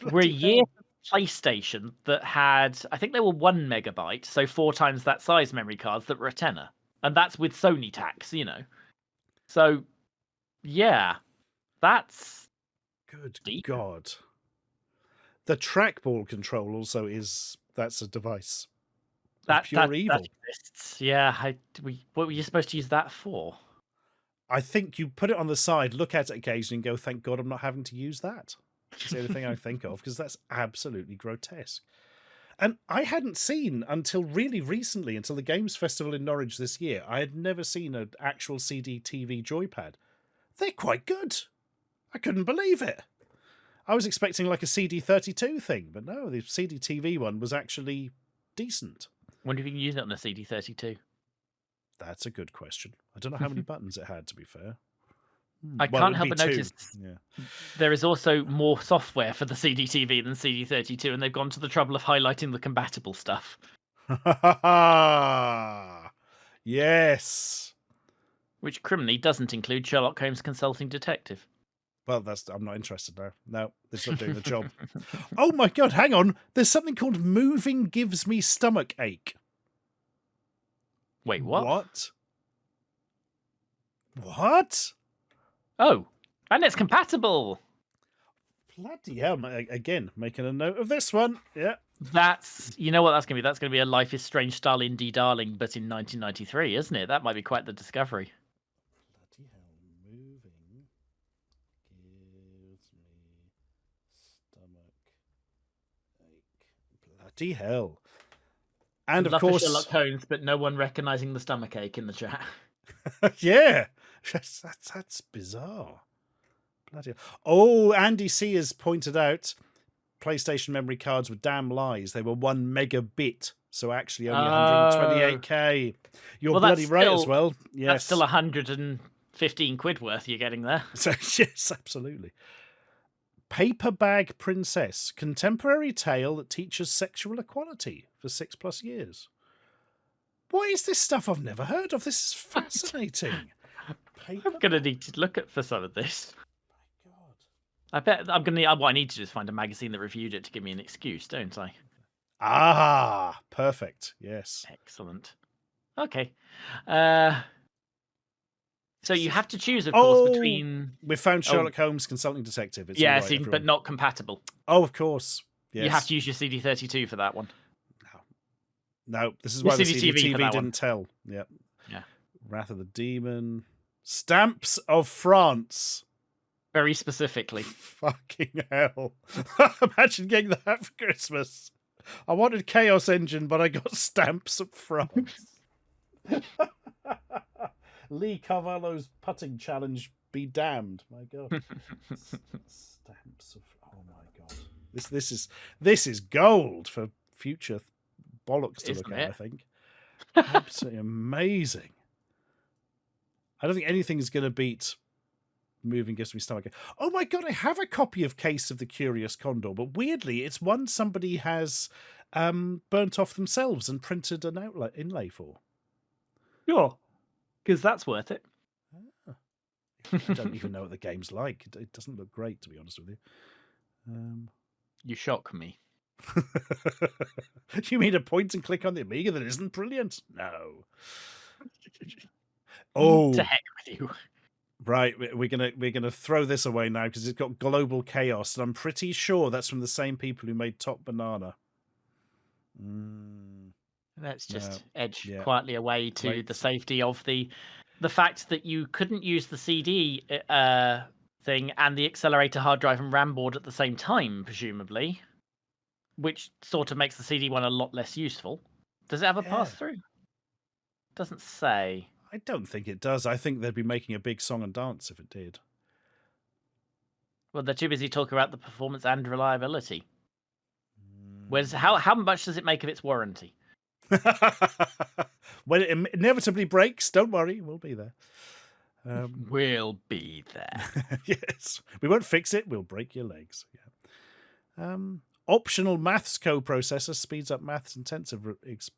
Speaker 3: we're a
Speaker 2: Bloody
Speaker 3: year
Speaker 2: hell.
Speaker 3: from PlayStation that had, I think they were 1 megabyte, so 4 times that size memory cards that were a tenner. And that's with Sony tax, you know. So, yeah, that's
Speaker 2: Good
Speaker 3: deep.
Speaker 2: God. The trackball control also that's a device. Of pure evil.
Speaker 3: That exists. Yeah, what were you supposed to use that for?
Speaker 2: I think you put it on the side, look at it occasionally, and go, thank God I'm not having to use that. It's the only thing I think of, because that's absolutely grotesque. And I hadn't seen until really recently, until the Games Festival in Norwich this year, I had never seen an actual CD TV joypad. They're quite good. I couldn't believe it. I was expecting like a CD32 thing, but no, the CD TV one was actually decent.
Speaker 3: Wonder if you can use it on a CD32.
Speaker 2: That's a good question. I don't know how many buttons it had, to be fair.
Speaker 3: I can't help but notice
Speaker 2: Yeah.
Speaker 3: there is also more software for the CD-TV than CD32, and they've gone to the trouble of highlighting the compatible stuff.
Speaker 2: Yes.
Speaker 3: Which criminally doesn't include Sherlock Holmes Consulting Detective.
Speaker 2: Well, I'm not interested now. No, it's not doing the job. Oh my God, hang on. There's something called Moving Gives Me Stomach Ache.
Speaker 3: Wait, what?
Speaker 2: What?
Speaker 3: Oh, and it's compatible.
Speaker 2: Bloody hell. Again, making a note of this one. Yeah.
Speaker 3: You know what that's going to be? That's going to be a Life is Strange style indie darling, but in 1993, isn't it? That might be quite the discovery.
Speaker 2: Bloody hell. Moving gives me stomach ache. Bloody hell. And of course,
Speaker 3: Sherlock Holmes, but no one recognizing the stomach ache in the chat.
Speaker 2: Yeah, that's bizarre. Bloody hell. Oh, Andy C has pointed out PlayStation memory cards were damn lies. They were 1 megabit, so actually only 128k. You're bloody right as well. Yes,
Speaker 3: that's still 115 quid worth you're getting there.
Speaker 2: So, yes, absolutely. Paper Bag Princess, contemporary tale that teaches sexual equality for 6+ years. What is this stuff I've never heard of? This is fascinating.
Speaker 3: I'm going to need to look for some of this.
Speaker 2: My God.
Speaker 3: I bet I'm going to what I need to do is find a magazine that reviewed it to give me an excuse, don't I?
Speaker 2: Ah, perfect. Yes.
Speaker 3: Excellent. Okay. So you have to choose, of course, between...
Speaker 2: We found Sherlock Holmes Consulting Detective. It's
Speaker 3: yeah,
Speaker 2: all right,
Speaker 3: but not compatible.
Speaker 2: Oh, of course. Yes.
Speaker 3: You have to use your CD32 for that one.
Speaker 2: No, this is why the CD-TV didn't
Speaker 3: one.
Speaker 2: tell. Yeah.
Speaker 3: Yeah.
Speaker 2: Wrath of the Demon. Stamps of France.
Speaker 3: Very specifically.
Speaker 2: Fucking hell. Imagine getting that for Christmas. I wanted Chaos Engine, but I got Stamps of France. Lee Carvalho's putting challenge be damned. My God. Stamps of... Oh my God. This is gold for future bollocks to look at, I think. Absolutely amazing. I don't think anything's going to beat Moving Gives Me Stomach. Oh my God, I have a copy of Case of the Curious Condor, but weirdly, it's one somebody has burnt off themselves and printed an inlay for.
Speaker 3: Sure. Because that's worth it.
Speaker 2: I don't even know what the game's like. It doesn't look great, to be honest with you.
Speaker 3: You shock me.
Speaker 2: You mean a point and click on the Amiga that isn't brilliant? No. Oh,
Speaker 3: to heck with you.
Speaker 2: Right, we're gonna throw this away now because it's got Global Chaos, and I'm pretty sure that's from the same people who made Top Banana.
Speaker 3: Let's just edge quietly away to the safety of the fact that you couldn't use the CD thing and the accelerator hard drive and RAM board at the same time, presumably, which sort of makes the CD one a lot less useful. Does it have a pass-through? Doesn't say.
Speaker 2: I don't think it does. I think they'd be making a big song and dance if it did.
Speaker 3: Well, they're too busy talking about the performance and reliability. Whereas how much does it make of its warranty?
Speaker 2: When it inevitably breaks, don't worry, we'll be there.
Speaker 3: We'll be there.
Speaker 2: Yes, we won't fix it. We'll break your legs. Yeah. Optional maths coprocessor speeds up maths intensive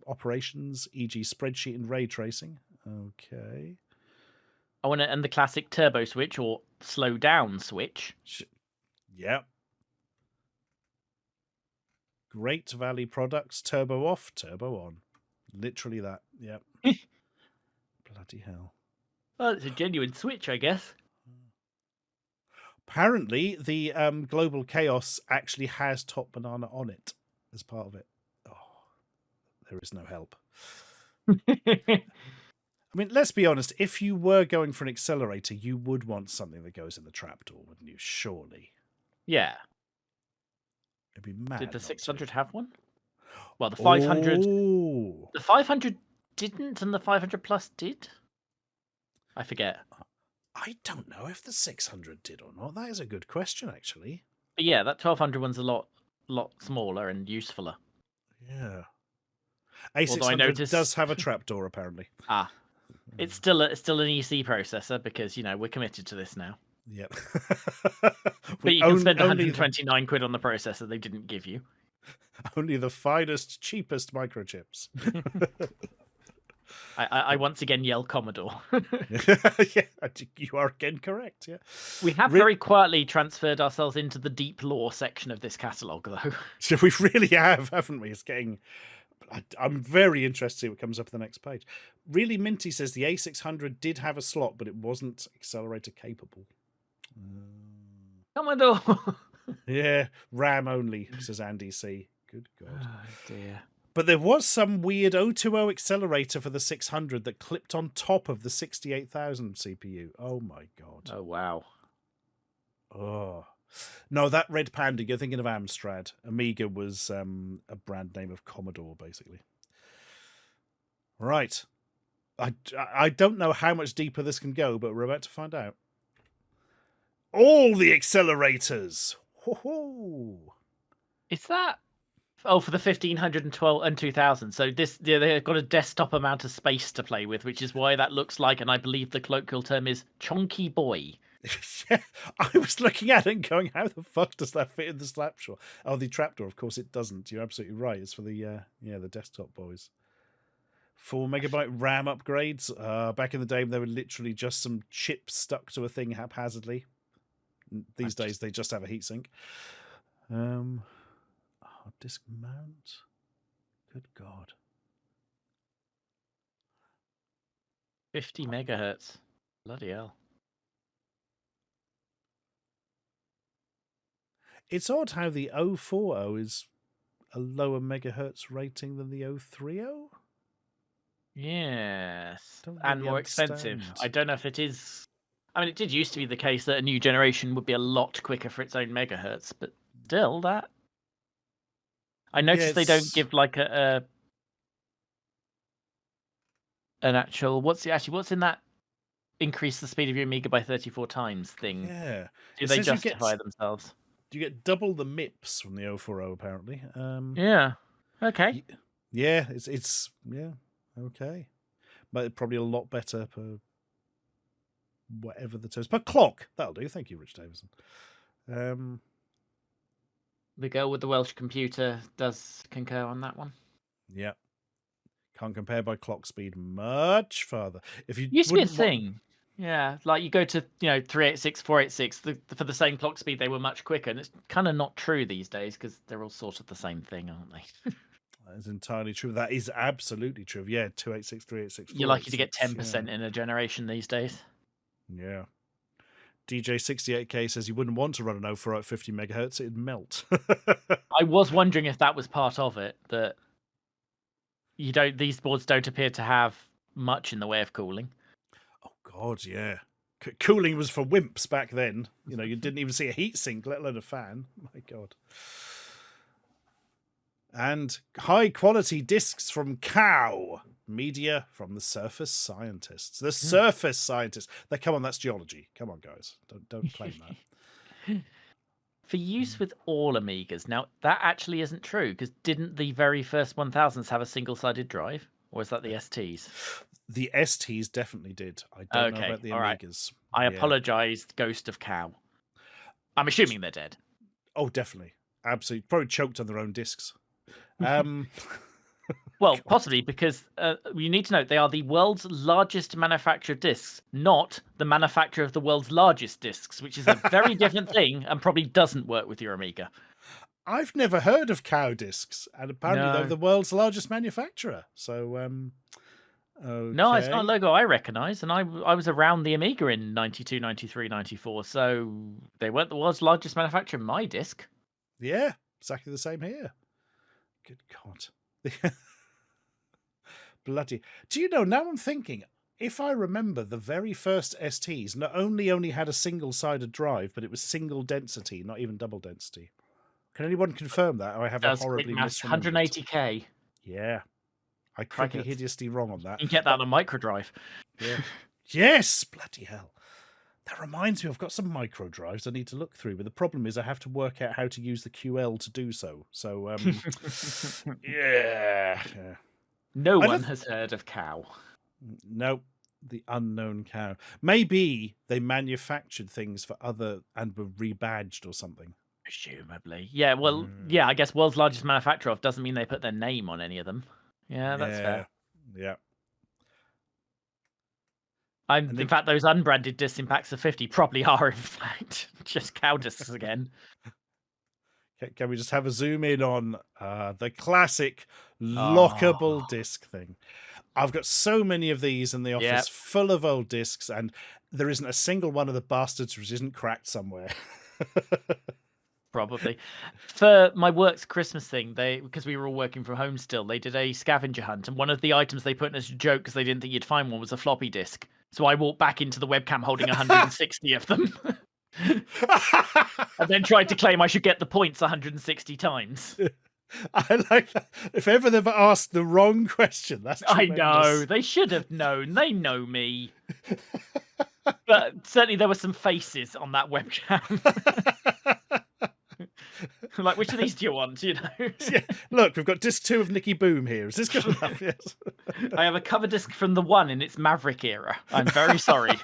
Speaker 2: operations, e.g., spreadsheet and ray tracing. Okay.
Speaker 3: I want to end the classic turbo switch or slow down switch.
Speaker 2: Yep. Great Valley products, turbo off, turbo on. Literally that. Yep. Bloody hell.
Speaker 3: Well, it's a genuine switch, I guess.
Speaker 2: Apparently, the Global Chaos actually has Top Banana on it as part of it. Oh, there is no help. I mean, let's be honest. If you were going for an accelerator, you would want something that goes in the trapdoor, wouldn't you? Surely.
Speaker 3: Yeah.
Speaker 2: It'd be mad.
Speaker 3: Did the
Speaker 2: not
Speaker 3: 600
Speaker 2: to.
Speaker 3: have one? Well, the 500.
Speaker 2: Oh.
Speaker 3: The 500 didn't, and the 500 Plus did. I forget.
Speaker 2: I don't know if the 600 did or not. That is a good question, actually.
Speaker 3: But yeah, that 1200 one's a lot smaller and usefuler.
Speaker 2: Yeah.
Speaker 3: Although I
Speaker 2: A600
Speaker 3: noticed
Speaker 2: does have a trapdoor, apparently.
Speaker 3: It's still an EC processor because we're committed to this now.
Speaker 2: Yep.
Speaker 3: But you can spend 129 quid on the processor they didn't give you.
Speaker 2: Only the finest, cheapest microchips.
Speaker 3: I once again yell Commodore.
Speaker 2: Yeah, you are again correct. Yeah,
Speaker 3: we have very quietly transferred ourselves into the deep lore section of this catalogue, though.
Speaker 2: So we really have, haven't we? It's getting. I'm very interested to see what comes up on the next page. Really Minty says the A600 did have a slot, but it wasn't accelerator capable.
Speaker 3: Commodore.
Speaker 2: Yeah, RAM only, says Andy C. Good God.
Speaker 3: Oh dear.
Speaker 2: But there was some weird 020 accelerator for the 600 that clipped on top of the 68,000 CPU. Oh my God.
Speaker 3: Oh wow.
Speaker 2: Oh. No, that Red Panda, you're thinking of Amstrad. Amiga was a brand name of Commodore, basically. Right. I don't know how much deeper this can go, but we're about to find out. All the accelerators. Ho-ho.
Speaker 3: Is that... Oh, for the 1500 and 2000. So they've got a desktop amount of space to play with, which is why that looks like, and I believe the colloquial term is chonky boy.
Speaker 2: Yeah, I was looking at it and going, how the fuck does that fit in the slapshot? Oh, the trapdoor, of course it doesn't. You're absolutely right. It's for the the desktop boys. 4 megabyte RAM upgrades. Back in the day, they were literally just some chips stuck to a thing haphazardly. These days, they just have a heatsink. Disk mount. Good God.
Speaker 3: 50 megahertz. Bloody hell.
Speaker 2: It's odd how the 040 is a lower megahertz rating than the 030.
Speaker 3: Yes.
Speaker 2: Don't
Speaker 3: And
Speaker 2: really
Speaker 3: more expensive.
Speaker 2: understand.
Speaker 3: I don't know if it is. I mean, it did used to be the case that a new generation would be a lot quicker for its own megahertz, but still, that. I noticed they don't give like an actual. What's in that increase the speed of your Amiga by 34 times thing?
Speaker 2: Yeah.
Speaker 3: Do they justify themselves?
Speaker 2: You get double the MIPS from the 040 apparently.
Speaker 3: Yeah. Okay.
Speaker 2: Yeah, it's yeah, okay. But probably a lot better per whatever the terms. Per clock. That'll do. Thank you, Rich Davison.
Speaker 3: The girl with the Welsh computer does concur on that one.
Speaker 2: Yeah. Can't compare by clock speed much further. If you
Speaker 3: used to be a thing. Yeah, like you go to 386, 486 for the same clock speed, they were much quicker, and it's kind of not true these days because they're all sort of the same thing, aren't they?
Speaker 2: That is entirely true. That is absolutely true. Yeah, 286, 386.
Speaker 3: You're lucky to get 10% in a generation these days.
Speaker 2: Yeah. DJ68K says you wouldn't want to run an 040 at 50 megahertz; it'd melt.
Speaker 3: I was wondering if that was part of it, that these boards don't appear to have much in the way of cooling.
Speaker 2: Oh God, yeah. Cooling was for wimps back then. You didn't even see a heatsink, let alone a fan. My God. And high quality discs from Cow. Media from the Surface Scientists. The Surface Scientists. Come on, that's geology. Come on, guys. Don't claim that.
Speaker 3: For use with all Amigas. Now, that actually isn't true, because didn't the very first 1000s have a single-sided drive? Or is that the STs?
Speaker 2: The STs definitely did. I don't know
Speaker 3: Okay,
Speaker 2: about the
Speaker 3: all right.
Speaker 2: Amigas.
Speaker 3: I
Speaker 2: Yeah.
Speaker 3: apologise, Ghost of Cow. I'm assuming they're dead.
Speaker 2: Oh, definitely. Absolutely. Probably choked on their own discs.
Speaker 3: Well, possibly, because you need to note they are the world's largest manufacturer of discs, not the manufacturer of the world's largest discs, which is a very different thing and probably doesn't work with your Amiga.
Speaker 2: I've never heard of cow discs, and apparently they're
Speaker 3: No.
Speaker 2: the world's largest manufacturer. So, okay.
Speaker 3: No, it's not a logo I recognise, and I was around the Amiga in 92, 93, 94, so they weren't the world's largest manufacturer of my disc.
Speaker 2: Yeah, exactly the same here. Good God. Bloody. Do you know, now I'm thinking, if I remember, the very first STs not only had a single-sided drive, but it was single density, not even double density. Can anyone confirm that? Or I have a
Speaker 3: That's quick
Speaker 2: horribly
Speaker 3: maths,
Speaker 2: misremembered.
Speaker 3: 180k.
Speaker 2: Yeah. I could
Speaker 3: Crikey,
Speaker 2: be hideously wrong on that.
Speaker 3: You can get that on a micro drive.
Speaker 2: Yeah. Yes! Bloody hell. That reminds me, I've got some micro drives I need to look through, but the problem is I have to work out how to use the QL to do so. So, yeah.
Speaker 3: No one has heard of Cow.
Speaker 2: Nope. The unknown cow. Maybe they manufactured things for other and were rebadged or something.
Speaker 3: Presumably. Yeah, well, yeah, I guess world's largest manufacturer of doesn't mean they put their name on any of them. Yeah, that's fair.
Speaker 2: Yeah.
Speaker 3: In fact, those unbranded discs in packs of 50 probably are, in fact, just cow discs again.
Speaker 2: Can we just have a zoom in on the classic lockable disc thing? I've got so many of these in the office, full of old discs, and there isn't a single one of the bastards which isn't cracked somewhere.
Speaker 3: Probably. For my work's Christmas thing, because we were all working from home still, they did a scavenger hunt, and one of the items they put in as a joke because they didn't think you'd find one was a floppy disk. So I walked back into the webcam holding 160 of them. And then tried to claim I should get the points 160 times.
Speaker 2: I like that. If ever they've asked the wrong question, that's tremendous.
Speaker 3: I know. They should have known. They know me. But certainly there were some faces on that webcam. Like, which of these do you want, you know?
Speaker 2: Yeah. Look, we've got disc 2 of Nicky Boom here. Is this good enough? Yes.
Speaker 3: I have a cover disc from the one in its Maverick era. I'm very sorry.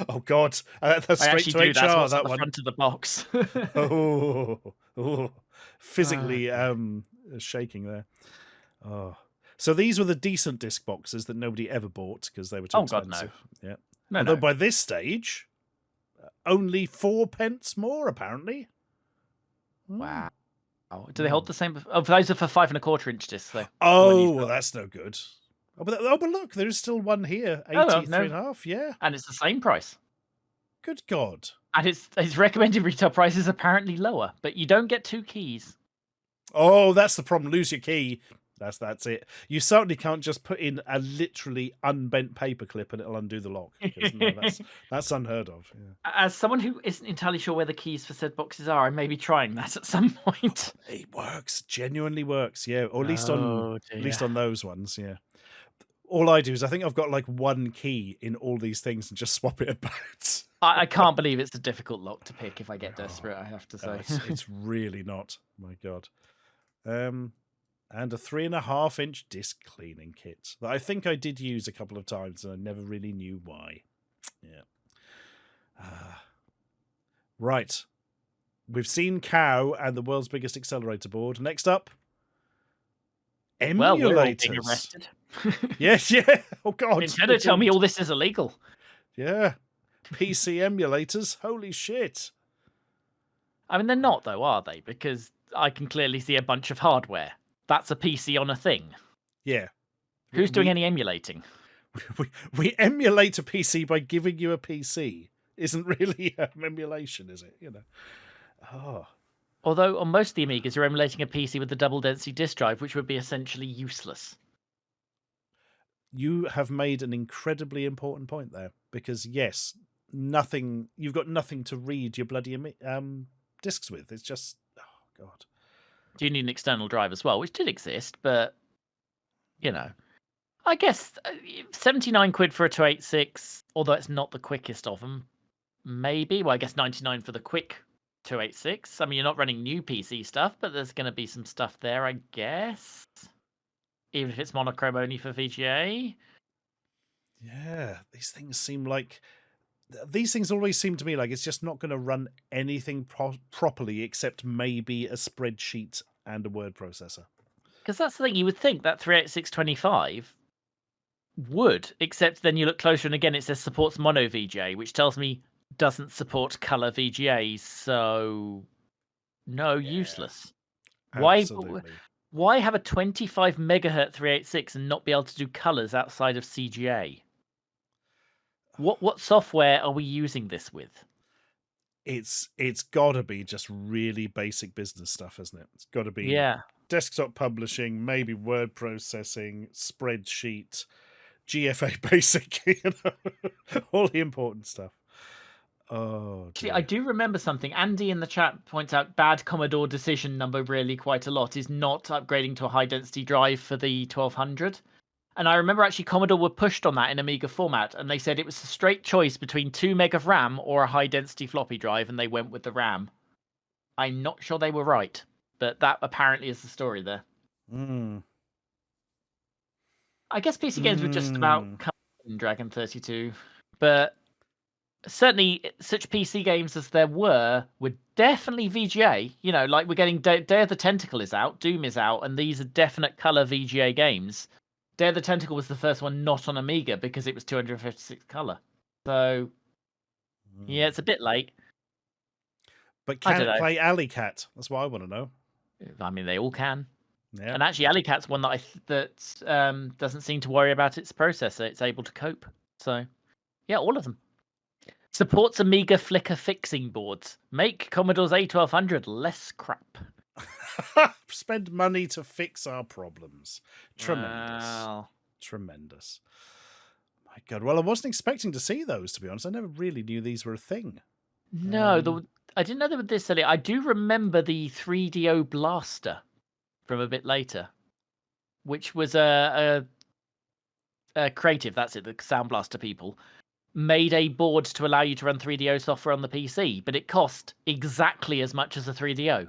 Speaker 2: Oh, God. That's straight to HR,
Speaker 3: that's
Speaker 2: that
Speaker 3: on the
Speaker 2: one.
Speaker 3: front of the box.
Speaker 2: Physically shaking there. Oh. So these were the decent disc boxes that nobody ever bought because they were too expensive.
Speaker 3: God, no.
Speaker 2: Yeah.
Speaker 3: No,
Speaker 2: although by this stage, only 4 pence more, apparently.
Speaker 3: Wow. Do they hold the same? Oh, those are for 5 1/4-inch discs, though.
Speaker 2: Oh, well, that's no good. Oh, but look, there is still one here. 83.5, yeah.
Speaker 3: And it's the same price.
Speaker 2: Good God.
Speaker 3: And its recommended retail price is apparently lower, but you don't get 2 keys.
Speaker 2: Oh, that's the problem. Lose your key. That's it. You certainly can't just put in a literally unbent paperclip and it'll undo the lock. No, that's unheard of. Yeah.
Speaker 3: As someone who isn't entirely sure where the keys for said boxes are, I may be trying that at some point.
Speaker 2: It works. Genuinely works. Yeah. Or at least on those ones. Yeah. All I do is I think I've got like 1 key in all these things and just swap it about.
Speaker 3: I can't believe it's a difficult lock to pick if I get desperate, I have to say.
Speaker 2: It's really not. My God. And a 3.5-inch disc cleaning kit that I think I did use a couple of times and I never really knew why. Yeah. Right. We've seen Cow and the world's biggest accelerator board. Next up, emulators.
Speaker 3: Well, we're all being arrested.
Speaker 2: Yes, yeah. Oh, God.
Speaker 3: Nintendo tell me all this is illegal.
Speaker 2: Yeah. PC emulators. Holy shit.
Speaker 3: I mean, they're not, though, are they? Because I can clearly see a bunch of hardware. That's a PC on a thing.
Speaker 2: Yeah.
Speaker 3: Who's doing any emulating?
Speaker 2: We emulate a PC by giving you a PC. Isn't really an emulation, is it? You know. Oh.
Speaker 3: Although on most of the Amigas, you're emulating a PC with a double density disk drive, which would be essentially useless.
Speaker 2: You have made an incredibly important point there, because yes, you've got nothing to read your bloody discs with. It's just, oh God.
Speaker 3: Do you need an external drive as well, which did exist, but you know, I guess 79 quid for a 286, although it's not the quickest of them. Maybe. Well, I guess 99 for the quick 286. I mean, you're not running new PC stuff, but there's going to be some stuff there, I guess. Even if it's monochrome only for VGA.
Speaker 2: Yeah, these things always seem to me like it's just not going to run anything properly except maybe a spreadsheet and a word processor.
Speaker 3: Because that's the thing, you would think that 38625 would, except then you look closer and again it says supports mono VGA, which tells me doesn't support color VGA, so no, useless.
Speaker 2: Absolutely.
Speaker 3: Why have a 25 megahertz 386 and not be able to do colors outside of CGA? What software are we using this with?
Speaker 2: It's got to be just really basic business stuff, isn't it? It's got to be desktop publishing, maybe word processing, spreadsheet, GFA basic, all the important stuff. Oh, dear.
Speaker 3: See, I do remember something. Andy in the chat points out bad Commodore decision number really quite a lot is not upgrading to a high density drive for the 1200. And I remember actually Commodore were pushed on that in Amiga format, and they said it was a straight choice between 2 meg of RAM or a high density floppy drive, and they went with the RAM. I'm not sure they were right, but that apparently is the story there. I guess PC games were just about Dragon 32, but certainly such PC games as there were definitely VGA. You know, like we're getting Day of the Tentacle is out, Doom is out, and these are definite color VGA games. Day of the Tentacle was the first one not on Amiga because it was 256 color. So, yeah, it's a bit late.
Speaker 2: But can it play Alley Cat? That's what I want to know.
Speaker 3: I mean, they all can. Yeah. And actually, Alley Cat's one that doesn't seem to worry about its processor. It's able to cope. So, yeah, all of them. Supports Amiga flicker fixing boards. Make Commodore's A1200 less crap.
Speaker 2: Spend money to fix our problems. Tremendous.
Speaker 3: Wow.
Speaker 2: Tremendous. My God. Well, I wasn't expecting to see those, to be honest. I never really knew these were a thing.
Speaker 3: No, I didn't know they were this early. I do remember the 3DO Blaster from a bit later, which was a Creative, that's it, the Sound Blaster people, made a board to allow you to run 3DO software on the PC, but it cost exactly as much as a 3DO.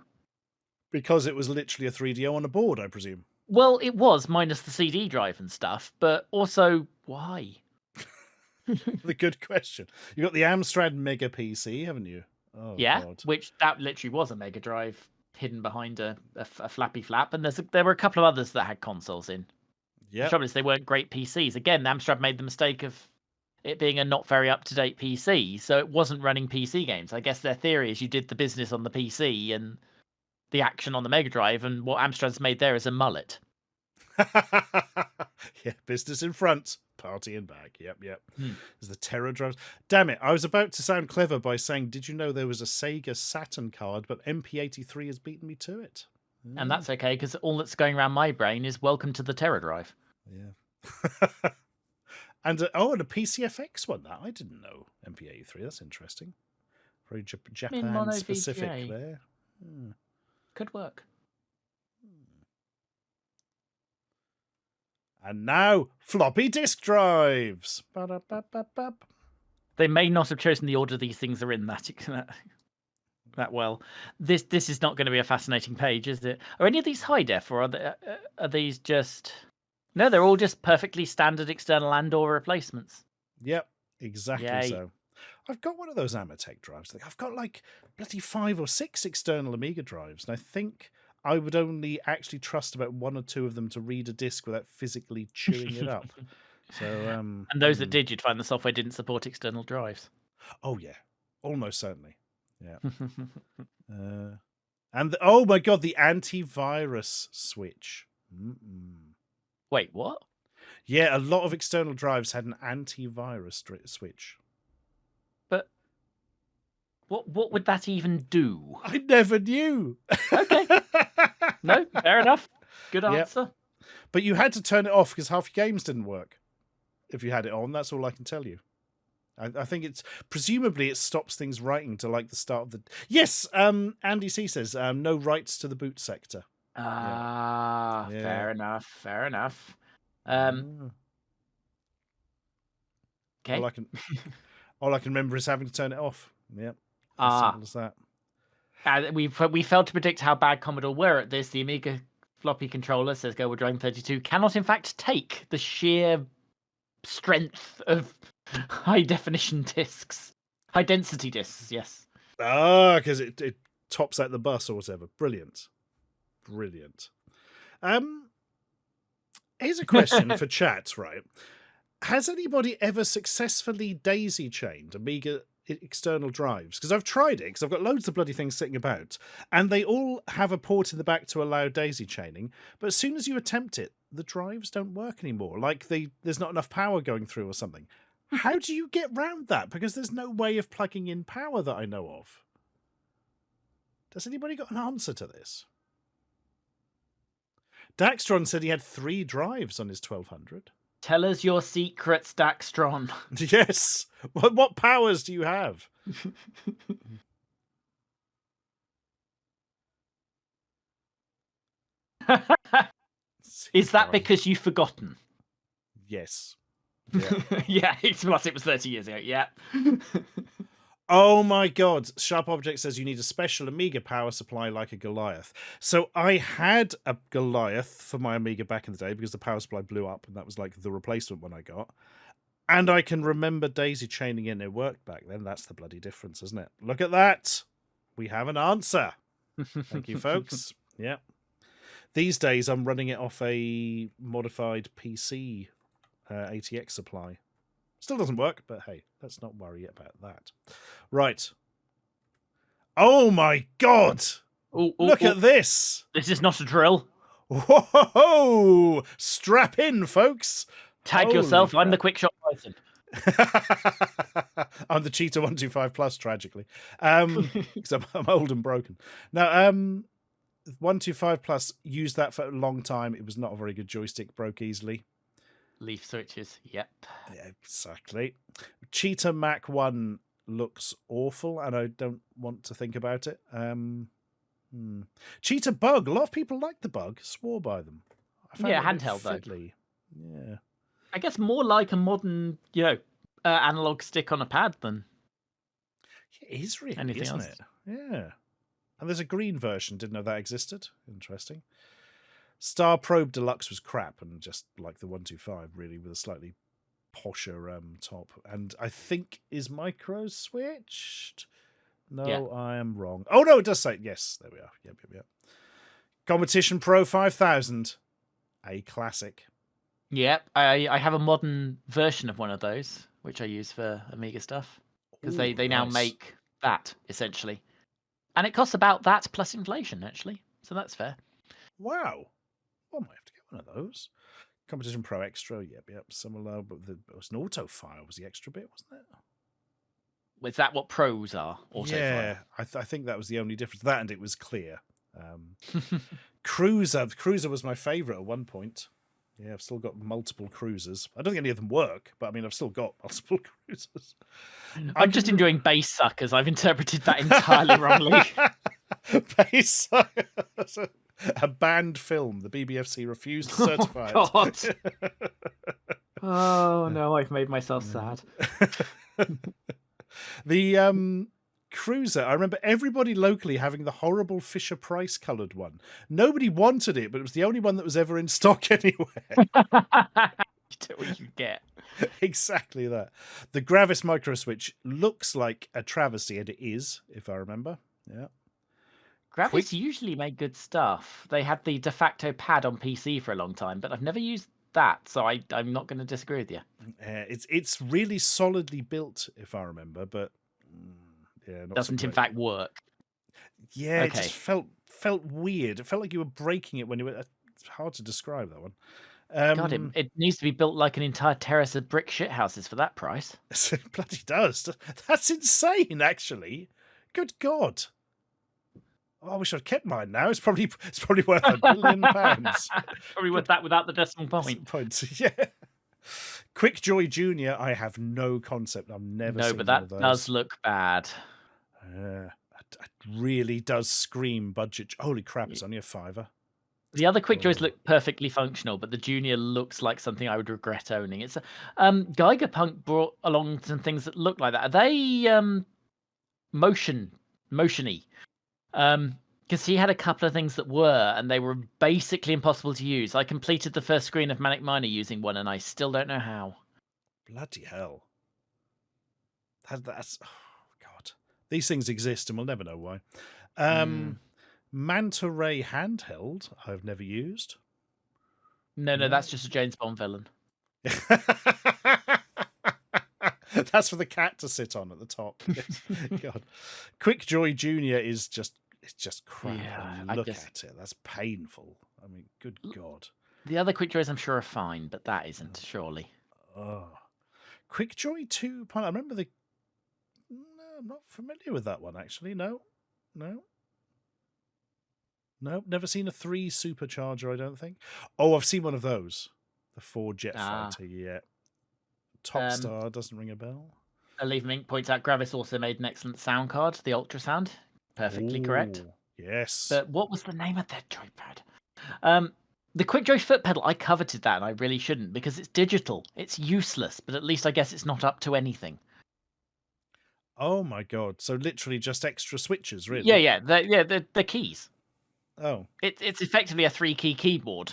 Speaker 3: Because
Speaker 2: it was literally a 3DO on a board, I presume.
Speaker 3: Well, it was, minus the CD drive and stuff, but also, why?
Speaker 2: The good question. You've got the Amstrad Mega PC, haven't you? Oh,
Speaker 3: yeah,
Speaker 2: God.
Speaker 3: Which that literally was a Mega Drive hidden behind a flappy flap, and there were a couple of others that had consoles in. Yeah. The trouble is they weren't great PCs. Again, Amstrad made the mistake of it being a not very up-to-date PC, so it wasn't running PC games. I guess their theory is you did the business on the PC and the action on the Mega Drive, and what Amstrad's made there is a mullet.
Speaker 2: Yeah, business in front, party in back. Yep. There's the Terror drives. Damn it, I was about to sound clever by saying, did you know there was a Sega Saturn card, but MP83 has beaten me to it.
Speaker 3: And that's okay, because all that's going around my brain is welcome to the Terror drive.
Speaker 2: Yeah. And a PCFX one, that I didn't know. MP83, that's interesting. Very Japan specific there.
Speaker 3: Could work.
Speaker 2: And now, floppy disk drives.
Speaker 3: They may not have chosen the order these things are in that well. This is not going to be a fascinating page, is it? Are any of these high def, or are these just... No, they're all just perfectly standard external and/or replacements.
Speaker 2: Yep, exactly so. I've got one of those Amatec drives. I've got like bloody 5 or 6 external Amiga drives, and I think I would only actually trust about 1 or 2 of them to read a disk without physically chewing it up. So,
Speaker 3: and those that did, you'd find the software didn't support external drives.
Speaker 2: Oh yeah, almost certainly. Yeah. And oh my God, the antivirus switch.
Speaker 3: Wait, what?
Speaker 2: Yeah, a lot of external drives had an antivirus switch.
Speaker 3: But what would that even do?
Speaker 2: I never knew.
Speaker 3: Okay. No, fair enough. Good answer.
Speaker 2: Yep. But you had to turn it off because half your games didn't work if you had it on. That's all I can tell you. I think it's presumably it stops things writing to like the start of the... Yes, Andy C says no writes to the boot sector.
Speaker 3: Fair enough. Fair enough. Okay.
Speaker 2: All I can remember is having to turn it off. Yep. As simple as that.
Speaker 3: We failed to predict how bad Commodore were at this. The Amiga floppy controller, says Go Drawing 32, cannot in fact take the sheer strength of high definition discs. High density discs, yes.
Speaker 2: Ah, because it tops out the bus or whatever. Brilliant. Brilliant. Here's a question for chat, right? Has anybody ever successfully daisy chained Amiga external drives? Because I've tried it, because I've got loads of bloody things sitting about, and they all have a port in the back to allow daisy chaining, but as soon as you attempt it, the drives don't work anymore. Like there's not enough power going through or something. How do you get round that? Because there's no way of plugging in power that I know of. Does anybody got an answer to this? Daxtron said he had 3 drives on his 1200.
Speaker 3: Tell us your secrets, Daxtron.
Speaker 2: Yes. What powers do you have?
Speaker 3: Is that because you've forgotten?
Speaker 2: Yes.
Speaker 3: Yeah, yeah, it was 30 years ago. Yeah.
Speaker 2: Oh my god. Sharp Object says you need a special Amiga power supply like a Goliath. So I had a Goliath for my Amiga back in the day because the power supply blew up, and that was like the replacement one I got. And I can remember daisy chaining in. It worked back then. That's the bloody difference, isn't it? Look at that. We have an answer. Thank you, folks. Yeah. These days, I'm running it off a modified PC ATX supply. Still doesn't work, but hey, let's not worry about that. Right. Oh my god! Look at this!
Speaker 3: This is not a drill.
Speaker 2: Whoa! Strap in, folks!
Speaker 3: Tag yourself. Crap. I'm the Quick Shot Python.
Speaker 2: I'm the Cheetah 125 Plus, tragically. Because I'm old and broken. Now, 125 Plus, used that for a long time. It was not a very good joystick, broke easily.
Speaker 3: Leaf switches, yep.
Speaker 2: Yeah, exactly. Cheetah Mac 1 looks awful, and I don't want to think about it. Cheetah Bug, a lot of people like the Bug, swore by them.
Speaker 3: Yeah, handheld though.
Speaker 2: Yeah.
Speaker 3: I guess more like a modern, analog stick on a pad than
Speaker 2: it is really,
Speaker 3: anything
Speaker 2: isn't
Speaker 3: else.
Speaker 2: It? Yeah. And there's a green version. Didn't know that existed. Interesting. Star Probe Deluxe was crap and just like the 125, really, with a slightly posher top. And I think is micro switched. No, yeah. I am wrong. Oh no, it does say yes. There we are. Yep. Competition Pro 5000, a classic.
Speaker 3: Yep, I have a modern version of one of those, which I use for Amiga stuff, because they now make that essentially, and it costs about that plus inflation actually, so that's fair.
Speaker 2: Wow, well, I might have to get one of those. Competition Pro Extra, yep, similar, but it was an auto file. Was the extra bit, wasn't it?
Speaker 3: Was that what pros are? Auto
Speaker 2: yeah, I think that was the only difference. That and it was clear. Cruiser was my favourite at one point. Yeah, I've still got multiple cruisers. I don't think any of them work, but I mean, I've still got multiple cruisers.
Speaker 3: I'm just enjoying Base Suckers. I've interpreted that entirely wrongly.
Speaker 2: Base Suckers. A banned film. The BBFC refused to certify it.
Speaker 3: God. Oh, no, I've made myself sad.
Speaker 2: The Cruiser, I remember everybody locally having the horrible Fisher-Price coloured one. Nobody wanted it, but it was the only one that was ever in stock anywhere.
Speaker 3: You get what you get.
Speaker 2: Exactly that. The Gravis micro switch looks like a travesty, and it is, if I remember. Yeah.
Speaker 3: Gravis usually made good stuff. They had the de facto pad on PC for a long time, but I've never used that, so I'm not going to disagree with you.
Speaker 2: It's really solidly built, if I remember, but yeah, not
Speaker 3: doesn't in fact work.
Speaker 2: Yeah, okay. It just felt weird. It felt like you were breaking it when you were. It's hard to describe that one.
Speaker 3: God, it needs to be built like an entire terrace of brick shithouses for that price.
Speaker 2: It bloody does. That's insane, actually. Good God. Oh, I wish I'd kept mine now. It's probably worth £1 billion.
Speaker 3: Probably worth that without the decimal point.
Speaker 2: Yeah. Quick Joy Junior, I have no concept. I've never seen
Speaker 3: but that does look bad.
Speaker 2: It really does scream budget. Holy crap, it's only a £5.
Speaker 3: The other Quick Joys look perfectly functional, but the Junior looks like something I would regret owning. It's Geigerpunk brought along some things that look like that. Are they motion-y? Because he had a couple of things that were, and they were basically impossible to use. I completed the first screen of Manic Miner using one, and I still don't know how.
Speaker 2: Bloody hell. That's... Oh, God. These things exist, and we'll never know why. Manta Ray handheld, I've never used.
Speaker 3: No, that's just a James Bond villain.
Speaker 2: That's for the cat to sit on at the top. God. Quickjoy Jr. is just crap.
Speaker 3: Yeah,
Speaker 2: Look at it. That's painful. I mean, good God.
Speaker 3: The other Quickjoys I'm sure are fine, but that isn't, surely.
Speaker 2: Oh. Quickjoy 2. I remember the... No, I'm not familiar with that one, actually. No. Never seen a 3 supercharger, I don't think. Oh, I've seen one of those. The 4 jet fighter, yeah. Top Star doesn't ring a bell.
Speaker 3: Leave Mink points out Gravis also made an excellent sound card, the ultrasound. Perfectly correct.
Speaker 2: Yes.
Speaker 3: But what was the name of that joypad? The Quickjoy foot pedal, I coveted that, and I really shouldn't, because it's digital. It's useless, but at least I guess it's not up to anything.
Speaker 2: Oh my God! So literally just extra switches, really?
Speaker 3: Yeah. The keys.
Speaker 2: Oh.
Speaker 3: It's effectively a 3-key keyboard,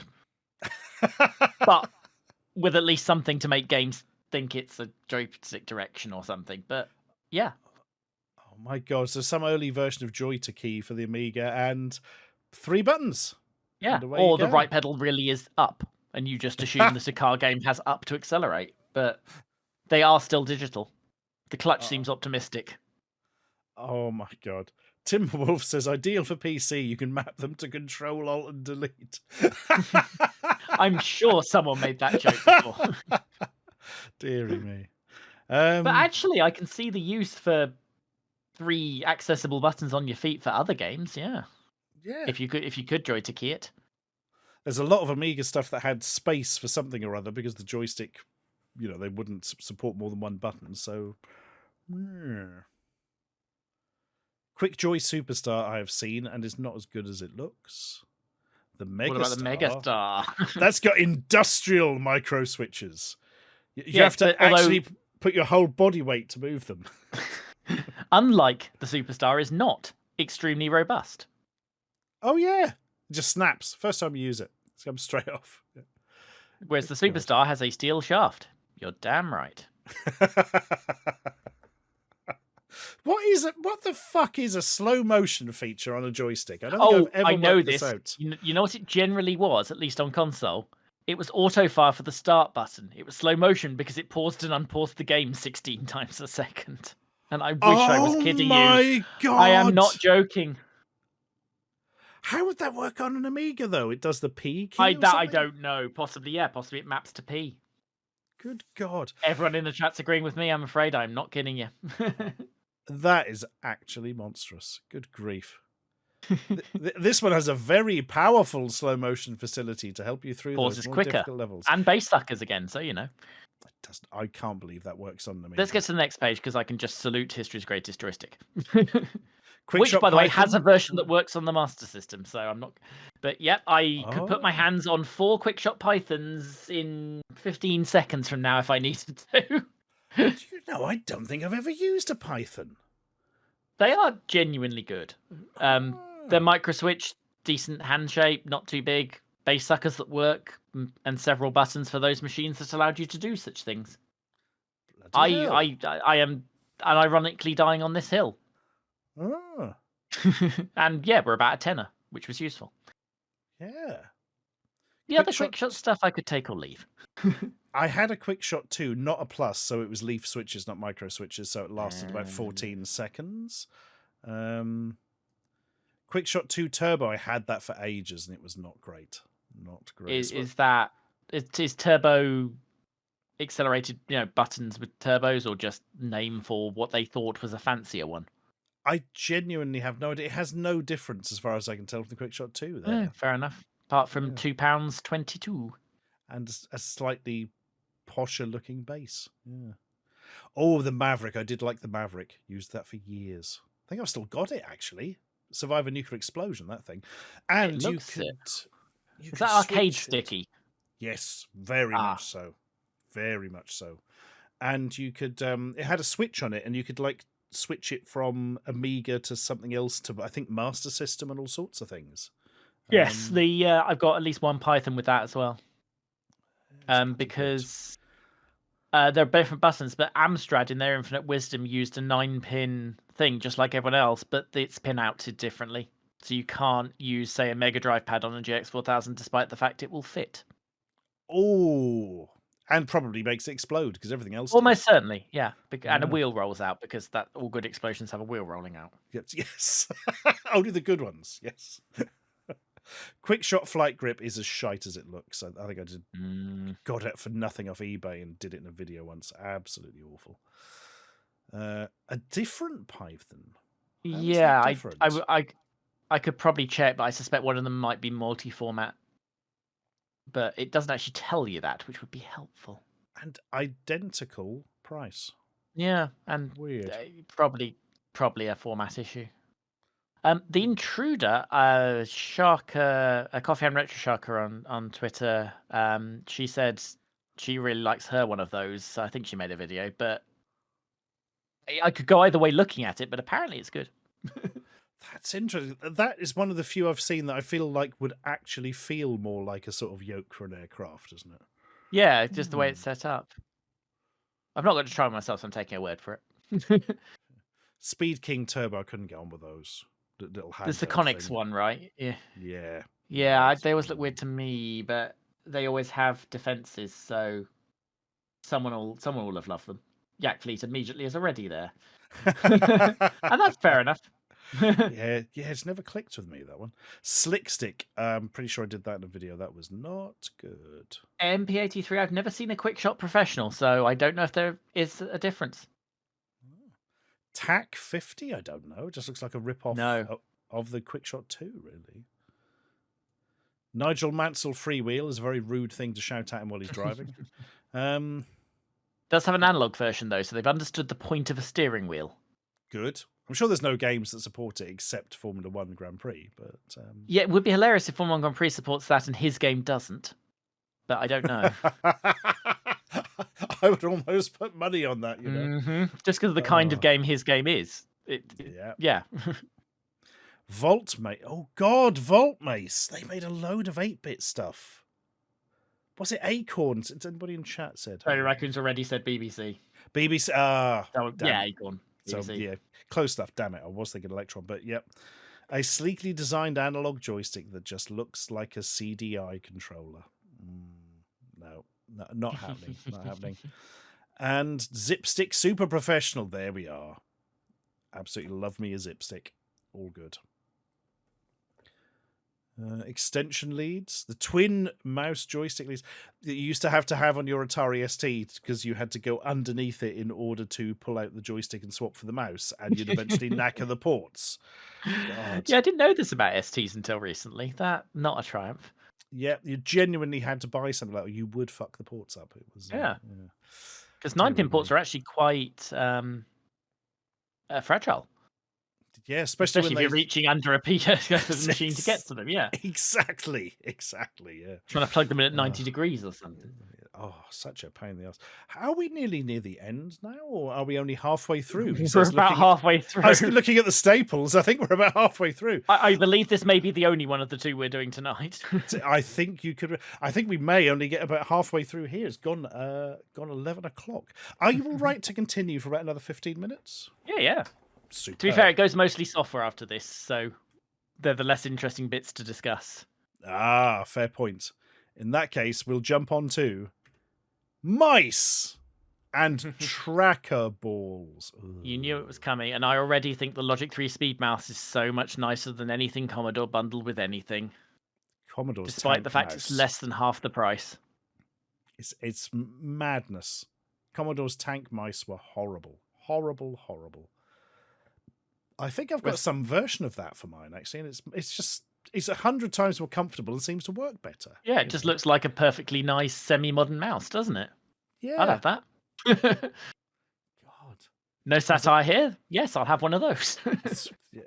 Speaker 3: but with at least something to make games think it's a joystick direction or something. But yeah.
Speaker 2: Oh my God! So some early version of Joy to Key for the Amiga and 3 buttons.
Speaker 3: Yeah, or the right pedal really is up, and you just assume that a car game has up to accelerate, but they are still digital. The clutch seems optimistic.
Speaker 2: Oh my God. Timberwolf says, ideal for PC, you can map them to Control, Alt and Delete.
Speaker 3: I'm sure someone made that joke before.
Speaker 2: Deary me.
Speaker 3: But actually, I can see the use for 3 accessible buttons on your feet for other games, yeah.
Speaker 2: Yeah.
Speaker 3: If you could joy to key it.
Speaker 2: There's a lot of Amiga stuff that had space for something or other because the joystick, they wouldn't support more than one button. So, Quickjoy Superstar I have seen and is not as good as it looks. The Megastar.
Speaker 3: What about the Megastar?
Speaker 2: That's got industrial micro switches. You have to actually put your whole body weight to move them.
Speaker 3: Unlike the Superstar, is not extremely robust.
Speaker 2: Oh yeah, it just snaps first time you use it. It comes straight off. Yeah.
Speaker 3: Whereas the Superstar has a steel shaft. You're damn right.
Speaker 2: What the fuck is a slow motion feature on a joystick? I don't think I've ever worked this out.
Speaker 3: You know what it generally was, at least on console? It was autofire for the start button. It was slow motion because it paused and unpaused the game 16 times a second. And I wish I was kidding you.
Speaker 2: Oh my God!
Speaker 3: I am not joking.
Speaker 2: How would that work on an Amiga, though? It does the P key
Speaker 3: I don't know. Possibly it maps to P.
Speaker 2: Good God.
Speaker 3: Everyone in the chat's agreeing with me, I'm afraid. I'm not kidding you.
Speaker 2: That is actually monstrous. Good grief. This one has a very powerful slow motion facility to help you through those more difficult levels.
Speaker 3: And bass suckers again, so you know.
Speaker 2: I can't believe that works on them.
Speaker 3: Let's get to the next page because I can just salute history's greatest joystick.
Speaker 2: Which,
Speaker 3: by the way, has a version that works on the Master System, so I'm not... But yeah, I could put my hands on 4 Quickshot Pythons in 15 seconds from now if I needed to.
Speaker 2: I don't think I've ever used a Python.
Speaker 3: They are genuinely good. They're micro switch, decent hand shape, not too big, bass suckers that work, and several buttons for those machines that allowed you to do such things. I am unironically dying on this hill.
Speaker 2: Oh.
Speaker 3: And yeah, we're about a tenner, which was useful.
Speaker 2: Yeah.
Speaker 3: The other Quickshot stuff I could take or leave.
Speaker 2: I had a Quickshot 2, not a plus, so it was leaf switches, not micro switches, so it lasted about 14 seconds. Quickshot 2 Turbo, I had that for ages, and it was not great. Not great.
Speaker 3: Is Turbo accelerated, buttons with turbos, or just name for what they thought was a fancier one?
Speaker 2: I genuinely have no idea. It has no difference as far as I can tell from the Quickshot 2 there.
Speaker 3: Yeah, fair enough. Apart from £2.22.
Speaker 2: And a slightly posher looking bass. Yeah. Oh, the Maverick. I did like the Maverick. Used that for years. I think I've still got it, actually. Survive a nuclear explosion, that thing. And you could...
Speaker 3: Is that arcade sticky?
Speaker 2: Yes, very much so. Very much so. And you could... it had a switch on it, and you could, switch it from Amiga to something else to, I think, Master System and all sorts of things.
Speaker 3: Yes, I've got at least one Python with that as well. Because they're different buttons, but Amstrad in their infinite wisdom used a 9-pin thing just like everyone else, but it's pin outed differently. So you can't use, say, a Mega Drive pad on a GX4000 despite the fact it will fit.
Speaker 2: Oh, and probably makes it explode because everything else
Speaker 3: Almost certainly, yeah. And a wheel rolls out because that all good explosions have a wheel rolling out.
Speaker 2: Yes. Only the good ones, yes. Quick shot flight grip is as shite as it looks. I think I just got it for nothing off eBay and did it in a video once. Absolutely awful. A different Python.
Speaker 3: Yeah, I could probably check, but I suspect one of them might be multi-format. But it doesn't actually tell you that, which would be helpful.
Speaker 2: And identical price.
Speaker 3: Yeah, and
Speaker 2: weird.
Speaker 3: Probably a format issue. The Intruder, Sharker, Coffee and Retro Sharker on Twitter, she said she really likes her one of those. So I think she made a video, but I could go either way looking at it, but apparently it's good.
Speaker 2: That's interesting. That is one of the few I've seen that I feel like would actually feel more like a sort of yoke for an aircraft, isn't it?
Speaker 3: Yeah, just the way it's set up. I've not got to try it myself, so I'm taking a word for it.
Speaker 2: Speed King Turbo, I couldn't get on with those.
Speaker 3: There's the Conics one, right?
Speaker 2: Yeah.
Speaker 3: Yeah, they always look weird to me, but they always have defenses, so someone will have loved them. Yak Fleet immediately is already there. And that's fair enough.
Speaker 2: yeah, it's never clicked with me, that one. Slick Stick, I'm pretty sure I did that in a video. That was not good.
Speaker 3: MP83, I've never seen a Quick Shot Professional, so I don't know if there is a difference.
Speaker 2: TAC 50, I don't know. It just looks like a rip-off of the Quick Shot 2, really. Nigel Mansell freewheel is a very rude thing to shout at him while he's driving.
Speaker 3: Does have an analog version, though, so they've understood the point of a steering wheel.
Speaker 2: Good. I'm sure there's no games that support it except Formula 1 Grand Prix, but
Speaker 3: yeah, it would be hilarious if Formula 1 Grand Prix supports that and his game doesn't. But I don't know.
Speaker 2: I would almost put money on that, you know.
Speaker 3: Just because of the kind of game his game is. Yeah.
Speaker 2: Vault Mace. Oh God, Vault Mace. They made a load of 8-bit stuff. Was it Acorns? Did anybody in chat said?
Speaker 3: Tony Raccoon's already said BBC.
Speaker 2: BBC.
Speaker 3: Yeah, Acorn.
Speaker 2: So, yeah, close stuff. Damn it. I was thinking Electron, but yep. A sleekly designed analog joystick that just looks like a CDI controller. No, not happening. Not happening. And Zipstick Super Professional. There we are. Absolutely love me a Zipstick. All good. Extension leads. The twin mouse joystick leads that you used to have on your Atari ST because you had to go underneath it in order to pull out the joystick and swap for the mouse, and you'd eventually knacker the ports. God.
Speaker 3: Yeah, I didn't know this about STs until recently. That not a triumph.
Speaker 2: Yeah, you genuinely had to buy something like that. You would fuck the ports up. It was
Speaker 3: because 9-pin ports are actually quite fragile.
Speaker 2: Yeah, especially
Speaker 3: if you're reaching under a piece of the machine to get to them. Yeah,
Speaker 2: exactly. Yeah,
Speaker 3: trying to plug them in at 90 degrees or something.
Speaker 2: Oh, such a pain in the ass. Are we nearly near the end now, or are we only halfway through?
Speaker 3: We're about halfway through.
Speaker 2: I was looking at the staples. I think we're about halfway through.
Speaker 3: I believe this may be the only one of the two we're doing tonight.
Speaker 2: I think you could. I think we may only get about halfway through here. It's gone 11 o'clock. Are you all right to continue for about another 15 minutes?
Speaker 3: Yeah.
Speaker 2: Superb.
Speaker 3: To be fair, it goes mostly software after this, so they're the less interesting bits to discuss.
Speaker 2: Ah, fair point. In that case, we'll jump on to mice and tracker balls. Ugh.
Speaker 3: You knew it was coming, and I already think the Logic 3 Speed Mouse is so much nicer than anything Commodore bundled with anything.
Speaker 2: Commodore's
Speaker 3: despite the fact
Speaker 2: mouse.
Speaker 3: It's less than half the price.
Speaker 2: It's madness. Commodore's tank mice were horrible. Horrible. I think I've got some version of that for mine, actually, and it's 100 times more comfortable and seems to work better.
Speaker 3: Yeah, it just looks like a perfectly nice semi-modern mouse, doesn't it?
Speaker 2: Yeah.
Speaker 3: I'd have that.
Speaker 2: God.
Speaker 3: No satire here. Yes, I'll have one of those.
Speaker 2: Yeah.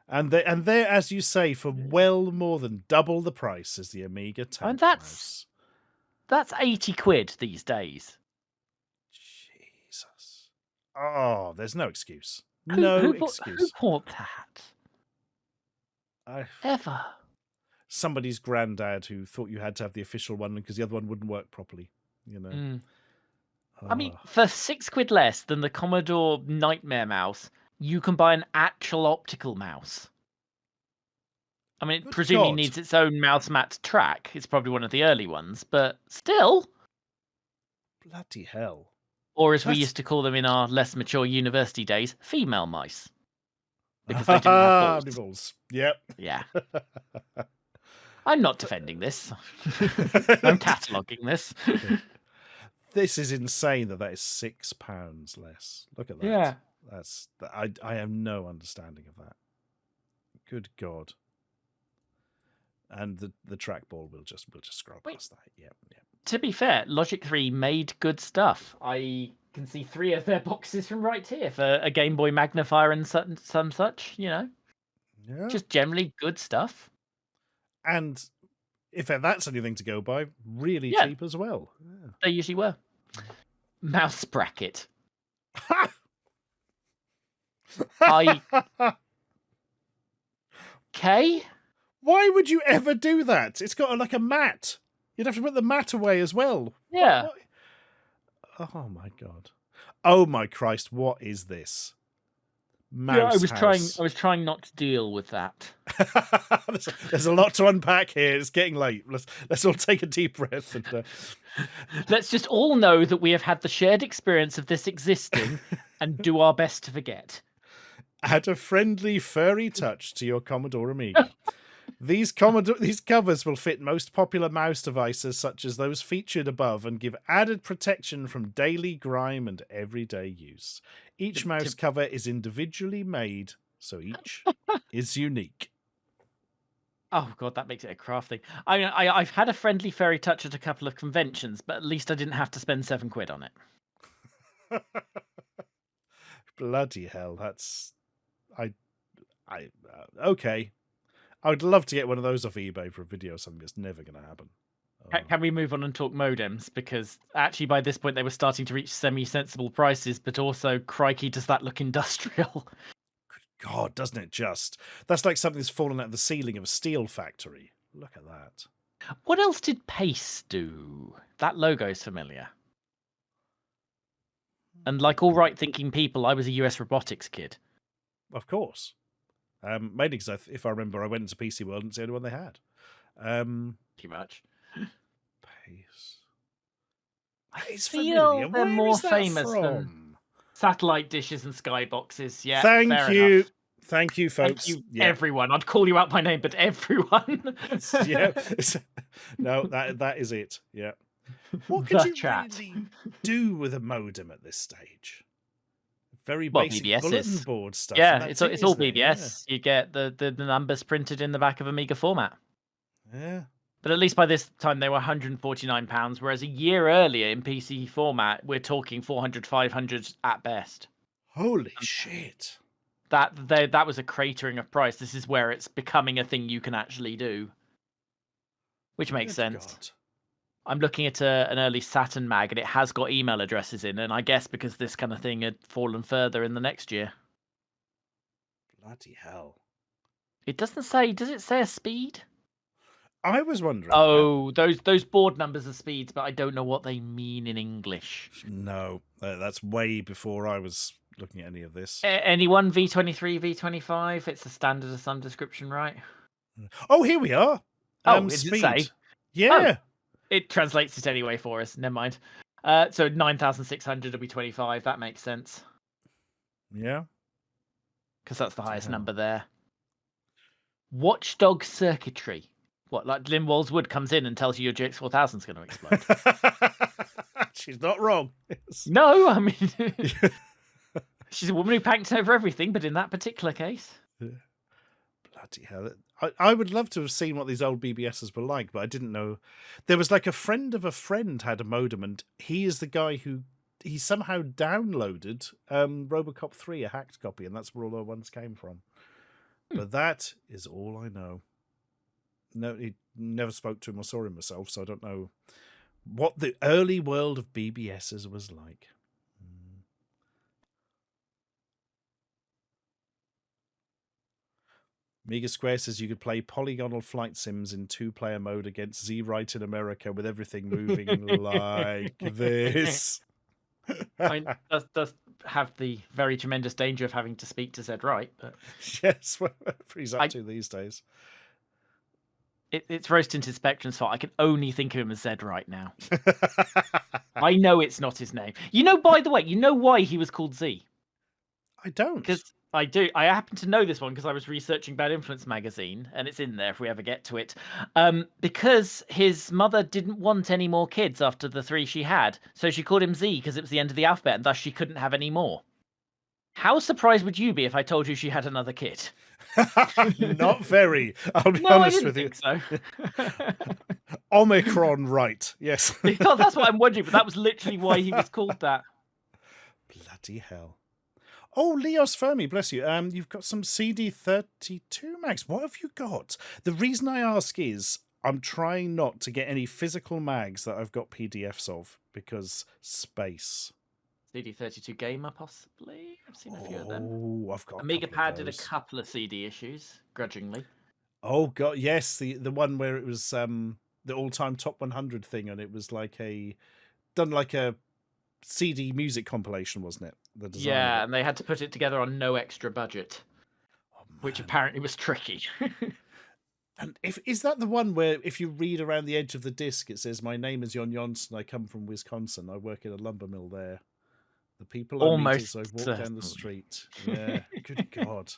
Speaker 2: And they're, as you say, for well more than double the price as the Amiga tank
Speaker 3: and
Speaker 2: mouse.
Speaker 3: That's 80 quid these days.
Speaker 2: Jesus. Oh, there's no excuse. No
Speaker 3: Who
Speaker 2: excuse.
Speaker 3: bought that?
Speaker 2: I,
Speaker 3: Ever?
Speaker 2: somebody's granddad who thought you had to have the official one because the other one wouldn't work properly. You know.
Speaker 3: Mm. I mean,
Speaker 2: Oh,
Speaker 3: for £6 less than the Commodore Nightmare mouse, you can buy an actual optical mouse. I mean, it
Speaker 2: good
Speaker 3: presumably
Speaker 2: God.
Speaker 3: needs its own mouse mat to track. It's probably one of the early ones, but still.
Speaker 2: Bloody hell.
Speaker 3: Or as we
Speaker 2: That's
Speaker 3: used to call them in our less mature university days, female mice. Because they didn't have balls.
Speaker 2: Balls. Yep.
Speaker 3: Yeah. I'm not defending this. I'm cataloguing this.
Speaker 2: This is insane that is £6 less. Look at that.
Speaker 3: Yeah.
Speaker 2: That's I have no understanding of that. Good God. And the trackball will just scroll past that. Yeah.
Speaker 3: To be fair, Logic 3 made good stuff. I can see 3 of their boxes from right here for a Game Boy magnifier and some such, you know.
Speaker 2: Yeah.
Speaker 3: Just generally good stuff.
Speaker 2: And if that's anything to go by, really
Speaker 3: Yeah.
Speaker 2: cheap as well. Yeah.
Speaker 3: They usually were. Mouse bracket. Okay.
Speaker 2: Why would you ever do that? It's got like a mat. You'd have to put the mat away as well.
Speaker 3: Yeah.
Speaker 2: What? Oh my God. Oh my Christ, what is this? Mouse
Speaker 3: Yeah,
Speaker 2: house.
Speaker 3: I was trying not to deal with that.
Speaker 2: There's a lot to unpack here. It's getting late. Let's all take a deep breath and
Speaker 3: Let's just all know that we have had the shared experience of this existing and do our best to forget.
Speaker 2: add a friendly furry touch to your Commodore Amiga. These covers will fit most popular mouse devices such as those featured above and give added protection from daily grime and everyday use. Each mouse cover is individually made, so each is unique.
Speaker 3: Oh God, that makes it a craft thing. I've had a friendly fairy touch at a couple of conventions, but at least I didn't have to spend £7 on it.
Speaker 2: Bloody hell, that's okay. I would love to get one of those off eBay for a video or something. That's never going to happen.
Speaker 3: Can we move on and talk modems? Because actually, by this point, they were starting to reach semi-sensible prices, but also, crikey, does that look industrial?
Speaker 2: Good God, doesn't it just? That's like something that's fallen out of the ceiling of a steel factory. Look at that.
Speaker 3: What else did Pace do? That logo's familiar. And like all right-thinking people, I was a US robotics kid.
Speaker 2: Of course. Mainly because if I remember, I went into PC World and it's the only one they had.
Speaker 3: Too much.
Speaker 2: Pace. It's
Speaker 3: feel
Speaker 2: familiar.
Speaker 3: they're
Speaker 2: Where
Speaker 3: more
Speaker 2: is that
Speaker 3: famous
Speaker 2: from?
Speaker 3: than satellite dishes and skyboxes. Yeah,
Speaker 2: Thank you.
Speaker 3: enough.
Speaker 2: Thank you, folks.
Speaker 3: Thank you,
Speaker 2: Yeah.
Speaker 3: everyone. I'd call you out by name, but everyone.
Speaker 2: Yeah. No, that is it. Yeah. What could
Speaker 3: The
Speaker 2: you
Speaker 3: chat.
Speaker 2: really do with a modem at this stage? Very
Speaker 3: Well,
Speaker 2: basic
Speaker 3: BBSs.
Speaker 2: bulletin board stuff.
Speaker 3: Yeah,
Speaker 2: and
Speaker 3: it's
Speaker 2: that's
Speaker 3: all
Speaker 2: isn't it?
Speaker 3: BBS. You get the numbers printed in the back of Amiga format.
Speaker 2: Yeah.
Speaker 3: But at least by this time they were £149, whereas a year earlier in PC format we're talking 400, 500 at best.
Speaker 2: Holy shit.
Speaker 3: That was a cratering of price. This is where it's becoming a thing you can actually do, which makes
Speaker 2: Good
Speaker 3: sense.
Speaker 2: God.
Speaker 3: I'm looking at an early Saturn mag, and it has got email addresses in, and I guess because this kind of thing had fallen further in the next year.
Speaker 2: Bloody hell.
Speaker 3: It doesn't say. Does it say a speed?
Speaker 2: I was wondering.
Speaker 3: Oh, those board numbers are speeds, but I don't know what they mean in English.
Speaker 2: No, that's way before I was looking at any of this.
Speaker 3: Anyone? V23, V25? It's a standard of some description, right?
Speaker 2: Oh, here we are.
Speaker 3: Does
Speaker 2: speed.
Speaker 3: it say?
Speaker 2: Yeah.
Speaker 3: Oh, it translates it anyway for us. Never mind. So 9,600 will be 25. That makes sense.
Speaker 2: Yeah.
Speaker 3: Because that's the highest number there. Watchdog circuitry. What, like Lindwall's Wood comes in and tells you your GX4000 is going to explode?
Speaker 2: She's not wrong.
Speaker 3: No, I mean, she's a woman who panked over everything, but in that particular case.
Speaker 2: Bloody hell. I would love to have seen what these old BBSs were like, but I didn't know. There was like a friend of a friend had a modem, and he is the guy who he somehow downloaded Robocop 3, a hacked copy, and that's where all the ones came from. But that is all I know. No, he never spoke to him or saw him myself, so I don't know what the early world of BBSs was like. Amiga Square says you could play polygonal flight sims in 2-player mode against Z-Right in America with everything moving like this.
Speaker 3: I mean, does have the very tremendous danger of having to speak to Zed Right, but
Speaker 2: Yes, whatever he's up
Speaker 3: I-
Speaker 2: to these days.
Speaker 3: it's Rose Tinted Spectrum's fault. I can only think of him as Zed Right now. I know it's not his name. You know, by the way, you know why he was called Z?
Speaker 2: I don't.
Speaker 3: Because I do. I happen to know this one because I was researching Bad Influence magazine, and it's in there if we ever get to it. Because his mother didn't want any more kids after the 3 she had, so she called him Z because it was the end of the alphabet, and thus she couldn't have any more. How surprised would you be if I told you she had another kid?
Speaker 2: Not very. I'll be
Speaker 3: No, I
Speaker 2: honest
Speaker 3: didn't
Speaker 2: with you.
Speaker 3: think so.
Speaker 2: Omicron, right? Yes.
Speaker 3: Because that's what I'm wondering, but that was literally why he was called that.
Speaker 2: Bloody hell. Oh, Leos Fermi, bless you. You've got some CD32 mags. What have you got? The reason I ask is I'm trying not to get any physical mags that I've got PDFs of because space.
Speaker 3: CD32 Gamer, possibly. I've seen a few of them.
Speaker 2: Oh, I've got
Speaker 3: Amiga
Speaker 2: couple of
Speaker 3: Pad did a
Speaker 2: those.
Speaker 3: couple of CD issues, grudgingly.
Speaker 2: Oh god, yes, the one where it was the all-time top 100 thing, and it was like done like a CD music compilation, wasn't it? The design of
Speaker 3: Yeah,
Speaker 2: it.
Speaker 3: and they had to put it together on no extra budget,
Speaker 2: Oh,
Speaker 3: which
Speaker 2: man.
Speaker 3: apparently was tricky.
Speaker 2: And is that the one where if you read around the edge of the disc, it says, "My name is Jon Johnson. I come from Wisconsin. I work in a lumber mill there. The people I meet as I walk down the street." Yeah, good God.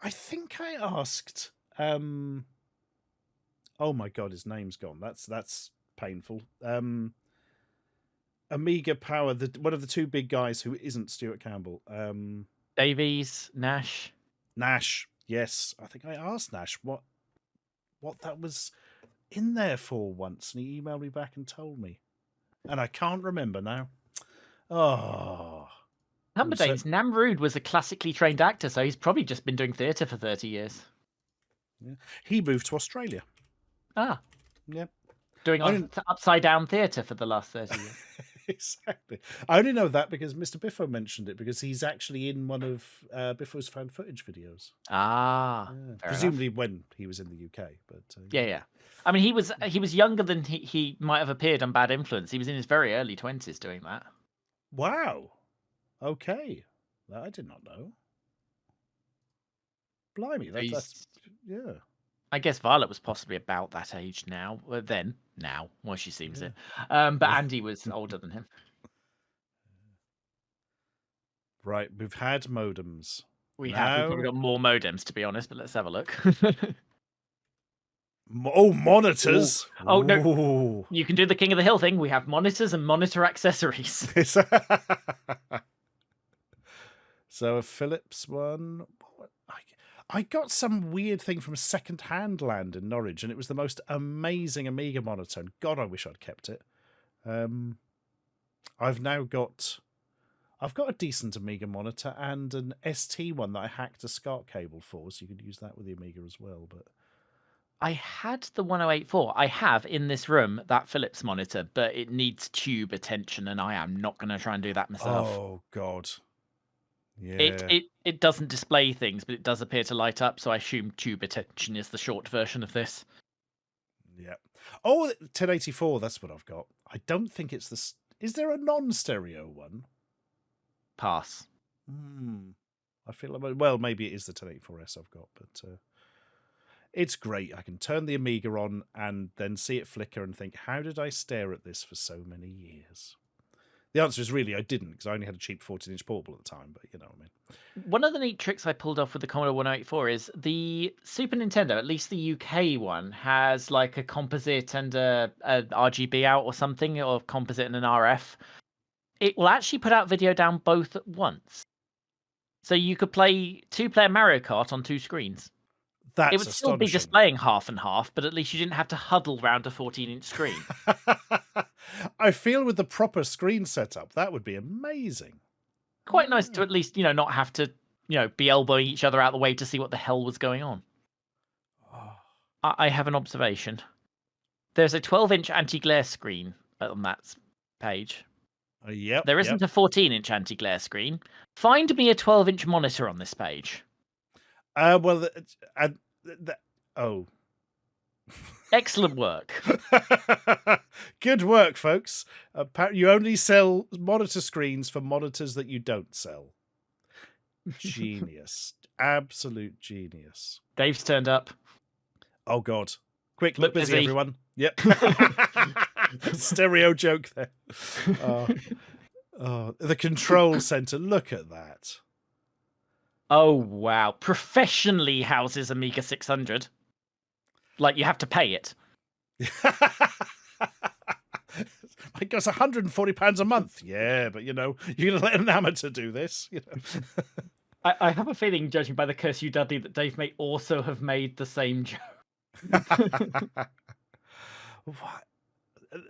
Speaker 2: I think I asked. Oh my God, his name's gone. That's painful. Amiga Power, one of the 2 big guys who isn't Stuart Campbell.
Speaker 3: Davies, Nash.
Speaker 2: Nash. Yes, I think I asked Nash what that was in there for once, and he emailed me back and told me, and I can't remember now. Oh,
Speaker 3: Humberdane's Namrud was a classically trained actor, so he's probably just been doing theatre for 30 years.
Speaker 2: yeah. He moved to Australia.
Speaker 3: Ah,
Speaker 2: Yep.
Speaker 3: doing upside down theatre for the last 30 years.
Speaker 2: Exactly. I only know that because Mr. Biffo mentioned it, because he's actually in one of Biffo's found footage videos.
Speaker 3: Ah,
Speaker 2: Yeah.
Speaker 3: fair
Speaker 2: Presumably when he was in the UK, but
Speaker 3: yeah. I mean, he was younger than he might have appeared on Bad Influence. He was in his very early 20s doing that.
Speaker 2: Wow. Okay, that I did not know. Blimey, that's yeah.
Speaker 3: I guess Violet was possibly about that age now. Well, she seems it. But Andy was older than him.
Speaker 2: Right, we've had modems.
Speaker 3: We've probably got more modems, to be honest, but let's have a look.
Speaker 2: Oh, monitors!
Speaker 3: Ooh. Oh, no. You can do the King of the Hill thing. We have monitors and monitor accessories.
Speaker 2: So a Philips one. I got some weird thing from Second-Hand Land in Norwich, and it was the most amazing Amiga monitor. And God, I wish I'd kept it. I've got a decent Amiga monitor and an ST one that I hacked a SCART cable for, so you could use that with the Amiga as well. But
Speaker 3: I had the 1084. I have in this room that Philips monitor, but it needs tube attention, and I am not going to try and do that myself.
Speaker 2: Oh God, yeah.
Speaker 3: It doesn't display things, but it does appear to light up. So I assume tube attention is the short version of this.
Speaker 2: Yeah. Oh, 1084. That's what I've got. I don't think it's the. Is there a non-stereo one?
Speaker 3: Pass.
Speaker 2: I feel like, well, maybe it is the 1084S I've got, but it's great. I can turn the Amiga on and then see it flicker and think, how did I stare at this for so many years? The answer is really I didn't, because I only had a cheap 14-inch portable at the time, but you know what I mean.
Speaker 3: One of the neat tricks I pulled off with the Commodore 1084 is the Super Nintendo, at least the UK one, has like a composite and a RGB out or something, or composite and an RF. It will actually put out video down both at once. So you could play 2-player Mario Kart on 2 screens.
Speaker 2: That's
Speaker 3: it would still be displaying half and half, but at least you didn't have to huddle round a 14-inch screen.
Speaker 2: I feel with the proper screen setup, that would be amazing.
Speaker 3: Quite nice to at least, not have to, be elbowing each other out of the way to see what the hell was going on. I have an observation. There's a 12-inch anti-glare screen on that page.
Speaker 2: Yep.
Speaker 3: There isn't a 14-inch anti-glare screen. Find me a 12-inch monitor on this page.
Speaker 2: Well, oh.
Speaker 3: Excellent work.
Speaker 2: Good work, folks. You only sell monitor screens for monitors that you don't sell. Genius. Absolute genius.
Speaker 3: Dave's turned up.
Speaker 2: Oh, God. Quick, look busy,
Speaker 3: busy.
Speaker 2: everyone. Yep. Stereo joke there. The control center. Look at that.
Speaker 3: Oh, wow. Professionally houses Amiga 600. Like, you have to pay it.
Speaker 2: It goes £140 a month. Yeah, but, you're going to let an amateur do this.
Speaker 3: I have a feeling, judging by the Curse You Dudley, that Dave may also have made the same joke.
Speaker 2: What?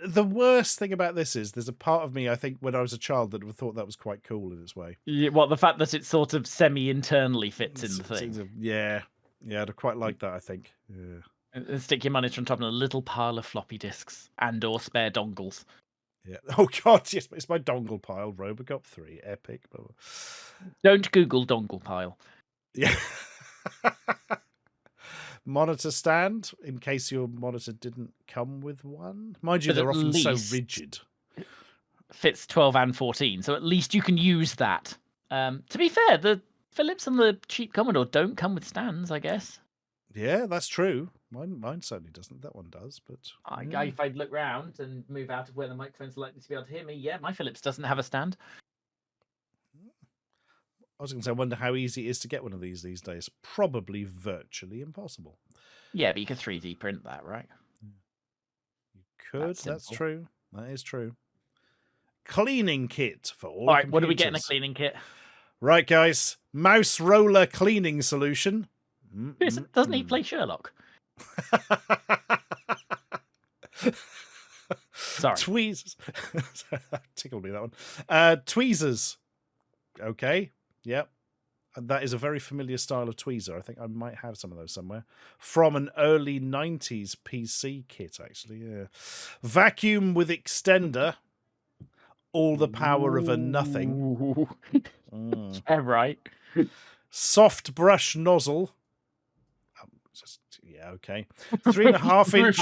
Speaker 2: The worst thing about this is there's a part of me, I think, when I was a child that thought that was quite cool in its way.
Speaker 3: Yeah, well, the fact that it sort of semi-internally fits in the thing.
Speaker 2: Yeah, I'd quite like that, I think. Yeah.
Speaker 3: And stick your monitor on top of a little pile of floppy disks and/or spare dongles.
Speaker 2: Yeah. Oh, God, yes, it's my dongle pile. Robocop 3, epic.
Speaker 3: Don't Google dongle pile.
Speaker 2: Yeah. Monitor stand, in case your monitor didn't come with one. Mind you, they're often so rigid.
Speaker 3: Fits 12 and 14, so at least you can use that. To be fair, the Philips and the cheap Commodore don't come with stands, I guess.
Speaker 2: Yeah, that's true. Mine certainly doesn't. That one does, but
Speaker 3: if I look round and move out of where the microphones are likely to be able to hear me, yeah, my Philips doesn't have a stand.
Speaker 2: I was going to say, I wonder how easy it is to get one of these days. Probably virtually impossible.
Speaker 3: Yeah, but you could 3D print that, right?
Speaker 2: You could. That's true. That is true. Cleaning kit for all
Speaker 3: right,
Speaker 2: computers.
Speaker 3: What do we get in a cleaning kit?
Speaker 2: Right, guys. Mouse roller cleaning solution.
Speaker 3: Doesn't he play Sherlock? Sorry.
Speaker 2: Tweezers. Tickled me, that one. Tweezers. Okay. Yep. And that is a very familiar style of tweezer. I think I might have some of those somewhere. From an early 90s PC kit, actually. Yeah. Vacuum with extender. All the power of a nothing.
Speaker 3: Yeah, right.
Speaker 2: Soft brush nozzle. Yeah, okay. 3.5 inch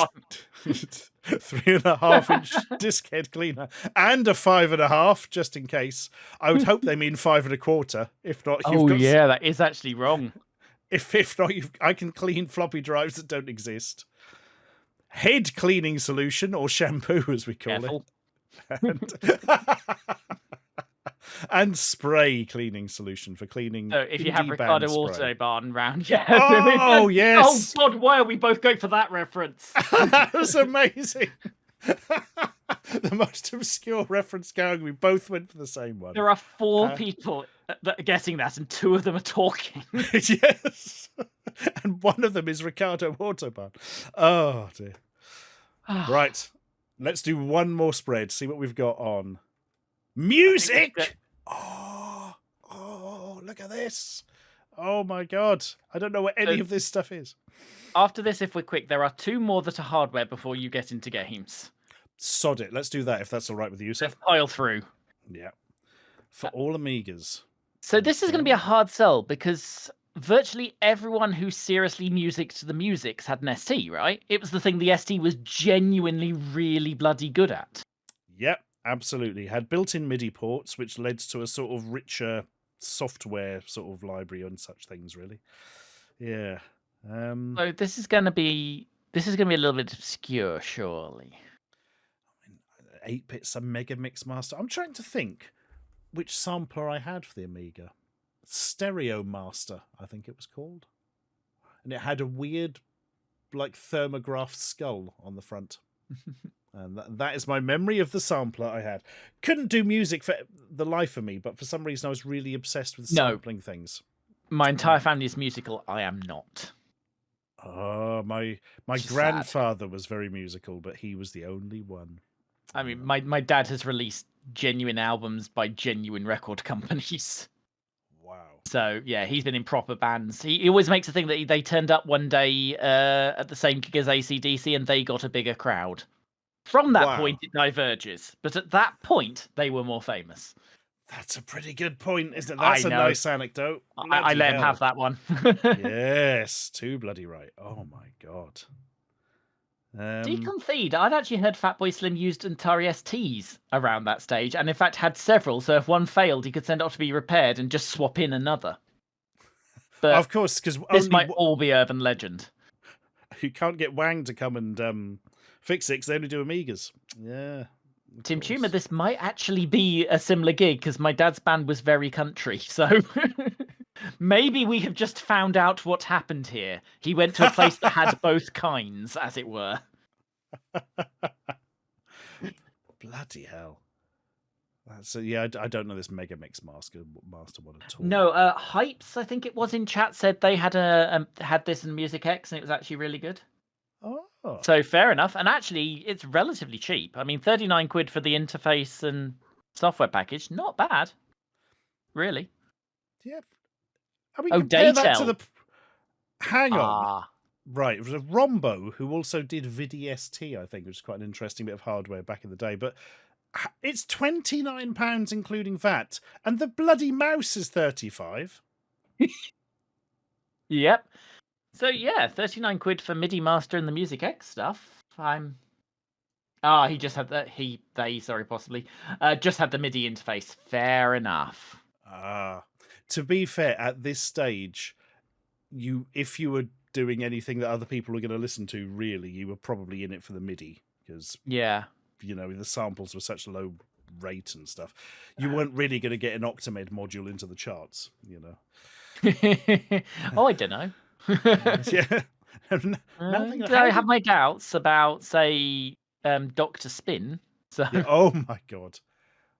Speaker 2: 3.5 inch disc head cleaner and a 5.5, just in case. I would hope they mean 5.25. If not,
Speaker 3: yeah, that is actually wrong.
Speaker 2: If not, I can clean floppy drives that don't exist. Head cleaning solution, or shampoo as we call it. And spray cleaning solution for cleaning.
Speaker 3: So if you have Ricardo Autobahn round,
Speaker 2: yeah. Oh, yes.
Speaker 3: Oh, God, why are we both going for that reference?
Speaker 2: That was amazing. The most obscure reference going. We both went for the same one.
Speaker 3: There are 4 people that are getting that, and 2 of them are talking.
Speaker 2: Yes. And one of them is Ricardo Autobahn. Oh, dear. Right. Let's do one more spread. See what we've got on. Music! Oh, look at this. Oh, my God. I don't know what any of this stuff is.
Speaker 3: After this, if we're quick, there are 2 more that are hardware before you get into games.
Speaker 2: Sod it. Let's do that if that's all right with you, sir.
Speaker 3: Let's pile through.
Speaker 2: Yeah. For all Amigas.
Speaker 3: So this is going to be a hard sell because virtually everyone who seriously musicked the musics had an ST, right? It was the thing the ST was genuinely really bloody good at.
Speaker 2: Yep, absolutely. Had built-in MIDI ports, which led to a sort of richer software sort of library and such things, really. Yeah.
Speaker 3: So this is going to be a little bit obscure, surely.
Speaker 2: 8-bit Mega Mix Master. I'm trying to think which sampler I had for the Amiga. Stereo Master, I think it was called. And it had a weird, like, thermograph skull on the front. And that is my memory of the sampler I had. Couldn't do music for the life of me, but for some reason I was really obsessed with sampling things.
Speaker 3: My entire family is musical. I am not.
Speaker 2: Oh, my grandfather was very musical, but he was the only one.
Speaker 3: I mean, my dad has released genuine albums by genuine record companies.
Speaker 2: Wow.
Speaker 3: So, yeah, he's been in proper bands. He always makes a thing that they turned up one day at the same gig as AC/DC and they got a bigger crowd. From that point, it diverges. But at that point, they were more famous.
Speaker 2: That's a pretty good point, isn't it?
Speaker 3: I
Speaker 2: That's a
Speaker 3: know.
Speaker 2: nice anecdote.
Speaker 3: I let him have that one.
Speaker 2: Yes, too bloody right. Oh my god.
Speaker 3: Do you concede? I'd actually heard Fatboy Slim used Atari STs around that stage, and in fact had several. So if one failed, he could send it off to be repaired and just swap in another. But
Speaker 2: of course, because
Speaker 3: this might all be urban legend.
Speaker 2: You can't get Wang to come and fix it because they only do Amigas. Yeah.
Speaker 3: Tim Tumer, this might actually be a similar gig because my dad's band was very country. So maybe we have just found out what happened here. He went to a place that had both kinds, as it were.
Speaker 2: Bloody hell. So yeah, I don't know this Mega Mix Master one at all.
Speaker 3: No, Hypes, I think it was in chat, said they had had this in Music X and it was actually really good.
Speaker 2: Oh.
Speaker 3: So fair enough. And actually, it's relatively cheap. I mean, 39 quid for the interface and software package. Not bad. Really.
Speaker 2: Yeah. I mean,
Speaker 3: Oh,
Speaker 2: compare that to
Speaker 3: Daytel.
Speaker 2: the... Hang on. Right, it was a Rombo who also did VidiST, I think, which is quite an interesting bit of hardware back in the day. But it's £29 including VAT, and the bloody mouse is 35.
Speaker 3: Yep. So yeah, 39 quid for MIDI Master and the Music X stuff. He just had possibly just had the MIDI interface. Fair enough.
Speaker 2: To be fair, at this stage, if you were doing anything that other people were going to listen to, really, you were probably in it for the MIDI because the samples were such low rate and stuff. You weren't really going to get an Octamed module into the charts,
Speaker 3: Oh, I don't know.
Speaker 2: Yeah.
Speaker 3: I have my doubts about, say, Dr. Spin. So.
Speaker 2: Yeah, oh my god.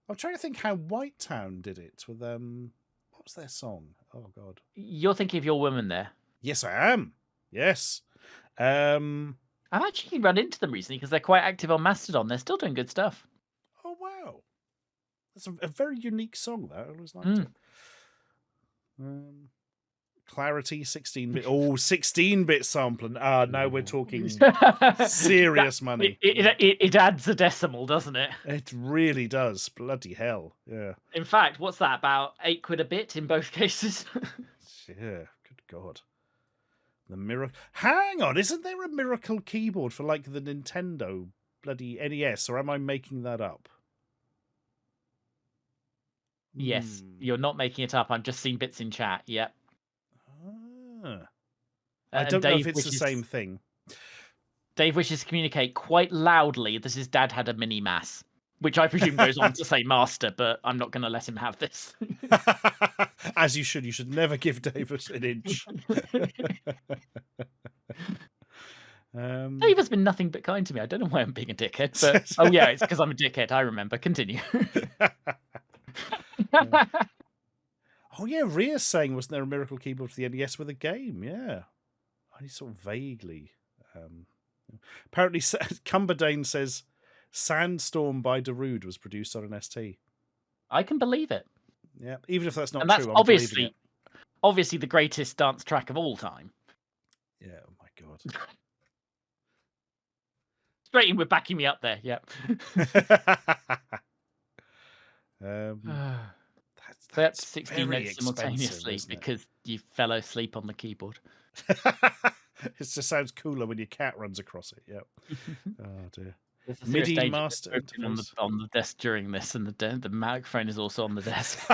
Speaker 2: I'm trying to think how White Town did it with what was their song? Oh god.
Speaker 3: You're thinking of Your Woman there.
Speaker 2: Yes, I am. Yes.
Speaker 3: I've actually run into them recently because they're quite active on Mastodon. They're still doing good stuff.
Speaker 2: Oh wow. That's a very unique song, that. I always liked it. Clarity, 16-bit. Oh, 16-bit sampling. Now we're talking serious money.
Speaker 3: It adds a decimal, doesn't it?
Speaker 2: It really does. Bloody hell. Yeah.
Speaker 3: In fact, what's that? About 8 quid a bit in both cases?
Speaker 2: Yeah. Good God. The miracle. Hang on. Isn't there a miracle keyboard for like the Nintendo bloody NES, or am I making that up?
Speaker 3: Yes, you're not making it up. I'm just seeing bits in chat. Yep.
Speaker 2: I don't know if it's the same thing.
Speaker 3: Dave wishes to communicate quite loudly that his dad had a mini mass, which I presume goes on to say master, but I'm not going to let him have this.
Speaker 2: As you should. You should never give David an inch.
Speaker 3: Dave has been nothing but kind to me. I don't know why I'm being a dickhead, but oh yeah, it's because I'm a dickhead. I remember. Continue.
Speaker 2: Oh yeah, Ria's saying, wasn't there a miracle keyboard for the NES with a game? Yeah, only sort of vaguely. Apparently, Cumberdane says Sandstorm by Darude was produced on an ST.
Speaker 3: I can believe it.
Speaker 2: Yeah, even if that's not
Speaker 3: and that's
Speaker 2: true,
Speaker 3: obviously the greatest dance track of all time.
Speaker 2: Yeah. Oh my god.
Speaker 3: Straight in with backing me up there. Yep. That's 16 notes simultaneously because you fell asleep on the keyboard.
Speaker 2: It just sounds cooler when your cat runs across it. Yep. Oh dear. MIDI master
Speaker 3: on the desk during this, and the microphone is also on the desk.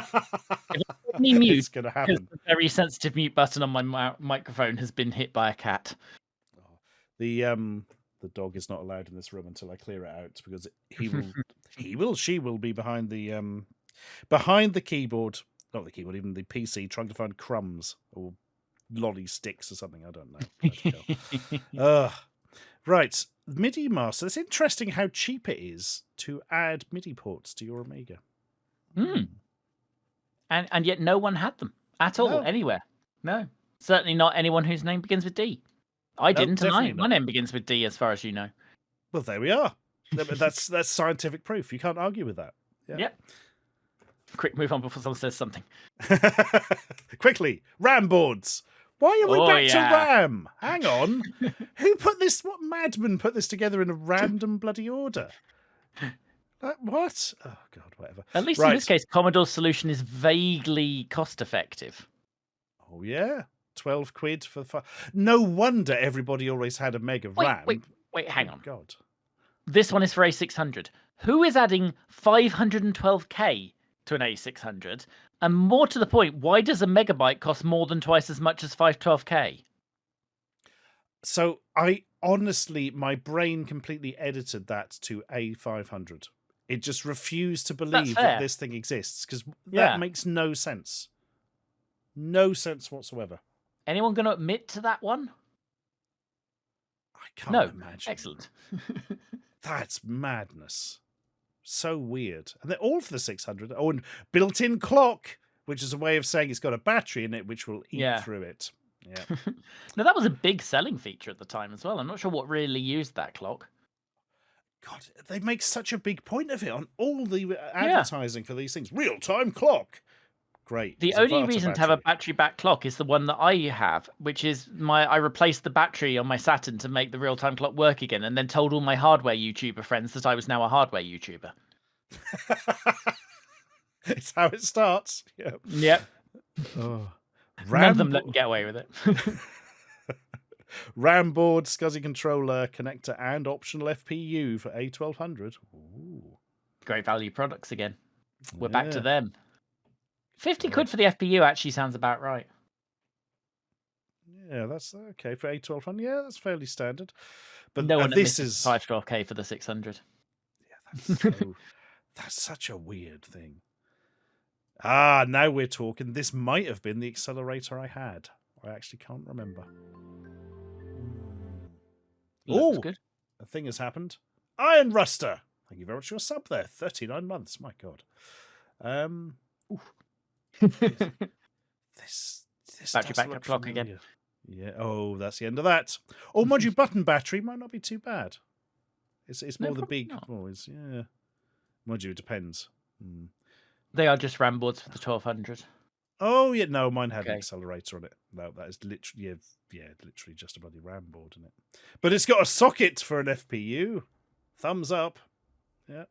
Speaker 2: It's going to happen.
Speaker 3: The very sensitive mute button on my microphone has been hit by a cat.
Speaker 2: The dog is not allowed in this room until I clear it out because she will be behind the keyboard, not the keyboard, even the PC, trying to find crumbs or lolly sticks or something. I don't know. Right, MIDI master. It's interesting how cheap it is to add MIDI ports to your Amiga.
Speaker 3: And yet no one had them at all anywhere. No, certainly not anyone whose name begins with D. I didn't, and my name begins with D, as far as you know.
Speaker 2: Well, there we are. That's scientific proof. You can't argue with that. Yeah.
Speaker 3: Yep. Quick, move on before someone says something.
Speaker 2: Quickly, RAM boards. Why are we back to RAM? Hang on. Who put this? What madman put this together in a random bloody order? What? Oh, God, whatever.
Speaker 3: At least in
Speaker 2: Right.
Speaker 3: this case, Commodore's solution is vaguely cost-effective.
Speaker 2: Oh, yeah. 12 quid for. No wonder everybody always had a meg of RAM.
Speaker 3: Wait, hang on.
Speaker 2: God.
Speaker 3: This one is for A600. Who is adding 512K to an A600? And more to the point, why does a megabyte cost more than twice as much as 512K?
Speaker 2: So I honestly, my brain completely edited that to A500. It just refused to believe that this thing exists because that makes no sense. No sense whatsoever.
Speaker 3: Anyone going to admit to that one?
Speaker 2: I can't imagine.
Speaker 3: Excellent.
Speaker 2: That's madness. So weird. And they're all for the 600. Oh, and built-in clock, which is a way of saying it's got a battery in it, which will eat through it. Yeah.
Speaker 3: Now, that was a big selling feature at the time as well. I'm not sure what really used that clock.
Speaker 2: God, they make such a big point of it on all the advertising for these things. Real-time clock. Great.
Speaker 3: The only reason to have a battery-backed clock is the one that I have, which is I replaced the battery on my Saturn to make the real-time clock work again, and then told all my hardware YouTuber friends that I was now a hardware YouTuber.
Speaker 2: It's how it starts.
Speaker 3: Yep.
Speaker 2: Oh.
Speaker 3: None of them let me get away with it.
Speaker 2: RAM board, SCSI controller, connector, and optional FPU for A1200. Ooh.
Speaker 3: Great value products again. We're back to them. 50 quid for the FPU actually sounds about right.
Speaker 2: Yeah, that's okay for A1200. Yeah, that's fairly standard. But
Speaker 3: no one
Speaker 2: this is
Speaker 3: 512K for the 600.
Speaker 2: Yeah, that's such a weird thing. Ah, now we're talking. This might have been the accelerator I had. I actually can't remember.
Speaker 3: Looks good.
Speaker 2: A thing has happened. Iron Ruster. Thank you very much for your sub there. 39 months. My God. This
Speaker 3: battery backup clock again.
Speaker 2: Yeah. Oh, that's the end of that. Oh, mind you, button battery might not be too bad. It's more the big. Yeah. Mind you, it depends.
Speaker 3: They are just RAM boards for the 1200.
Speaker 2: Oh yeah, no, mine had an accelerator on it. No, that is literally literally just a bloody RAM board, isn't it? But it's got a socket for an FPU. Thumbs up. Yeah.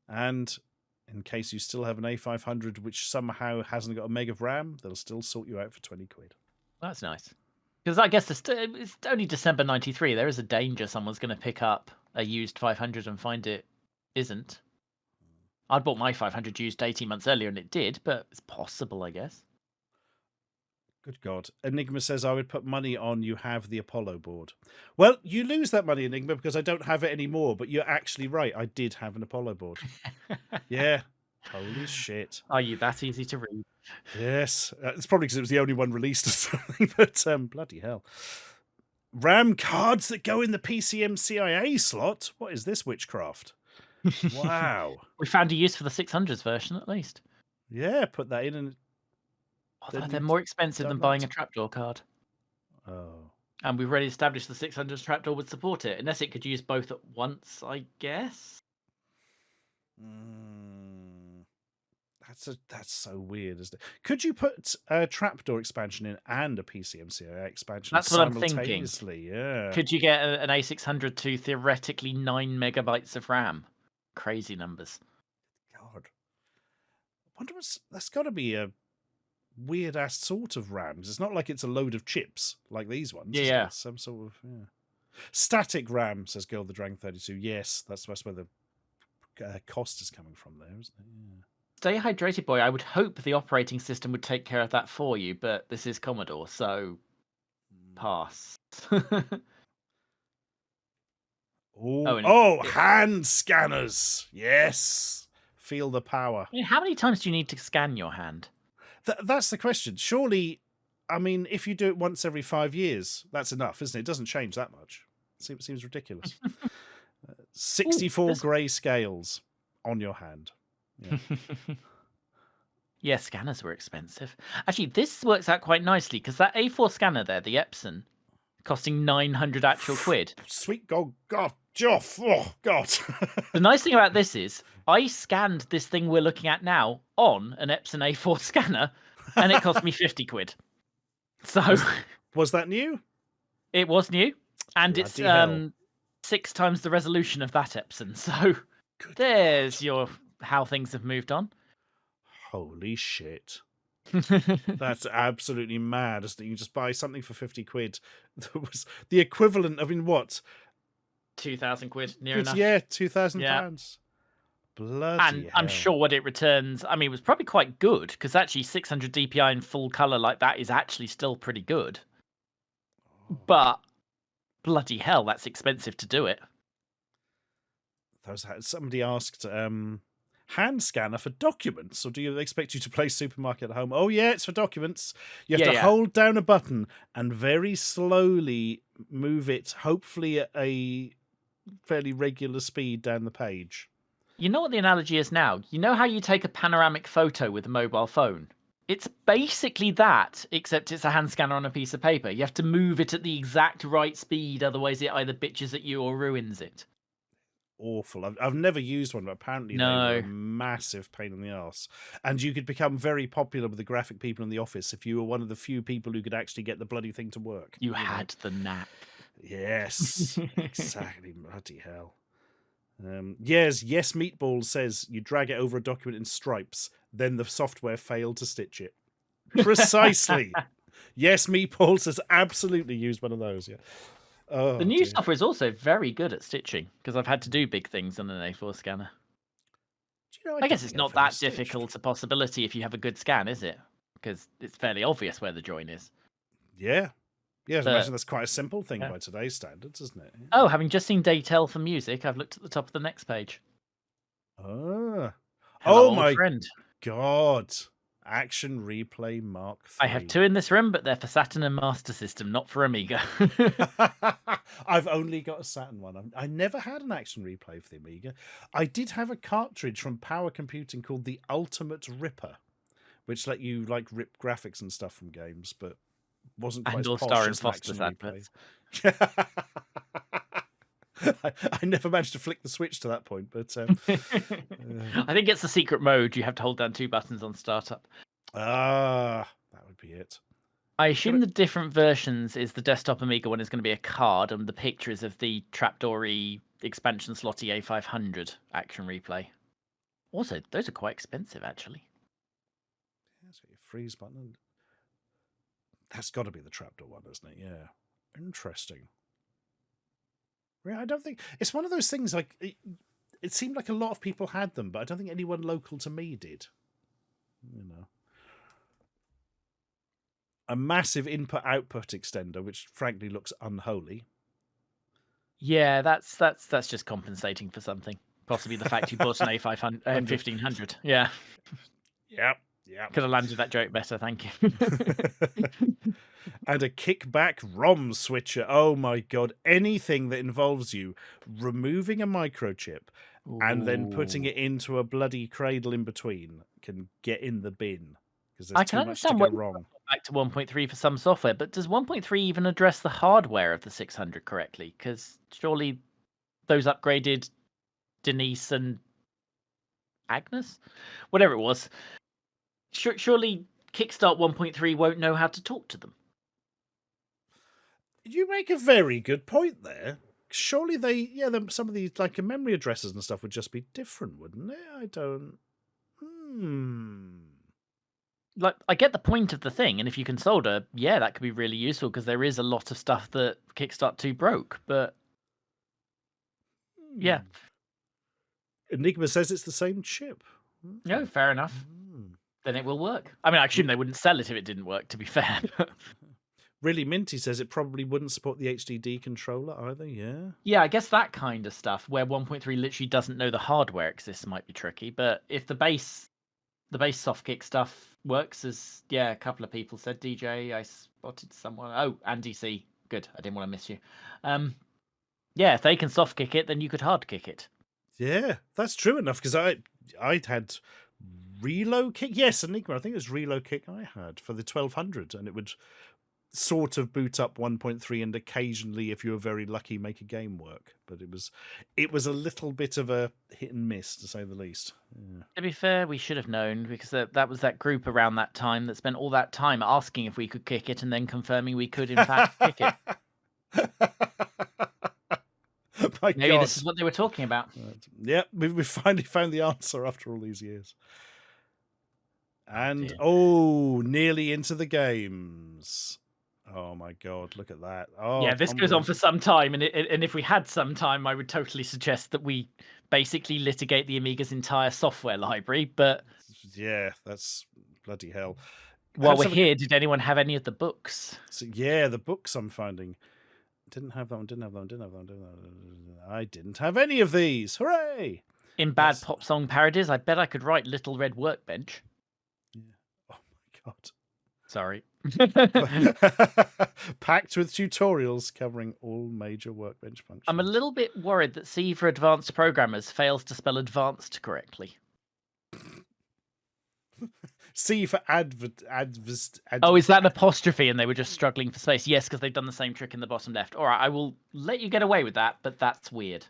Speaker 2: And in case you still have an A500 which somehow hasn't got a meg of RAM, they'll still sort you out for 20 quid.
Speaker 3: That's nice. Because I guess it's only December 93. There is a danger someone's going to pick up a used 500 and find it isn't. I'd bought my 500 used 18 months earlier and it did, but it's possible, I guess.
Speaker 2: Good God. Enigma says, I would put money on you have the Apollo board. Well, you lose that money, Enigma, because I don't have it anymore, but you're actually right. I did have an Apollo board. Yeah. Holy shit.
Speaker 3: Are you that easy to read?
Speaker 2: Yes. It's probably because it was the only one released or something, but bloody hell. RAM cards that go in the PCM CIA slot? What is this witchcraft? Wow.
Speaker 3: We found a use for the 600s version, at least.
Speaker 2: Yeah, put that in. And
Speaker 3: although they're more expensive than buying a trapdoor card.
Speaker 2: Oh.
Speaker 3: And we've already established the 600s trapdoor would support it, unless it could use both at once, I guess.
Speaker 2: That's so weird, isn't it? Could you put a trapdoor expansion in and a PCMCIA expansion
Speaker 3: That's what I'm
Speaker 2: simultaneously?
Speaker 3: thinking.
Speaker 2: Yeah.
Speaker 3: Could you get an A600 to theoretically 9 megabytes of RAM? Crazy numbers.
Speaker 2: God. I wonder that's got to be a weird ass sort of RAM. It's not like it's a load of chips like these ones.
Speaker 3: Yeah.
Speaker 2: It's some sort of static RAM, says Girl the Dragon 32. Yes, that's where the cost is coming from there, isn't it? Yeah.
Speaker 3: Stay hydrated, boy. I would hope the operating system would take care of that for you, but this is Commodore, so pass.
Speaker 2: Hand scanners. Yes. Feel the power.
Speaker 3: I mean, how many times do you need to scan your hand?
Speaker 2: That's the question. Surely, I mean, if you do it once every 5 years, that's enough, isn't it? It doesn't change that much. It seems ridiculous. 64 grey scales on your hand. Yeah.
Speaker 3: Yeah, scanners were expensive. Actually, this works out quite nicely because that A4 scanner there, the Epson, costing 900 actual quid.
Speaker 2: Sweet God, Joff. Oh, God.
Speaker 3: The nice thing about this is I scanned this thing we're looking at now on an Epson A4 scanner and it cost me 50 quid. So
Speaker 2: was that new?
Speaker 3: It was new. And it's 6 times the resolution of that Epson. So
Speaker 2: Good
Speaker 3: there's
Speaker 2: God.
Speaker 3: your how things have moved on.
Speaker 2: Holy shit. That's absolutely mad, isn't it? You can just buy something for 50 quid that was the equivalent of, in what?
Speaker 3: 2,000 quid, near
Speaker 2: Good,
Speaker 3: enough.
Speaker 2: yeah, £2,000.
Speaker 3: Yeah.
Speaker 2: Bloody
Speaker 3: And I'm
Speaker 2: hell.
Speaker 3: sure what it returns, I mean, it was probably quite good because actually 600 DPI in full color like that is actually still pretty good. But bloody hell, that's expensive to do it.
Speaker 2: Somebody asked, hand scanner for documents, or do you expect you to play Supermarket at Home? Oh yeah, it's for documents. You have to hold down a button and very slowly move it, hopefully at a fairly regular speed down the page.
Speaker 3: You know what the analogy is now? You know how you take a panoramic photo with a mobile phone? It's basically that, except it's a hand scanner on a piece of paper. You have to move it at the exact right speed, otherwise it either bitches at you or ruins it.
Speaker 2: Awful. I've never used one, but apparently they were a massive pain in the arse. And you could become very popular with the graphic people in the office if you were one of the few people who could actually get the bloody thing to work.
Speaker 3: You had the knack.
Speaker 2: Yes, exactly. Bloody hell. Yes, Meatball says you drag it over a document in stripes, then the software failed to stitch it. Precisely. Yes, Meatball says absolutely used one of those. Yeah. Oh,
Speaker 3: the new software is also very good at stitching because I've had to do big things on an A4 scanner.
Speaker 2: Do you know,
Speaker 3: I guess it's not that difficult a possibility if you have a good scan, is it? Because it's fairly obvious where the join is.
Speaker 2: Yeah. Yeah, I imagine that's quite a simple thing by today's standards, isn't it? Yeah.
Speaker 3: Oh, having just seen Daytel for music, I've looked at the top of the next page.
Speaker 2: Ah.
Speaker 3: Hello,
Speaker 2: oh my
Speaker 3: friend.
Speaker 2: God. Action Replay Mark III.
Speaker 3: I have 2 in this room, but they're for Saturn and Master System, not for Amiga.
Speaker 2: I've only got a Saturn one. I never had an Action Replay for the Amiga. I did have a cartridge from Power Computing called the Ultimate Ripper, which let you like rip graphics and stuff from games, but wasn't quite as posh as an Action Replay. I never managed to flick the switch to that point, but
Speaker 3: I think it's the secret mode. You have to hold down 2 buttons on startup.
Speaker 2: That would be it.
Speaker 3: I assume the different versions is the desktop Amiga one is going to be a card, and the pictures of the trapdoory expansion slotty A500 Action Replay. Also, those are quite expensive, actually.
Speaker 2: That's your freeze button. That's got to be the trapdoor one, isn't it? Yeah. Interesting. Yeah, I don't think it's one of those things. Like it seemed like a lot of people had them, but I don't think anyone local to me did. You know, a massive input-output extender, which frankly looks unholy.
Speaker 3: Yeah, that's just compensating for something. Possibly the fact you bought an A500 and 1500. Yeah.
Speaker 2: Yep.
Speaker 3: Could have landed that joke better, thank you.
Speaker 2: And a kickback ROM switcher. Oh my God. Anything that involves you removing a microchip and then putting it into a bloody cradle in between can get in the bin. Because there's too much to go wrong.
Speaker 3: Back to 1.3 for some software, but does 1.3 even address the hardware of the 600 correctly? Because surely those upgraded Denise and Agnes, whatever it was, surely Kickstart 1.3 won't know how to talk to them.
Speaker 2: You make a very good point there. Surely some of these like memory addresses and stuff would just be different, wouldn't it? I don't.
Speaker 3: Like, I get the point of the thing, and if you can solder, yeah, that could be really useful because there is a lot of stuff that Kickstart 2 broke, but yeah.
Speaker 2: Enigma says it's the same chip.
Speaker 3: No, fair enough. Then it will work. I mean, I assume they wouldn't sell it if it didn't work, to be fair.
Speaker 2: Really Minty says it probably wouldn't support the HDD controller either, yeah?
Speaker 3: Yeah, I guess that kind of stuff, where 1.3 literally doesn't know the hardware exists, might be tricky, but if the base softkick stuff works, as, yeah, a couple of people said, DJ, I spotted someone. Oh, Andy C. Good, I didn't want to miss you. Yeah, if they can softkick it, then you could hardkick it.
Speaker 2: Yeah, that's true enough, because I'd had Reload Kick. Yes, Enigma, I think it was Reload Kick I had for the 1200, and it would sort of boot up 1.3 and occasionally, if you were very lucky, make a game work. But it was a little bit of a hit and miss, to say the least. Yeah.
Speaker 3: To be fair, we should have known, because that was that group around that time that spent all that time asking if we could kick it and then confirming we could in fact kick it.
Speaker 2: my
Speaker 3: Maybe
Speaker 2: God.
Speaker 3: this is what they were talking about.
Speaker 2: Yeah, we finally found the answer after all these years. And,
Speaker 3: dear.
Speaker 2: nearly into the games. Oh my God, look at that. Oh,
Speaker 3: Yeah, this goes on for some time, and if we had some time, I would totally suggest that we basically litigate the Amiga's entire software library. But
Speaker 2: yeah, that's bloody hell.
Speaker 3: while we're here, did anyone have any of the books?
Speaker 2: So, yeah, the books I'm finding. Didn't have that one, didn't have that one, didn't have that one, didn't have that one. I didn't have any of these. Hooray!
Speaker 3: In bad pop song parodies, I bet I could write Little Red Workbench.
Speaker 2: Yeah. Oh my God.
Speaker 3: Sorry.
Speaker 2: Packed with tutorials covering all major workbench functions.
Speaker 3: I'm a little bit worried that C for Advanced Programmers fails to spell advanced correctly.
Speaker 2: C for
Speaker 3: Oh, is that an apostrophe and they were just struggling for space? Yes, because they've done the same trick in the bottom left. All right, I will let you get away with that, but that's weird.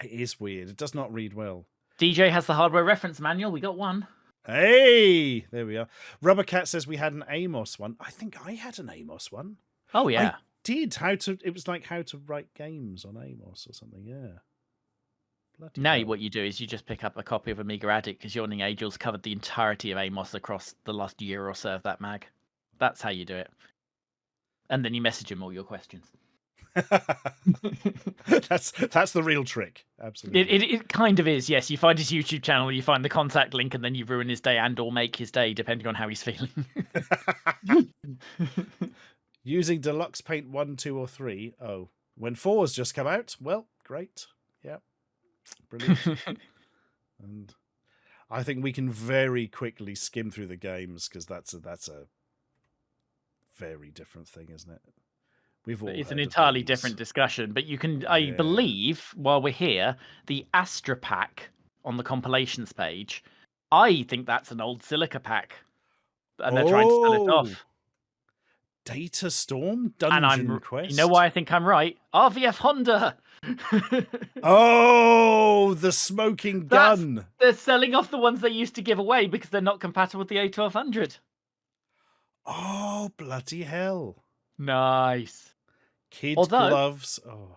Speaker 2: It is weird. It does not read well.
Speaker 3: DJ has the hardware reference manual. We got one.
Speaker 2: Hey, there we are. Rubber Cat says we had an Amos one. I think I had an Amos one.
Speaker 3: Oh, yeah.
Speaker 2: I did. It was like how to write games on Amos or something. Yeah. Bloody
Speaker 3: Now
Speaker 2: hell.
Speaker 3: what you do is you just pick up a copy of Amiga Addict because Yawning Angel's covered the entirety of Amos across the last year or so of that mag. That's how you do it. And then you message him all your questions.
Speaker 2: That's the real trick. Absolutely.
Speaker 3: It kind of is, yes. You find his YouTube channel, you find the contact link, and then you ruin his day and or make his day, depending on how he's feeling.
Speaker 2: Using Deluxe Paint 1, 2, or 3. Oh, when 4 has just come out. Well, great. Yeah. Brilliant. And I think we can very quickly skim through the games because that's a very different thing, isn't it?
Speaker 3: It's an entirely different discussion, but you can, I believe, while we're here, the Astra pack on the compilations page, I think that's an old Silica pack, and they're trying to sell it off.
Speaker 2: Data Storm Dungeon Quest.
Speaker 3: You know why I think I'm right? RVF Honda.
Speaker 2: Oh, the smoking gun.
Speaker 3: They're selling off the ones they used to give away because they're not compatible with the A1200.
Speaker 2: Oh, bloody hell.
Speaker 3: Nice.
Speaker 2: Gloves. Oh.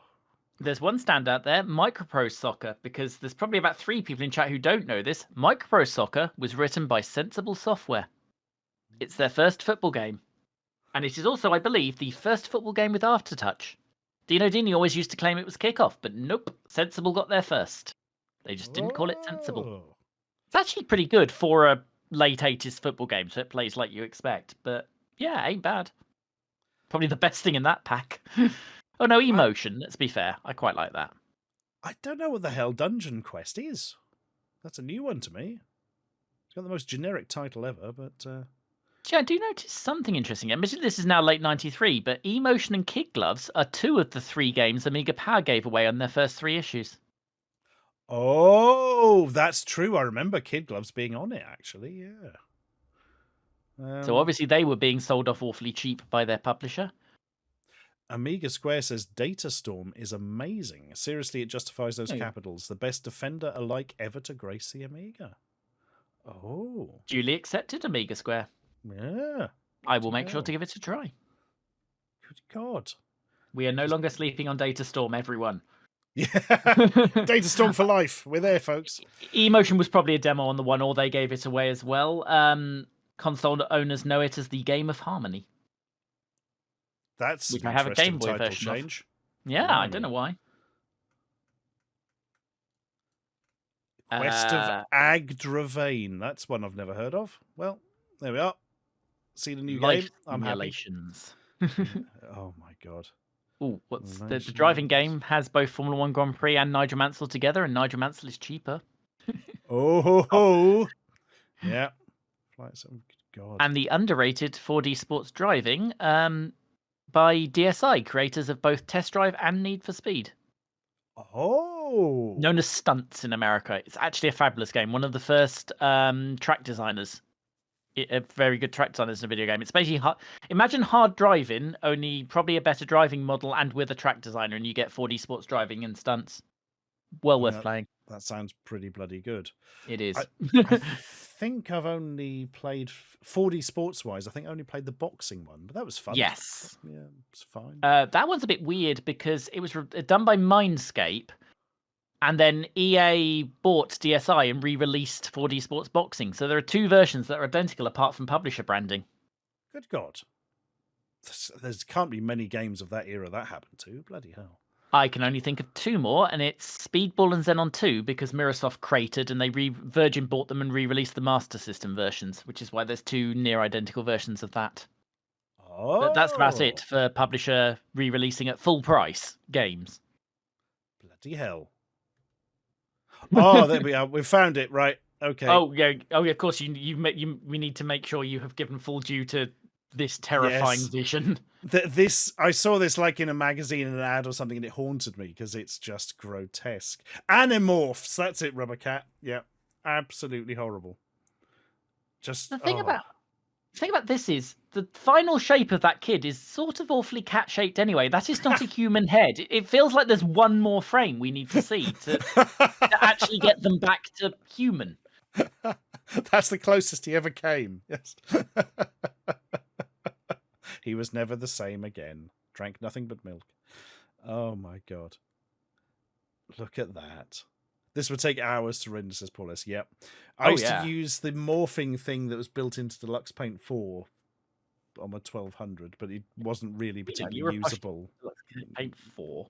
Speaker 3: There's one standout there, Microprose Soccer, because there's probably about 3 people in chat who don't know this. Microprose Soccer was written by Sensible Software. It's their first football game. And it is also, I believe, the first football game with aftertouch. Dino Dini always used to claim it was kickoff, but nope, Sensible got there first. They just didn't call it Sensible. It's actually pretty good for a late 80s football game, so it plays like you expect. But yeah, ain't bad. Probably the best thing in that pack. Oh no, Emotion, let's be fair. I quite like that.
Speaker 2: I don't know what the hell Dungeon Quest is. That's a new one to me. It's got the most generic title ever, but...
Speaker 3: Yeah, I do notice something interesting. Admittedly, this is now late 93, but Emotion and Kid Gloves are 2 of the 3 games Amiga Power gave away on their first 3 issues.
Speaker 2: Oh, that's true. I remember Kid Gloves being on it, actually, yeah.
Speaker 3: So obviously they were being sold off awfully cheap by their publisher.
Speaker 2: Amiga Square says Data Storm is amazing. Seriously, it justifies those capitals. The best defender alike ever to grace the Amiga. Oh.
Speaker 3: Duly accepted, Amiga Square.
Speaker 2: Yeah.
Speaker 3: I will make sure to give it a try.
Speaker 2: Good God.
Speaker 3: We are no longer sleeping on Data Storm, everyone.
Speaker 2: Yeah. Data Storm for life. We're there, folks.
Speaker 3: Emotion was probably a demo on the one, or they gave it away as well. Console owners know it as the Game of Harmony.
Speaker 2: That's
Speaker 3: which I have a Game Boy version
Speaker 2: change.
Speaker 3: Yeah, I don't know why.
Speaker 2: Quest of Agdravane. That's one I've never heard of. Well, there we are. See the new game. I'm happy. Oh my God.
Speaker 3: Oh, what's the driving game has both Formula 1 Grand Prix and Nigel Mansell together, and Nigel Mansell is cheaper.
Speaker 2: Oh. Yeah. God.
Speaker 3: And the underrated 4D Sports Driving by DSI, creators of both Test Drive and Need for Speed.
Speaker 2: Oh.
Speaker 3: Known as Stunts in America. It's actually a fabulous game. One of the first track designers. A very good track designers in a video game. It's basically imagine hard driving, only probably a better driving model and with a track designer, and you get 4D Sports Driving and Stunts. Well worth playing.
Speaker 2: That sounds pretty bloody good.
Speaker 3: It is.
Speaker 2: I think I've only played 4D sports-wise. I think I only played the boxing one, but that was fun.
Speaker 3: Yes.
Speaker 2: Yeah, it's fine.
Speaker 3: That one's a bit weird because it was done by Mindscape, And then EA bought DSi and re-released 4D Sports Boxing. So there are two versions that are identical apart from publisher branding.
Speaker 2: Good God. There can't be many games of that era that happened to. Bloody hell.
Speaker 3: I can only think of two more, and it's Speedball and Xenon 2, because Microsoft cratered and Virgin bought them and re-released the Master System versions, which is why there's two near identical versions of that.
Speaker 2: Oh.
Speaker 3: But that's about it for publisher re-releasing at full price games.
Speaker 2: Bloody hell. Oh, there we are. We found it, right. Okay.
Speaker 3: Oh yeah, of course we need to make sure you have given full due to this terrifying vision.
Speaker 2: I saw this like in a magazine, an ad or something, and it haunted me because it's just grotesque. Animorphs, that's it, Rubber Cat. Yeah, absolutely horrible. Just
Speaker 3: the thing about this is the final shape of that kid is sort of awfully cat-shaped anyway. That is not a human head. It feels like there's one more frame we need to see to actually get them back to human.
Speaker 2: That's the closest he ever came. Yes. He was never the same again. Drank nothing but milk. Oh my God. Look at that. This would take hours to render, says Paulus. Yep. I used to use the morphing thing that was built into Deluxe Paint 4 on my 1200, but it wasn't really particularly usable.
Speaker 3: Deluxe Paint 4.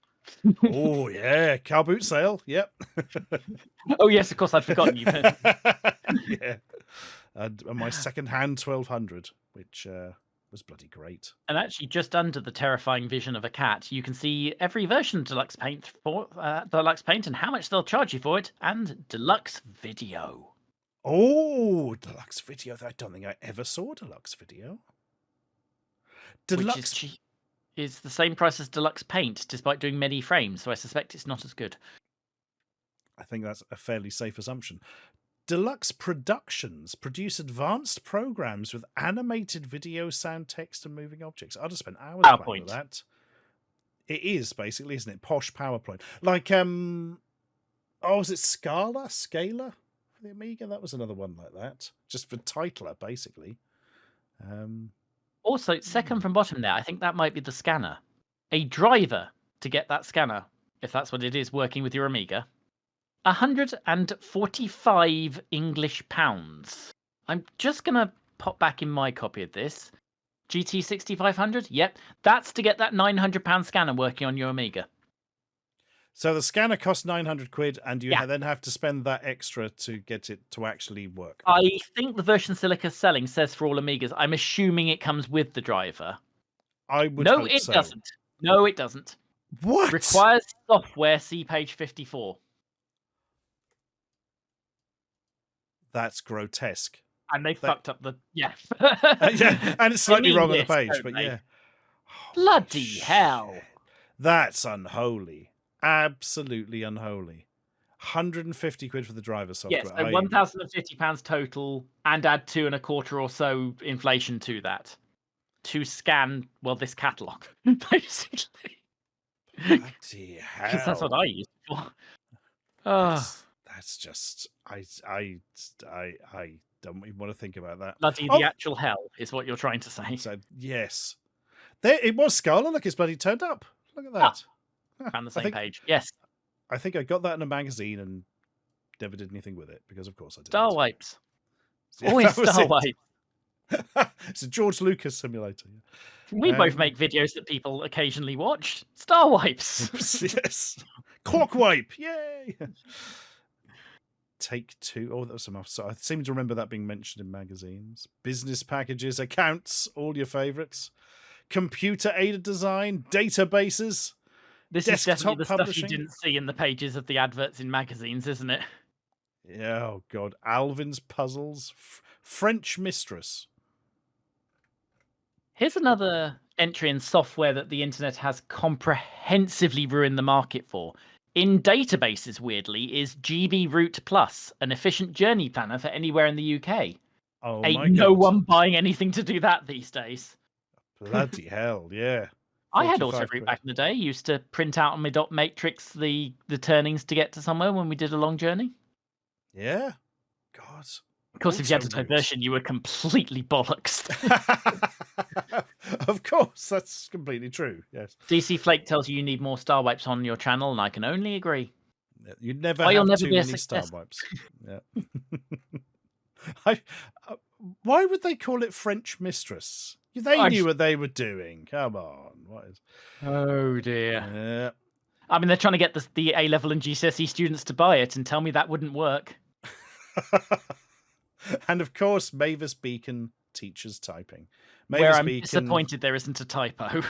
Speaker 2: Oh, yeah. Car boot sale. Yep.
Speaker 3: Oh, yes, of course. I'd forgotten you.
Speaker 2: Yeah. And my second-hand 1200, which was bloody great.
Speaker 3: And actually, just under the terrifying vision of a cat, you can see every version of Deluxe Paint and how much they'll charge you for it, and Deluxe Video.
Speaker 2: Oh, Deluxe Video. I don't think I ever saw Deluxe Video.
Speaker 3: Deluxe which is the same price as Deluxe Paint, despite doing many frames, so I suspect it's not as good.
Speaker 2: I think that's a fairly safe assumption. Deluxe Productions produce advanced programs with animated video, sound, text, and moving objects. I'd have spent hours playing with that. It is basically, isn't it? Posh PowerPoint. Like, was it Scala for the Amiga? That was another one like that. Just for titler, basically.
Speaker 3: Also, second from bottom there, I think that might be the scanner. A driver to get that scanner, if that's what it is, working with your Amiga. 145 English pounds. I'm just going to pop back in my copy of this. GT 6500? Yep. That's to get that £900 scanner working on your Amiga.
Speaker 2: So the scanner costs 900 quid and you then have to spend that extra to get it to actually work.
Speaker 3: I think the version Silica's selling says for all Amigas. I'm assuming it comes with the driver.
Speaker 2: I would hope so.
Speaker 3: Doesn't. No, it doesn't.
Speaker 2: What?
Speaker 3: Requires software, see page 54.
Speaker 2: That's grotesque.
Speaker 3: And they fucked up the... Yeah.
Speaker 2: And it's slightly wrong on the page, but yeah.
Speaker 3: Bloody hell.
Speaker 2: That's unholy. Absolutely unholy. 150 quid for the driver software.
Speaker 3: Yes, so £1,050 total, and add 2.25 or so inflation to that. To scan, this catalogue, basically.
Speaker 2: Bloody hell.
Speaker 3: Because that's what I used it for.
Speaker 2: That's just I don't even want to think about that.
Speaker 3: Bloody the actual hell is what you're trying to say.
Speaker 2: So yes. It was Scala, look, it's bloody turned up. Look at that.
Speaker 3: Found the same page. Yes.
Speaker 2: I think I got that in a magazine and never did anything with it, because of course I didn't.
Speaker 3: Star Wipes.
Speaker 2: Yeah,
Speaker 3: always Star Wipes.
Speaker 2: It's a George Lucas simulator.
Speaker 3: We both make videos that people occasionally watch. Star Wipes.
Speaker 2: Yes. Clock Wipe. Yay. Take Two. Oh, that was some. So I seem to remember that being mentioned in magazines. Business packages, accounts, all your favorites. Computer aided design, databases.
Speaker 3: This is definitely the stuff you didn't see in the pages of the adverts in magazines, isn't it?
Speaker 2: Yeah. Oh God. Alvin's Puzzles. French Mistress.
Speaker 3: Here's another entry in software that the internet has comprehensively ruined the market for. In databases, weirdly, is GB Route Plus, an efficient journey planner for anywhere in the UK.
Speaker 2: Oh,
Speaker 3: Ain't no one buying anything to do that these days.
Speaker 2: Bloody hell, yeah.
Speaker 3: I had AutoRoute back in the day. Used to print out on my dot matrix the turnings to get to somewhere when we did a long journey.
Speaker 2: Yeah. God.
Speaker 3: Of course, if you had a diversion, you were completely bollocks.
Speaker 2: Of course, that's completely true. Yes.
Speaker 3: DC Flake tells you need more Star Wipes on your channel, and I can only agree.
Speaker 2: You'd never
Speaker 3: Or you'll
Speaker 2: have
Speaker 3: never
Speaker 2: too
Speaker 3: be a
Speaker 2: many star
Speaker 3: success.
Speaker 2: wipes. Yeah. I, why would they call it French Mistress? They
Speaker 3: I-
Speaker 2: knew what they were doing. Come on. What is...
Speaker 3: Oh dear.
Speaker 2: Yeah.
Speaker 3: I mean, they're trying to get the A level and GCSE students to buy it, and tell me that wouldn't work.
Speaker 2: And of course, Mavis Beacon teaches typing.
Speaker 3: Where
Speaker 2: Mavis
Speaker 3: I'm
Speaker 2: Beacon.
Speaker 3: disappointed there isn't a typo.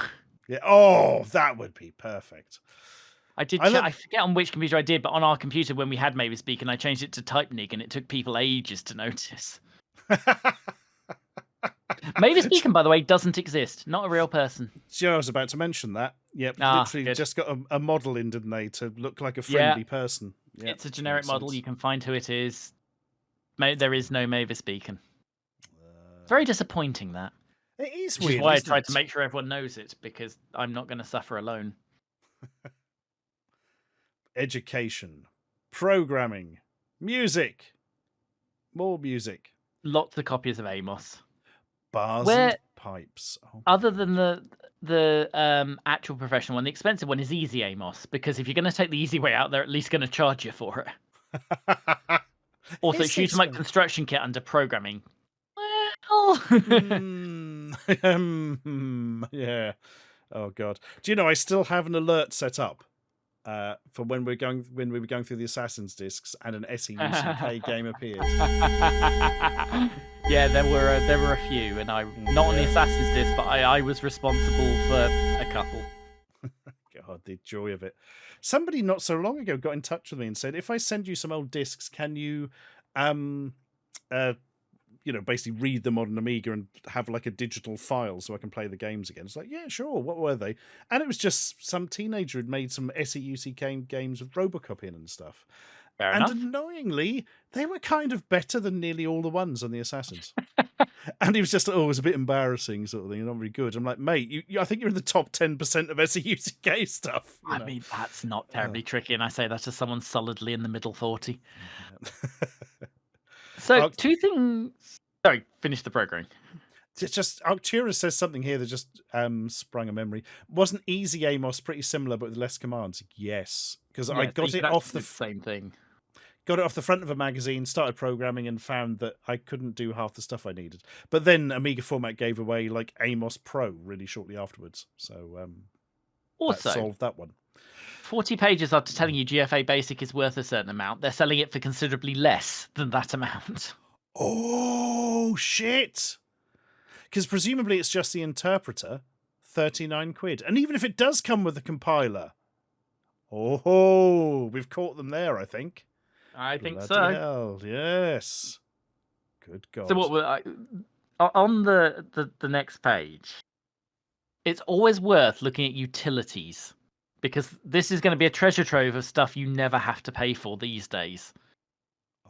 Speaker 2: Yeah. Oh, that would be perfect.
Speaker 3: I
Speaker 2: love...
Speaker 3: forget on which computer I did, but on our computer when we had Mavis Beacon, I changed it to TypeNig, and it took people ages to notice. Mavis Beacon, by the way, doesn't exist. Not a real person.
Speaker 2: Sure, I was about to mention that. Yep, literally
Speaker 3: good.
Speaker 2: just got a model in, didn't they, to look like a friendly person. Yep,
Speaker 3: it's a generic model. You can find who it is. There is no Mavis Beacon. Very disappointing, that.
Speaker 2: It is
Speaker 3: Which
Speaker 2: weird.
Speaker 3: is why I
Speaker 2: isn't
Speaker 3: tried
Speaker 2: it?
Speaker 3: to make sure everyone knows it, because I'm not going to suffer alone.
Speaker 2: Education, programming, music, more music.
Speaker 3: Lots of copies of Amos.
Speaker 2: Bars and pipes. Oh,
Speaker 3: other than the actual professional one, the expensive one is Easy Amos, because if you're going to take the easy way out, they're at least going to charge you for it. Also, shoot 'em up construction kit under programming. Well,
Speaker 2: yeah. Oh god. Do you know I still have an alert set up for when we were going through the Assassins discs and an SEUCK game appeared.
Speaker 3: Yeah, there were a few, and not on the Assassins disc, but I was responsible for a couple.
Speaker 2: God, the joy of it. Somebody not so long ago got in touch with me and said, if I send you some old discs, can you basically read them on an Amiga and have like a digital file so I can play the games again? It's like, yeah, sure. What were they? And it was just some teenager had made some SEUCK games with Robocop in and stuff.
Speaker 3: Fair
Speaker 2: and
Speaker 3: enough.
Speaker 2: Annoyingly, they were kind of better than nearly all the ones on the Assassins. And he was just, it was a bit embarrassing sort of thing, not very good. I'm like, mate, I think you're in the top 10% of SEUCK stuff.
Speaker 3: I mean, that's not terribly tricky, and I say that as someone solidly in the middle 40. So, two things... Sorry, finish the programming.
Speaker 2: It's just, Arctura says something here that just sprung a memory. Wasn't Easy Amos pretty similar but with less commands? Yes, because I got it off the
Speaker 3: same thing.
Speaker 2: Got it off the front of a magazine, started programming, and found that I couldn't do half the stuff I needed. But then Amiga Format gave away like Amos Pro really shortly afterwards, so
Speaker 3: also
Speaker 2: that solved that one.
Speaker 3: 40 pages after telling you GFA Basic is worth a certain amount, they're selling it for considerably less than that amount.
Speaker 2: Oh shit! Because presumably it's just the interpreter, 39 quid, and even if it does come with a compiler, we've caught them there, I think.
Speaker 3: I think
Speaker 2: Bloody
Speaker 3: so.
Speaker 2: Hell, yes. Good God.
Speaker 3: So what were on the next page? It's always worth looking at utilities, because this is going to be a treasure trove of stuff you never have to pay for these days.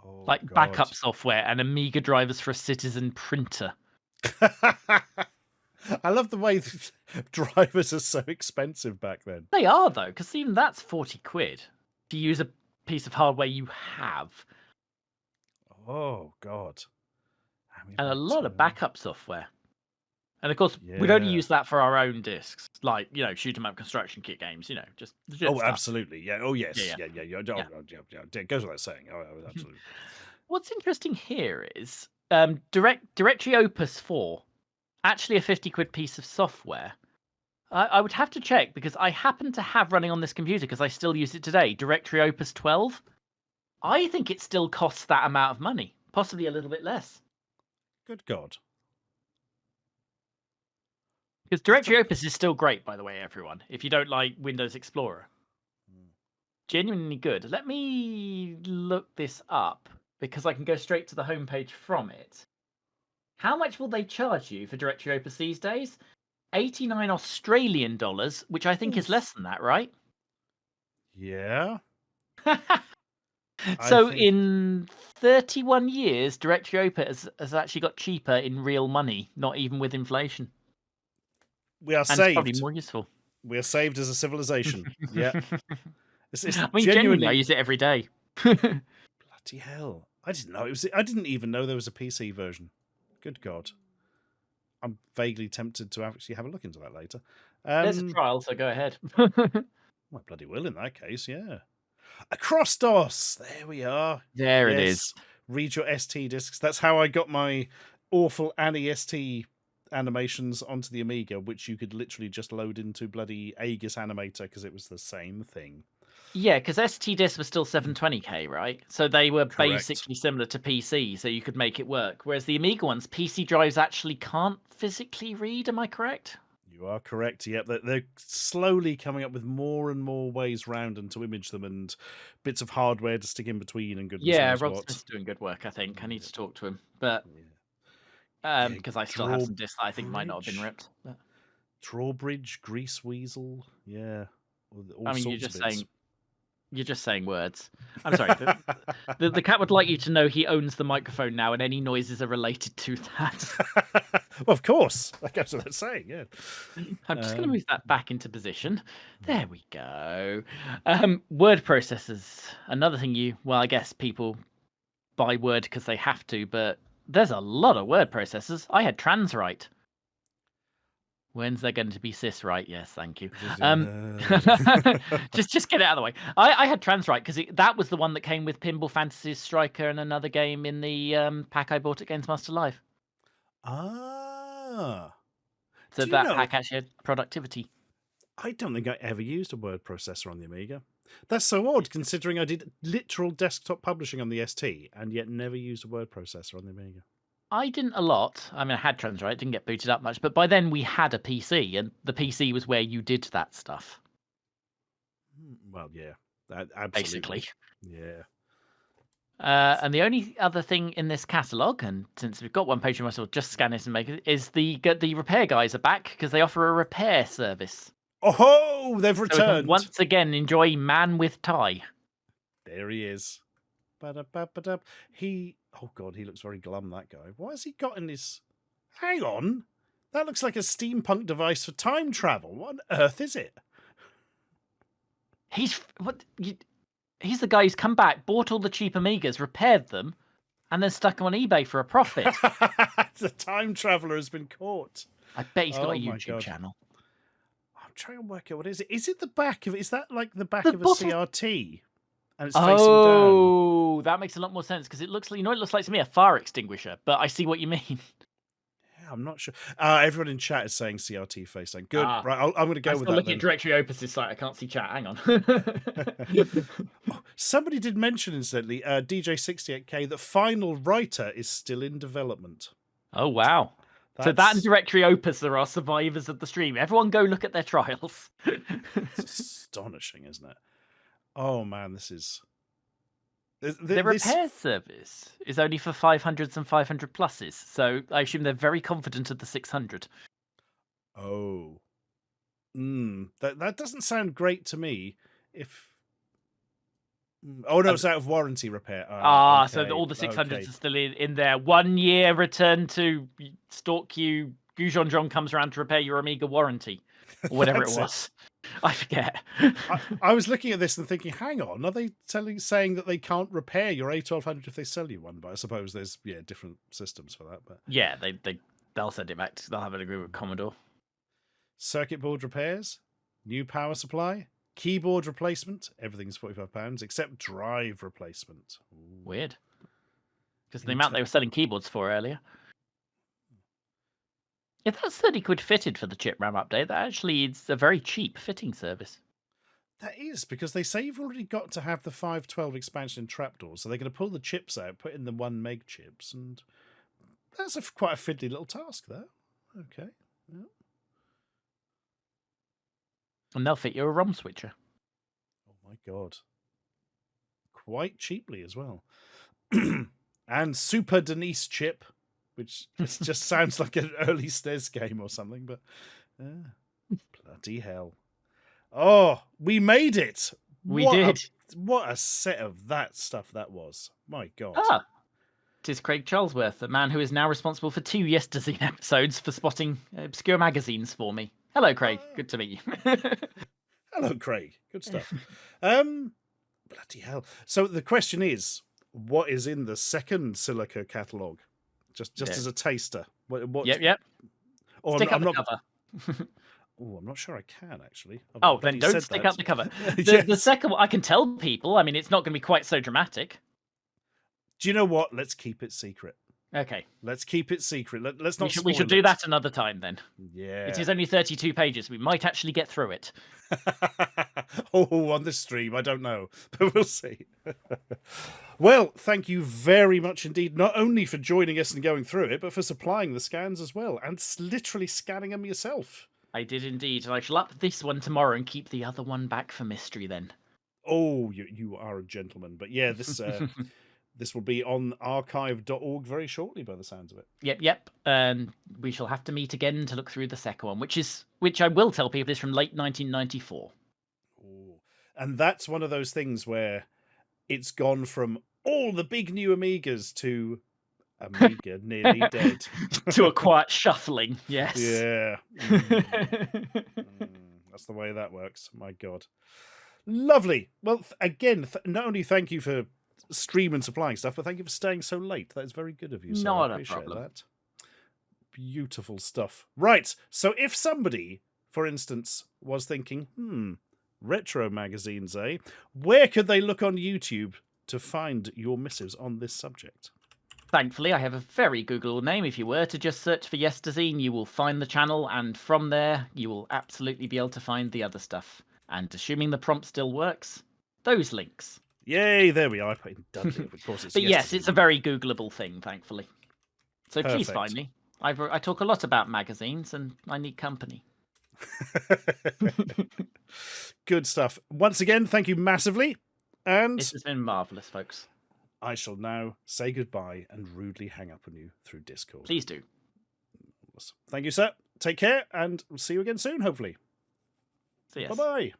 Speaker 3: Like backup software and Amiga drivers for a Citizen printer.
Speaker 2: I love the way drivers are so expensive back then.
Speaker 3: They are, though, because even that's 40 quid to use a piece of hardware you have.
Speaker 2: Oh, God.
Speaker 3: And a lot of backup software. And of course, we'd only use that for our own discs, like, shoot 'em up construction kit games, just legit stuff.
Speaker 2: Absolutely. Yeah. Oh, yes. Yeah. It goes without saying. Oh, absolutely.
Speaker 3: What's interesting here is Directory Opus 4, actually a 50 quid piece of software. I would have to check, because I happen to have running on this computer, because I still use it today, Directory Opus 12. I think it still costs that amount of money, possibly a little bit less.
Speaker 2: Good God.
Speaker 3: Because Directory Opus is still great, by the way, everyone, if you don't like Windows Explorer. Genuinely good. Let me look this up, because I can go straight to the homepage from it. How much will they charge you for Directory Opus these days? 89 Australian dollars, which I think is less than that, right?
Speaker 2: Yeah.
Speaker 3: So in 31 years, Directory Opus has actually got cheaper in real money, not even with inflation.
Speaker 2: We are saved.
Speaker 3: It's probably more useful.
Speaker 2: We are saved as a civilization. Yeah.
Speaker 3: I mean, genuinely, I use it every day.
Speaker 2: Bloody hell! I didn't know it was. I didn't even know there was a PC version. Good God! I'm vaguely tempted to actually have a look into that later.
Speaker 3: There's a trial, so go ahead.
Speaker 2: I bloody will in that case. Yeah. Across DOS. There we are.
Speaker 3: There it
Speaker 2: Yes.
Speaker 3: is.
Speaker 2: Read your ST discs. That's how I got my awful AniST animations onto the Amiga, which you could literally just load into bloody Aegis Animator because it was the same thing.
Speaker 3: Yeah, because STDIS was still 720k, right? So they were
Speaker 2: Correct.
Speaker 3: basically similar to PC, so you could make it work. Whereas the Amiga ones, PC drives actually can't physically read. Am I correct?
Speaker 2: You are correct. Yep, they're slowly coming up with more and more ways round and to image them, and bits of hardware to stick in between, and goodness
Speaker 3: Yeah,
Speaker 2: knows
Speaker 3: Rob
Speaker 2: what.
Speaker 3: Smith's doing good work. I think I need to talk to him, but
Speaker 2: Yeah.
Speaker 3: because I still have some discs that I think might not have been ripped. But...
Speaker 2: Drawbridge, Grease Weasel, yeah. All
Speaker 3: I mean,
Speaker 2: sorts of bits.
Speaker 3: You're just saying words. I'm sorry. The cat would like you to know he owns the microphone now, and any noises are related to that.
Speaker 2: Well, of course. That goes without saying, yeah.
Speaker 3: I'm just going to move that back into position. There we go. Word processors. Another thing well, I guess people buy Word because they have to, but there's a lot of word processors. I had Transwrite. When's there going to be Syswrite? Yes, thank you. Just get it out of the way. I had Transwrite because that was the one that came with Pinball Fantasy Striker and another game in the pack I bought at Games Master Live.
Speaker 2: Ah.
Speaker 3: So that pack actually had productivity.
Speaker 2: I don't think I ever used a word processor on the Amiga. That's so odd, considering I did literal desktop publishing on the ST and yet never used a word processor on the Amiga.
Speaker 3: I didn't a lot. I mean, I had Transwrite, didn't get booted up much, but by then we had a PC, and the PC was where you did that stuff.
Speaker 2: Well, yeah, absolutely.
Speaker 3: Basically.
Speaker 2: Yeah.
Speaker 3: And the only other thing in this catalogue, and since we've got one page, we might as well just scan this and make it, is the repair guys are back because they offer a repair service.
Speaker 2: Oh, they've returned.
Speaker 3: So we can once again enjoy Man with Tie.
Speaker 2: There he is. Oh God, he looks very glum, that guy. What has he got in his... Hang on. That looks like a steampunk device for time travel. What on earth is it?
Speaker 3: He's the guy who's come back, bought all the cheap Amigas, repaired them, and then stuck them on eBay for a profit.
Speaker 2: The time traveler has been caught.
Speaker 3: I bet he's got a YouTube channel.
Speaker 2: I'm trying to work out what is it. Is it the back of it? Is that like the back of a CRT? And it's facing down.
Speaker 3: Oh, that makes a lot more sense because it looks like, it looks like to me a fire extinguisher, but I see what you mean.
Speaker 2: Yeah, I'm not sure. Everyone in chat is saying CRT face down. Good. Right, I'm going to go with that.
Speaker 3: I'm looking at Directory Opus's site. I can't see chat. Hang on.
Speaker 2: Somebody did mention, incidentally, DJ68K, that Final Writer is still in development.
Speaker 3: Oh, wow. So that and Directory Opus are our survivors of the stream. Everyone go look at their trials.
Speaker 2: It's astonishing, isn't it? Oh man, this is...
Speaker 3: The repair service is only for 500s and 500 pluses, so I assume they're very confident of the 600.
Speaker 2: Oh. That doesn't sound great to me. Oh no, it's out of warranty repair.
Speaker 3: Okay. So all the 600s are still in there. 1 year return to stalk you. Goujon John comes around to repair your Amiga warranty. Or whatever it was. I forget.
Speaker 2: I was looking at this and thinking, hang on, are they saying that they can't repair your A1200 if they sell you one? But I suppose there's different systems for that. But
Speaker 3: yeah, they'll send it back. They'll have an agreement with Commodore.
Speaker 2: Circuit board repairs, new power supply, keyboard replacement. Everything's £45 except drive replacement. Ooh.
Speaker 3: Weird, because the amount they were selling keyboards for earlier. If that's 30 quid fitted for the chip RAM update, that actually is a very cheap fitting service.
Speaker 2: That is, because they say you've already got to have the 512 expansion and trapdoors, so they're going to pull the chips out, put in the 1 meg chips, and that's quite a fiddly little task there. Okay. Yeah.
Speaker 3: And they'll fit you a ROM switcher.
Speaker 2: Oh my God. Quite cheaply as well. And Super Denise chip, which just sounds like an early SNES game or something, but bloody hell. Oh, we made it.
Speaker 3: We did.
Speaker 2: What a set of that stuff that was. My God.
Speaker 3: Tis Craig Charlesworth, the man who is now responsible for 2 Yesterday episodes for spotting obscure magazines for me. Hello, Craig. Good to meet you.
Speaker 2: Hello, Craig. Good stuff. Bloody hell. So the question is, what is in the second Silica catalogue? Just as a taster. Yep.
Speaker 3: Stick up the cover.
Speaker 2: Oh, I'm not sure I can actually. I've
Speaker 3: Oh, then
Speaker 2: bloody
Speaker 3: don't
Speaker 2: said
Speaker 3: stick
Speaker 2: that.
Speaker 3: out the cover. The
Speaker 2: Yes.
Speaker 3: second one, I can tell people. I mean, it's not going to be quite so dramatic.
Speaker 2: Do you know what? Let's keep it secret.
Speaker 3: Okay.
Speaker 2: Let's keep it secret. Let's not
Speaker 3: We should
Speaker 2: spoil
Speaker 3: do
Speaker 2: it.
Speaker 3: that another time then.
Speaker 2: Yeah.
Speaker 3: It is only 32 pages. We might actually get through it.
Speaker 2: Oh, on this stream, I don't know, but we'll see. Well, thank you very much indeed, not only for joining us and going through it, but for supplying the scans as well, and literally scanning them yourself.
Speaker 3: I did indeed, and I shall up this one tomorrow and keep the other one back for mystery then.
Speaker 2: Oh, you are a gentleman. But yeah, this this will be on archive.org very shortly by the sounds of it.
Speaker 3: Yep. We shall have to meet again to look through the second one, which I will tell people is from late 1994.
Speaker 2: Oh. And that's one of those things where it's gone from all the big new Amigas to Amiga nearly dead.
Speaker 3: To a quiet shuffling, yes.
Speaker 2: Yeah. That's the way that works. My God. Lovely. Well, again, not only thank you for stream and supplying stuff, but thank you for staying so late. That is very good of you. So
Speaker 3: Not
Speaker 2: I
Speaker 3: a
Speaker 2: appreciate
Speaker 3: problem.
Speaker 2: that. Beautiful stuff. Right. So if somebody, for instance, was thinking, retro magazines, eh? Where could they look on YouTube to find your missives on this subject?
Speaker 3: Thankfully, I have a very Google name. If you were to just search for Yestazine, you will find the channel, and from there, you will absolutely be able to find the other stuff. And assuming the prompt still works, those links.
Speaker 2: Yay, there we are. I put in Dudley, of course. It's
Speaker 3: But yes,
Speaker 2: Yestazine.
Speaker 3: it's a very Googleable thing, thankfully. So please
Speaker 2: Perfect.
Speaker 3: find me. I talk a lot about magazines, and I need company.
Speaker 2: Good stuff. Once again, thank you massively. And
Speaker 3: This has been marvellous, folks.
Speaker 2: I shall now say goodbye and rudely hang up on you through Discord.
Speaker 3: Please do.
Speaker 2: Thank you, sir. Take care, and we'll see you again soon, hopefully.
Speaker 3: So yes.
Speaker 2: Bye-bye.